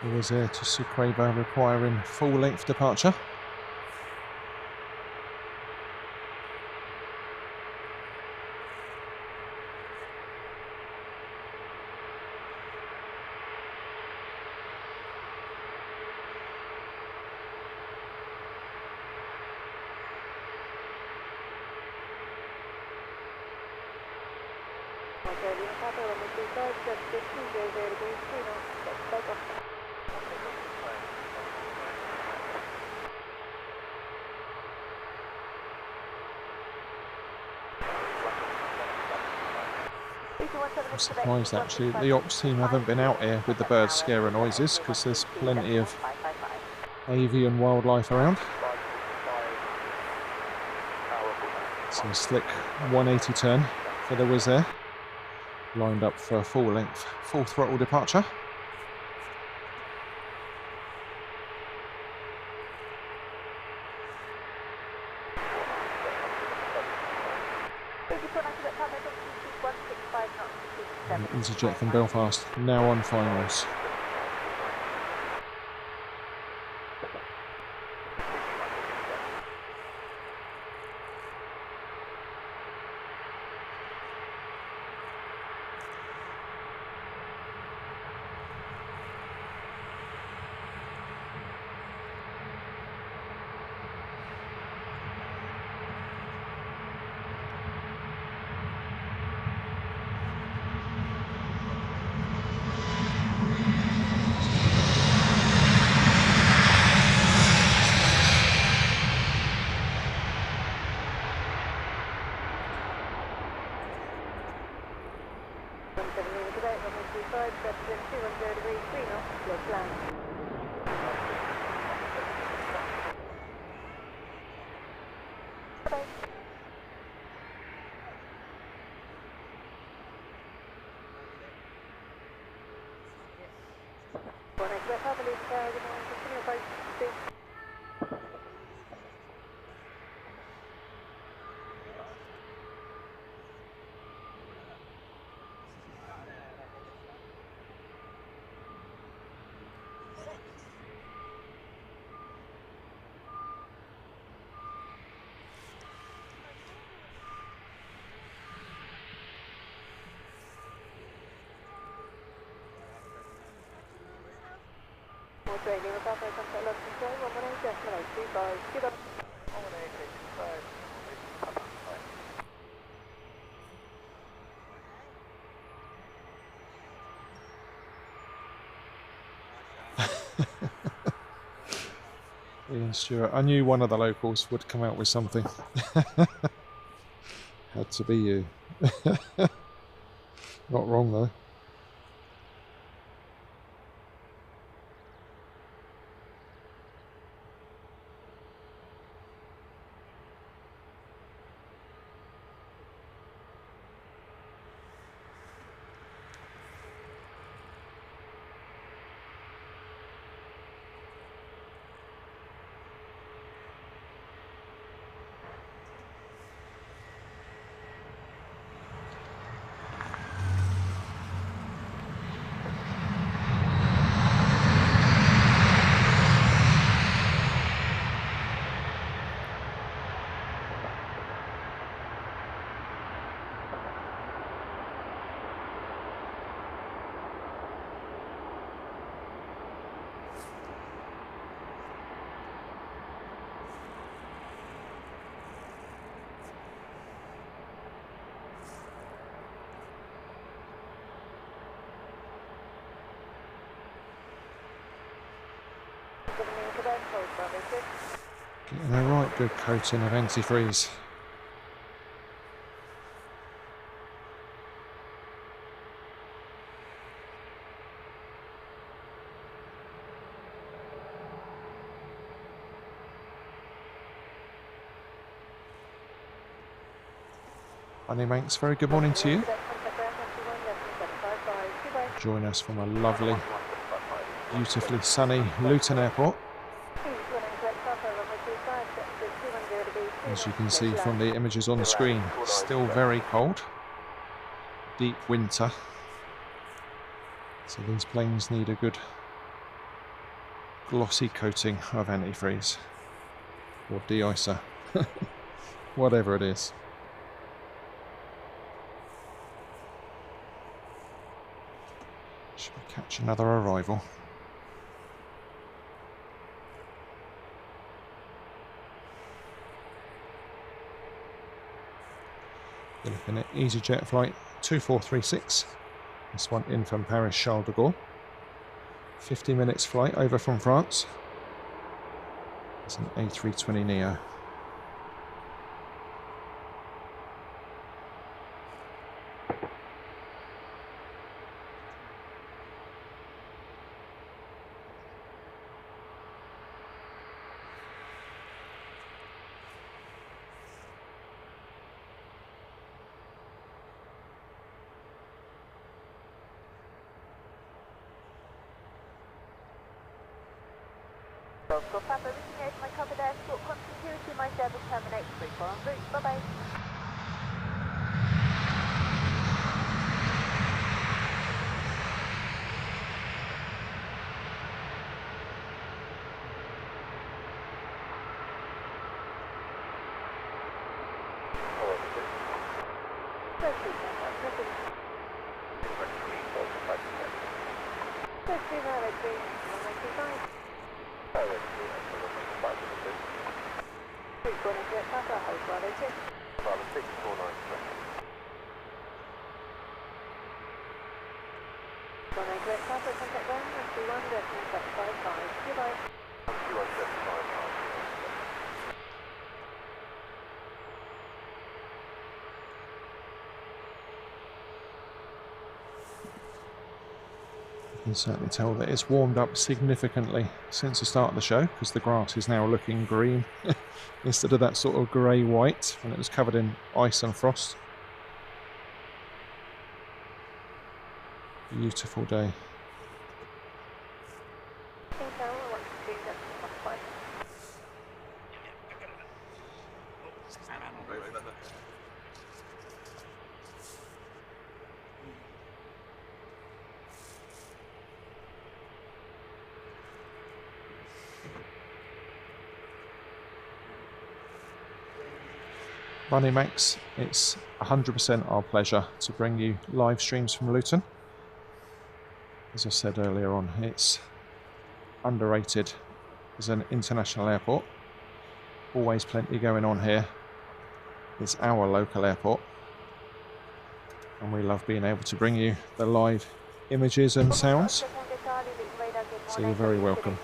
Wizz Air to Suqueba requiring full length departure. I'm surprised actually the ops team haven't been out here with the bird scarer noises, because there's plenty of avian wildlife around. So a slick 180 turn for the Wizz Air, lined up for a full length, full throttle departure. EasyJet from Belfast now on finals. Ian Stewart. I knew one of the locals would come out with something. Had to be you. Not wrong though. Getting a right good coating of antifreeze. Honey Manx, very good morning to you. Join us from a lovely, beautifully sunny Luton Airport. As you can see from the images on the screen, still very cold, deep winter, so these planes need a good glossy coating of antifreeze or de-icer, whatever it is. Should we catch another arrival? You're looking at EasyJet flight 2436. This one in from Paris Charles de Gaulle. 50 minutes flight over from France. It's an A320neo. Go Papa, looking at my cover there, short continuity, my service terminates, free for en route, bye bye. You can certainly tell that it's warmed up significantly since the start of the show, because the grass is now looking green instead of that sort of grey-white when it was covered in ice and frost. Beautiful day. Running Max, it's 100% our pleasure to bring you live streams from Luton. As I said earlier on, it's underrated as an international airport. Always plenty going on here. It's our local airport, and we love being able to bring you the live images and sounds. So you're very welcome.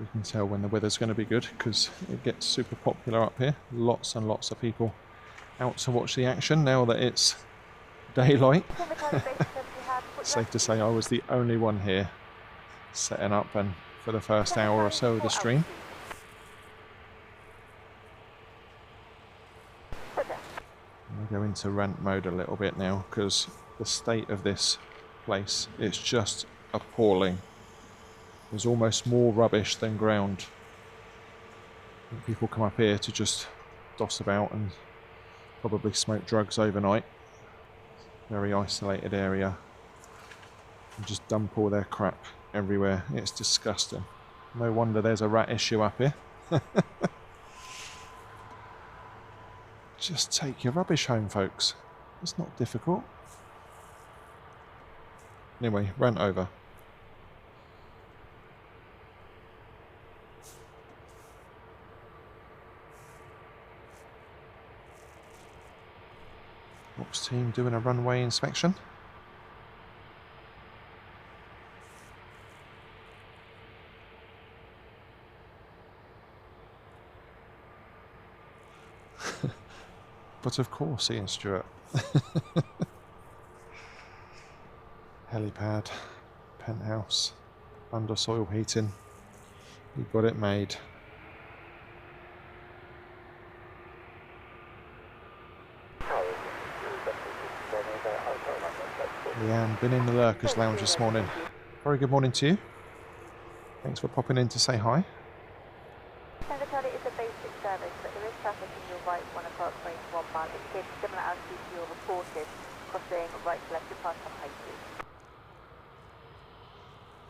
You can tell when the weather's going to be good because it gets super popular up here. Lots and lots of people out to watch the action now that it's daylight. Safe to say I was the only one here setting up and for the first hour or so of the stream. I'll go into rant mode a little bit now because the state of this place is just appalling. There's almost more rubbish than ground. People come up here to just doss about and probably smoke drugs overnight. Very isolated area. And just dump all their crap everywhere. It's disgusting. No wonder there's a rat issue up here. Just take your rubbish home, folks. It's not difficult. Anyway, rant over. Ops team doing a runway inspection. But of course, Ian Stewart. Helipad, penthouse, under soil heating. You got it made. Leanne, been in the Lurkers Lounge this morning. Very good morning to you. Thanks for popping in to say hi. It is a basic service, but there is traffic in your right 1 o'clock range 1 mile. Indicates similar altitude to your reported, crossing right to left to pass on places.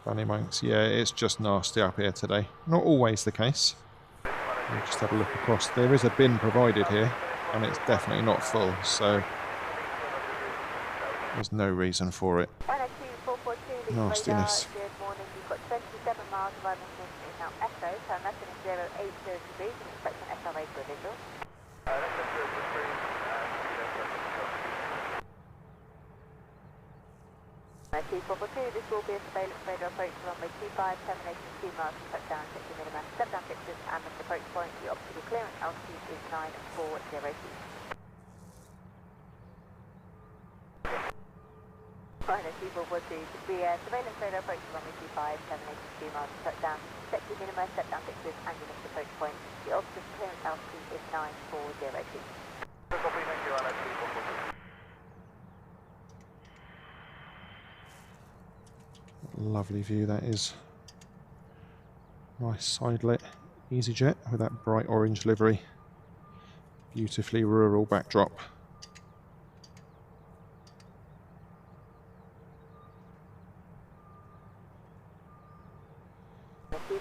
Bunny monks, yeah, it's just nasty up here today. Not always the case. We'll just have a look across. There is a bin provided here, and it's definitely not full, so there's no reason for it. Nastiness. Good morning, you've got 27 miles arriving in Mount Echo, so I'm left in 080 degrees and expect an SRA for a visual. This will be a surveillance radar approach to runway 25, terminating 2 miles from touchdown, 60 minimum, step down fixtures and missed approach point. The obstacle clearance altitude is 9400 feet. Final 242, this will be a surveillance radar approach to runway 25, terminating 2 miles from touchdown, 60 minimum, step down fixtures and your missed approach point. The obstacle clearance altitude is 9400 feet. Lovely view that is. Nice side lit EasyJet with that bright orange livery. Beautifully rural backdrop. You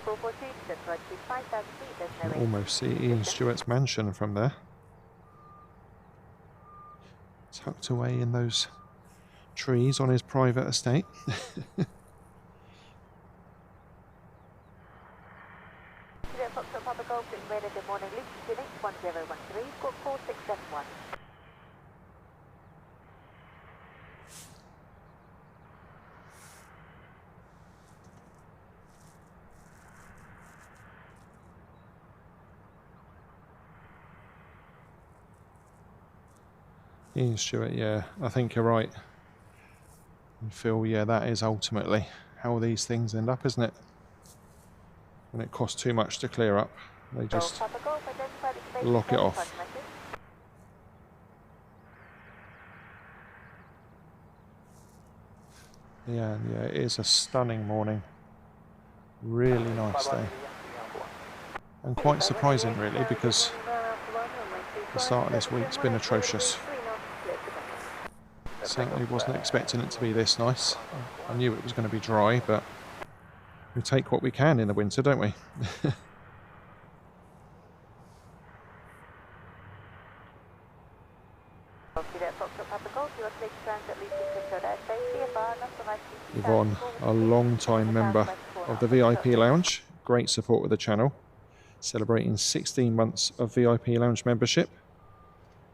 can almost see Ian Stewart's mansion from there. Tucked away in those trees on his private estate. Good morning, Luton, 1013, squawk 4671. Ian Stewart, yeah, I think you're right. And Phil, yeah, that is ultimately how these things end up, isn't it? When it costs too much to clear up, they just lock it off. Yeah, yeah, it is a stunning morning. Really nice day. And quite surprising really, because the start of this week's been atrocious. Certainly wasn't expecting it to be this nice. I knew it was going to be dry, but we take what we can in the winter, don't we? Yvonne, a long-time member of the VIP Lounge. Great support with the channel. Celebrating 16 months of VIP Lounge membership.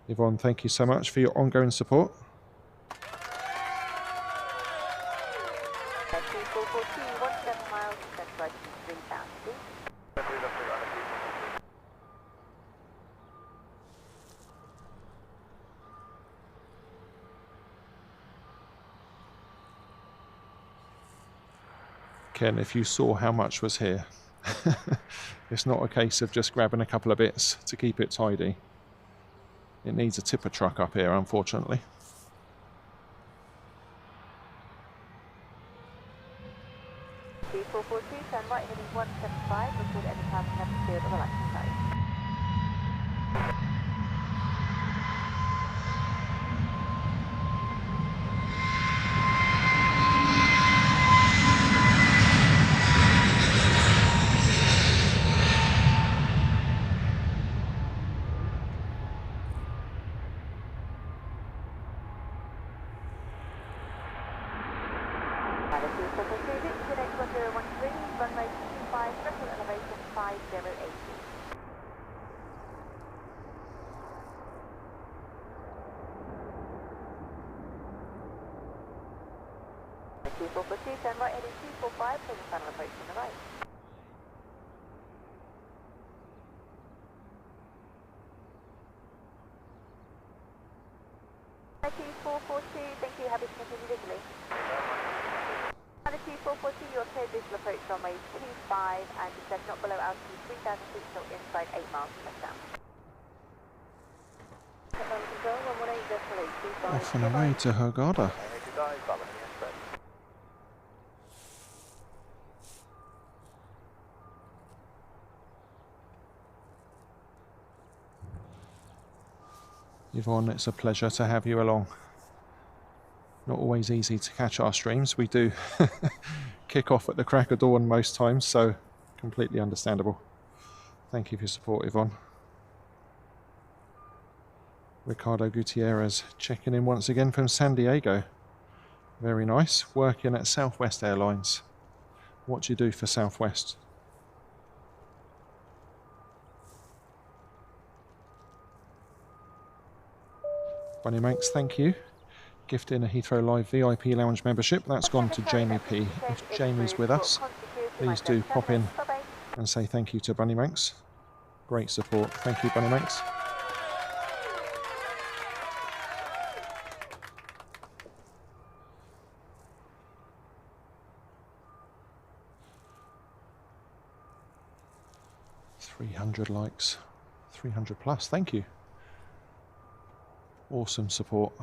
Yvonne, thank you so much for your ongoing support. Ken, if you saw how much was here, it's not a case of just grabbing a couple of bits to keep it tidy. It needs a tipper truck up here, unfortunately. Turn right heading 175, record any passing up the field of the license side. Runway 25, vertical elevation 5080. Turn right heading 245, taking final approach on the right. Q442, thank you, happy to continue visually. 442, your clear visual approach runway 25 and descend not below altitude 3,000 feet till inside 8 miles from touchdown. Off and away to Hurghada. Yvonne, it's a pleasure to have you along. Not always easy to catch our streams. We do kick off at the crack of dawn most times, so completely understandable. Thank you for your support, Yvonne. Ricardo Gutierrez checking in once again from San Diego. Very nice. Working at Southwest Airlines. What do you do for Southwest? Bunny Manx, thank you. Gifting a Heathrow Live VIP Lounge membership. That's gone to Jamie P. If Jamie's with us, please do pop in and say thank you to Bunny Manx. Great support. Thank you, Bunny Manx. $300 likes. 300 plus. Thank you. Awesome support.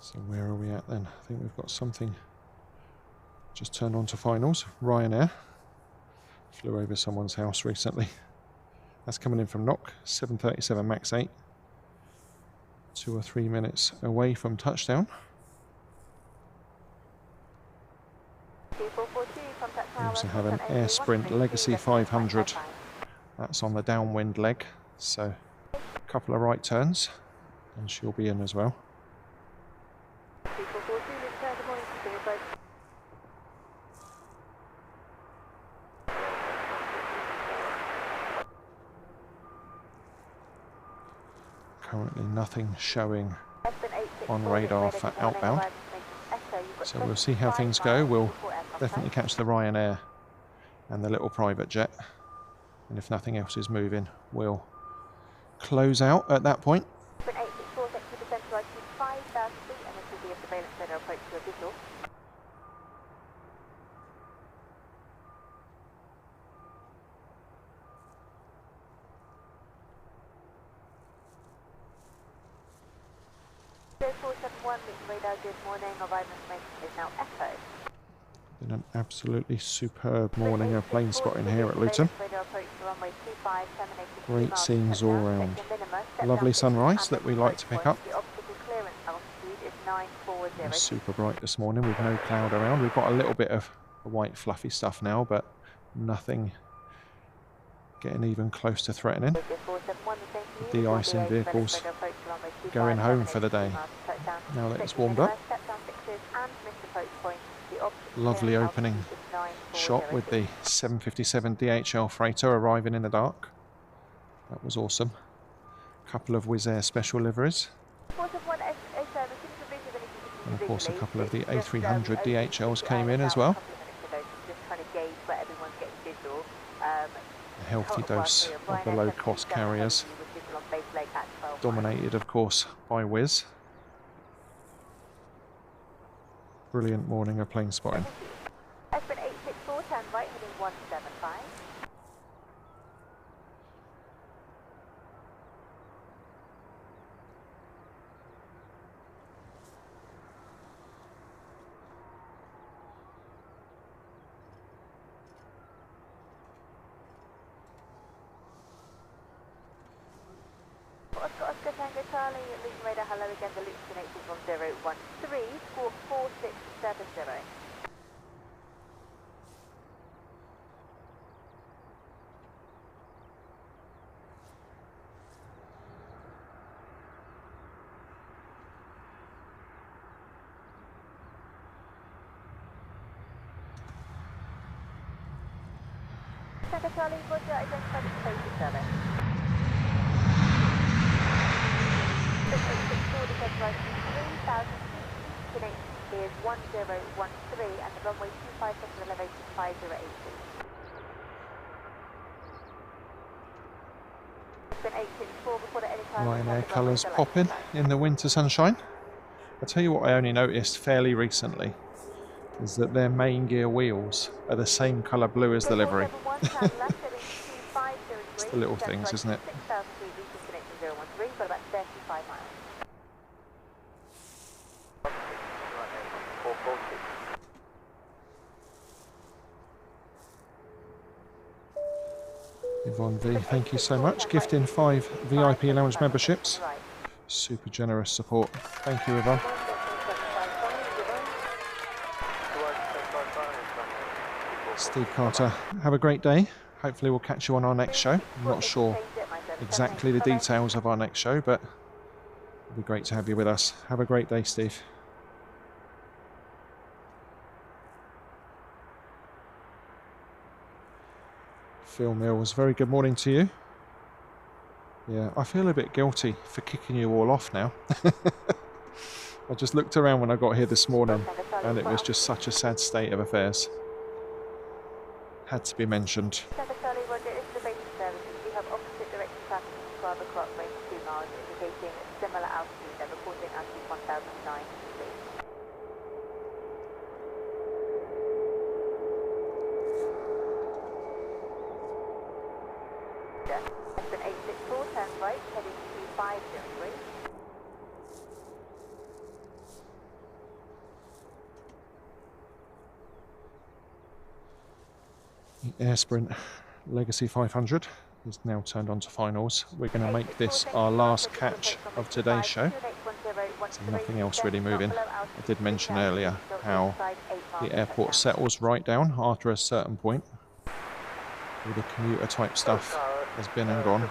So where are we at then? I think we've got something just turned on to finals. Ryanair flew over someone's house recently. That's coming in from Knock, 737 MAX 8. 2 or 3 minutes away from touchdown. We also have an Air Sprint Legacy 500. That's on the downwind leg. So a couple of right turns and she'll be in as well. Currently nothing showing on radar for outbound. So we'll see how things go. We'll definitely catch the Ryanair and the little private jet. And if nothing else is moving, we'll close out at that point. 471, Luton radar, good morning. Arrival information is now Echo. Been an absolutely superb morning of plane spotting here at Luton. Great scenes all round. Lovely sunrise that we like to pick up. It was super bright this morning with no cloud around. We've got a little bit of white fluffy stuff now, but nothing getting even close to threatening. The de-icing vehicles going home for the day now that it's warmed up. Lovely opening shot with the 757 DHL freighter arriving in the dark. That was awesome. Couple of Wizz Air special liveries. And of course a couple of the A300 DHLs came in as well. A healthy dose of the low-cost carriers. Dominated of course by Wizz. Brilliant morning of plane spotting. Espen 864, turn right, heading 175. Oscar Tango Charlie, Luton radar, hello again, the Luton 81013, squawk 4670. Tango Charlie, Roger, identified as space service. Is 1013 and the runway 257 elevation 5080. It's been 864 before at any time. Ryanair colours popping in the winter sunshine. I'll tell you what I only noticed fairly recently is that their main gear wheels are the same colour blue as the livery. It's the little things, isn't it? Yvonne V, thank you so much. Gifting 5 VIP lounge memberships. Super generous support. Thank you, Yvonne. Steve Carter, have a great day. Hopefully we'll catch you on our next show. I'm not sure exactly the details of our next show, but it'll be great to have you with us. Have a great day, Steve. Phil Mills, very good morning to you. Yeah, I feel a bit guilty for kicking you all off now. I just looked around when I got here this morning and it was just such a sad state of affairs. Had to be mentioned. Espen 864, turn right, heading 2503. The Air Sprint Legacy 500 is now turned on to finals. We're going to make this our last catch of today's show. So nothing else really moving. I did mention earlier how the airport settles right down after a certain point. All the commuter type stuff has been and gone.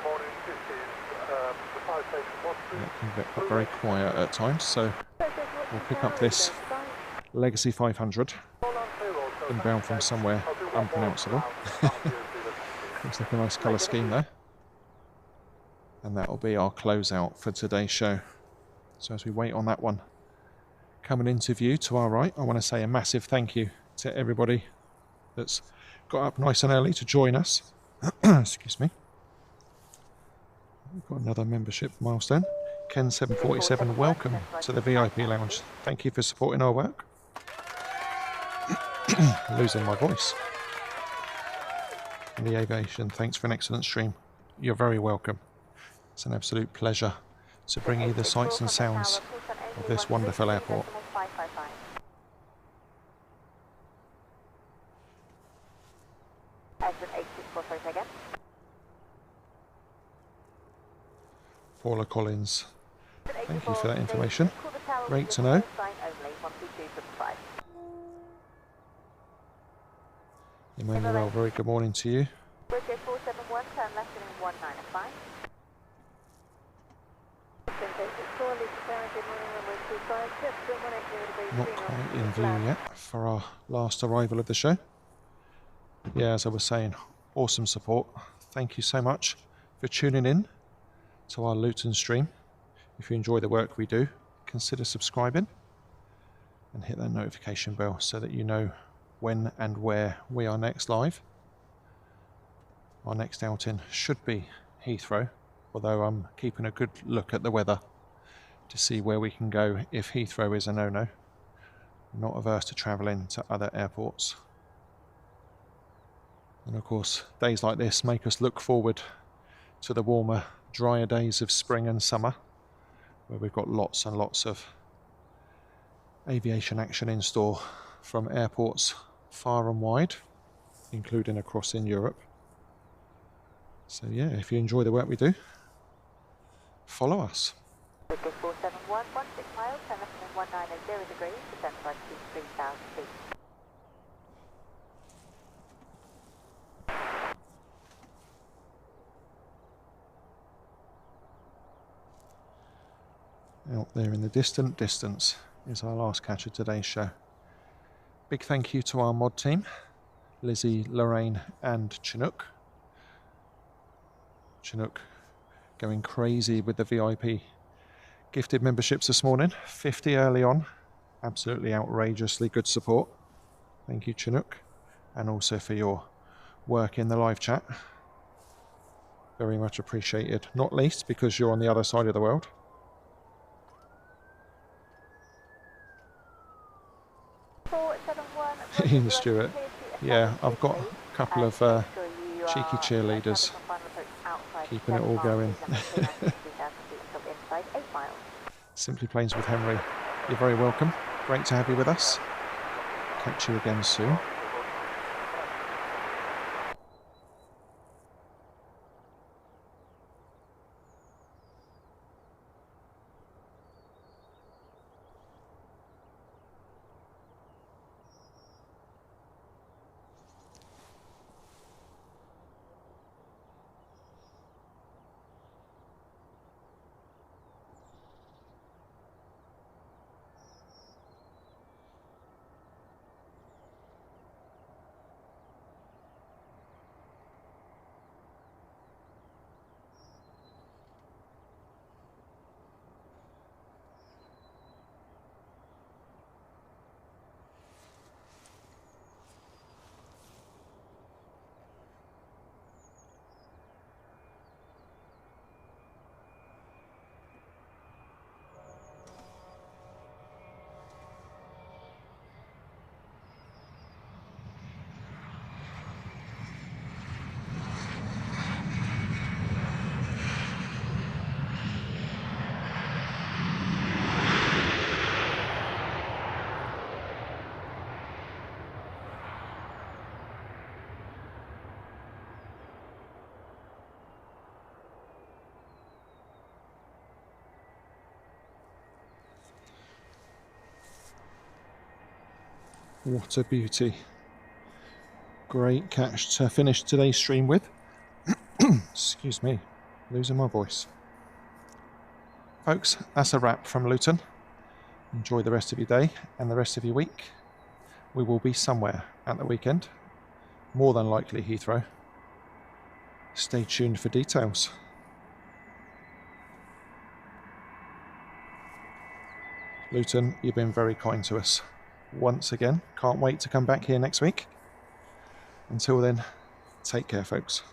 And it can get very quiet at times, so we'll pick up this Legacy 500 inbound from somewhere unpronounceable. Looks like a nice colour scheme there. And that will be our closeout for today's show. So as we wait on that one coming into view to our right, I want to say a massive thank you to everybody that's got up nice and early to join us. Excuse me. We've got another membership milestone. Ken747, welcome to the VIP Lounge. Thank you for supporting our work. Losing my voice. And the Aviation, thanks for an excellent stream. You're very welcome. It's an absolute pleasure to bring you the sights and sounds of this wonderful airport. 555. Exit 864, sorry, say again. Paula Collins, thank you 84, for that information. call the tower Great with to know. sign only, 122.5. Emmanuel, very good morning to you. Bridge 471, turn left in 195. Not quite in view yet for our last arrival of the show. Yeah, as I was saying, awesome support. Thank you so much for tuning in to our Luton stream. If you enjoy the work we do, consider subscribing and hit that notification bell so that you know when and where we are next live. Our next outing should be Heathrow, although I'm keeping a good look at the weather to see where we can go if Heathrow is a no-no. Not averse to travelling to other airports. And of course, days like this make us look forward to the warmer, drier days of spring and summer, where we've got lots and lots of aviation action in store from airports far and wide, including across in Europe. So yeah, if you enjoy the work we do, follow us. Bridge 471, 16 miles, turn left in 1980 degrees, descend by 3,000 feet. Out there in the distant distance is our last catch of today's show. Big thank you to our mod team, Lizzie, Lorraine and Chinook. Chinook going crazy with the VIP gifted memberships this morning, 50 early on, absolutely outrageously good support. Thank you, Chinook, and also for your work in the live chat. Very much appreciated, not least because you're on the other side of the world. Ian Stewart, yeah, I've got a couple of cheeky cheerleaders keeping it all going. Simply Planes with Henry, you're very welcome. Great to have you with us. Catch you again soon. What a beauty. Great catch to finish today's stream with. Excuse me, losing my voice. Folks, that's a wrap from Luton. Enjoy the rest of your day and the rest of your week. We will be somewhere at the weekend, more than likely Heathrow. Stay tuned for details. Luton, you've been very kind to us. Once again, can't wait to come back here next week. Until then, take care, folks.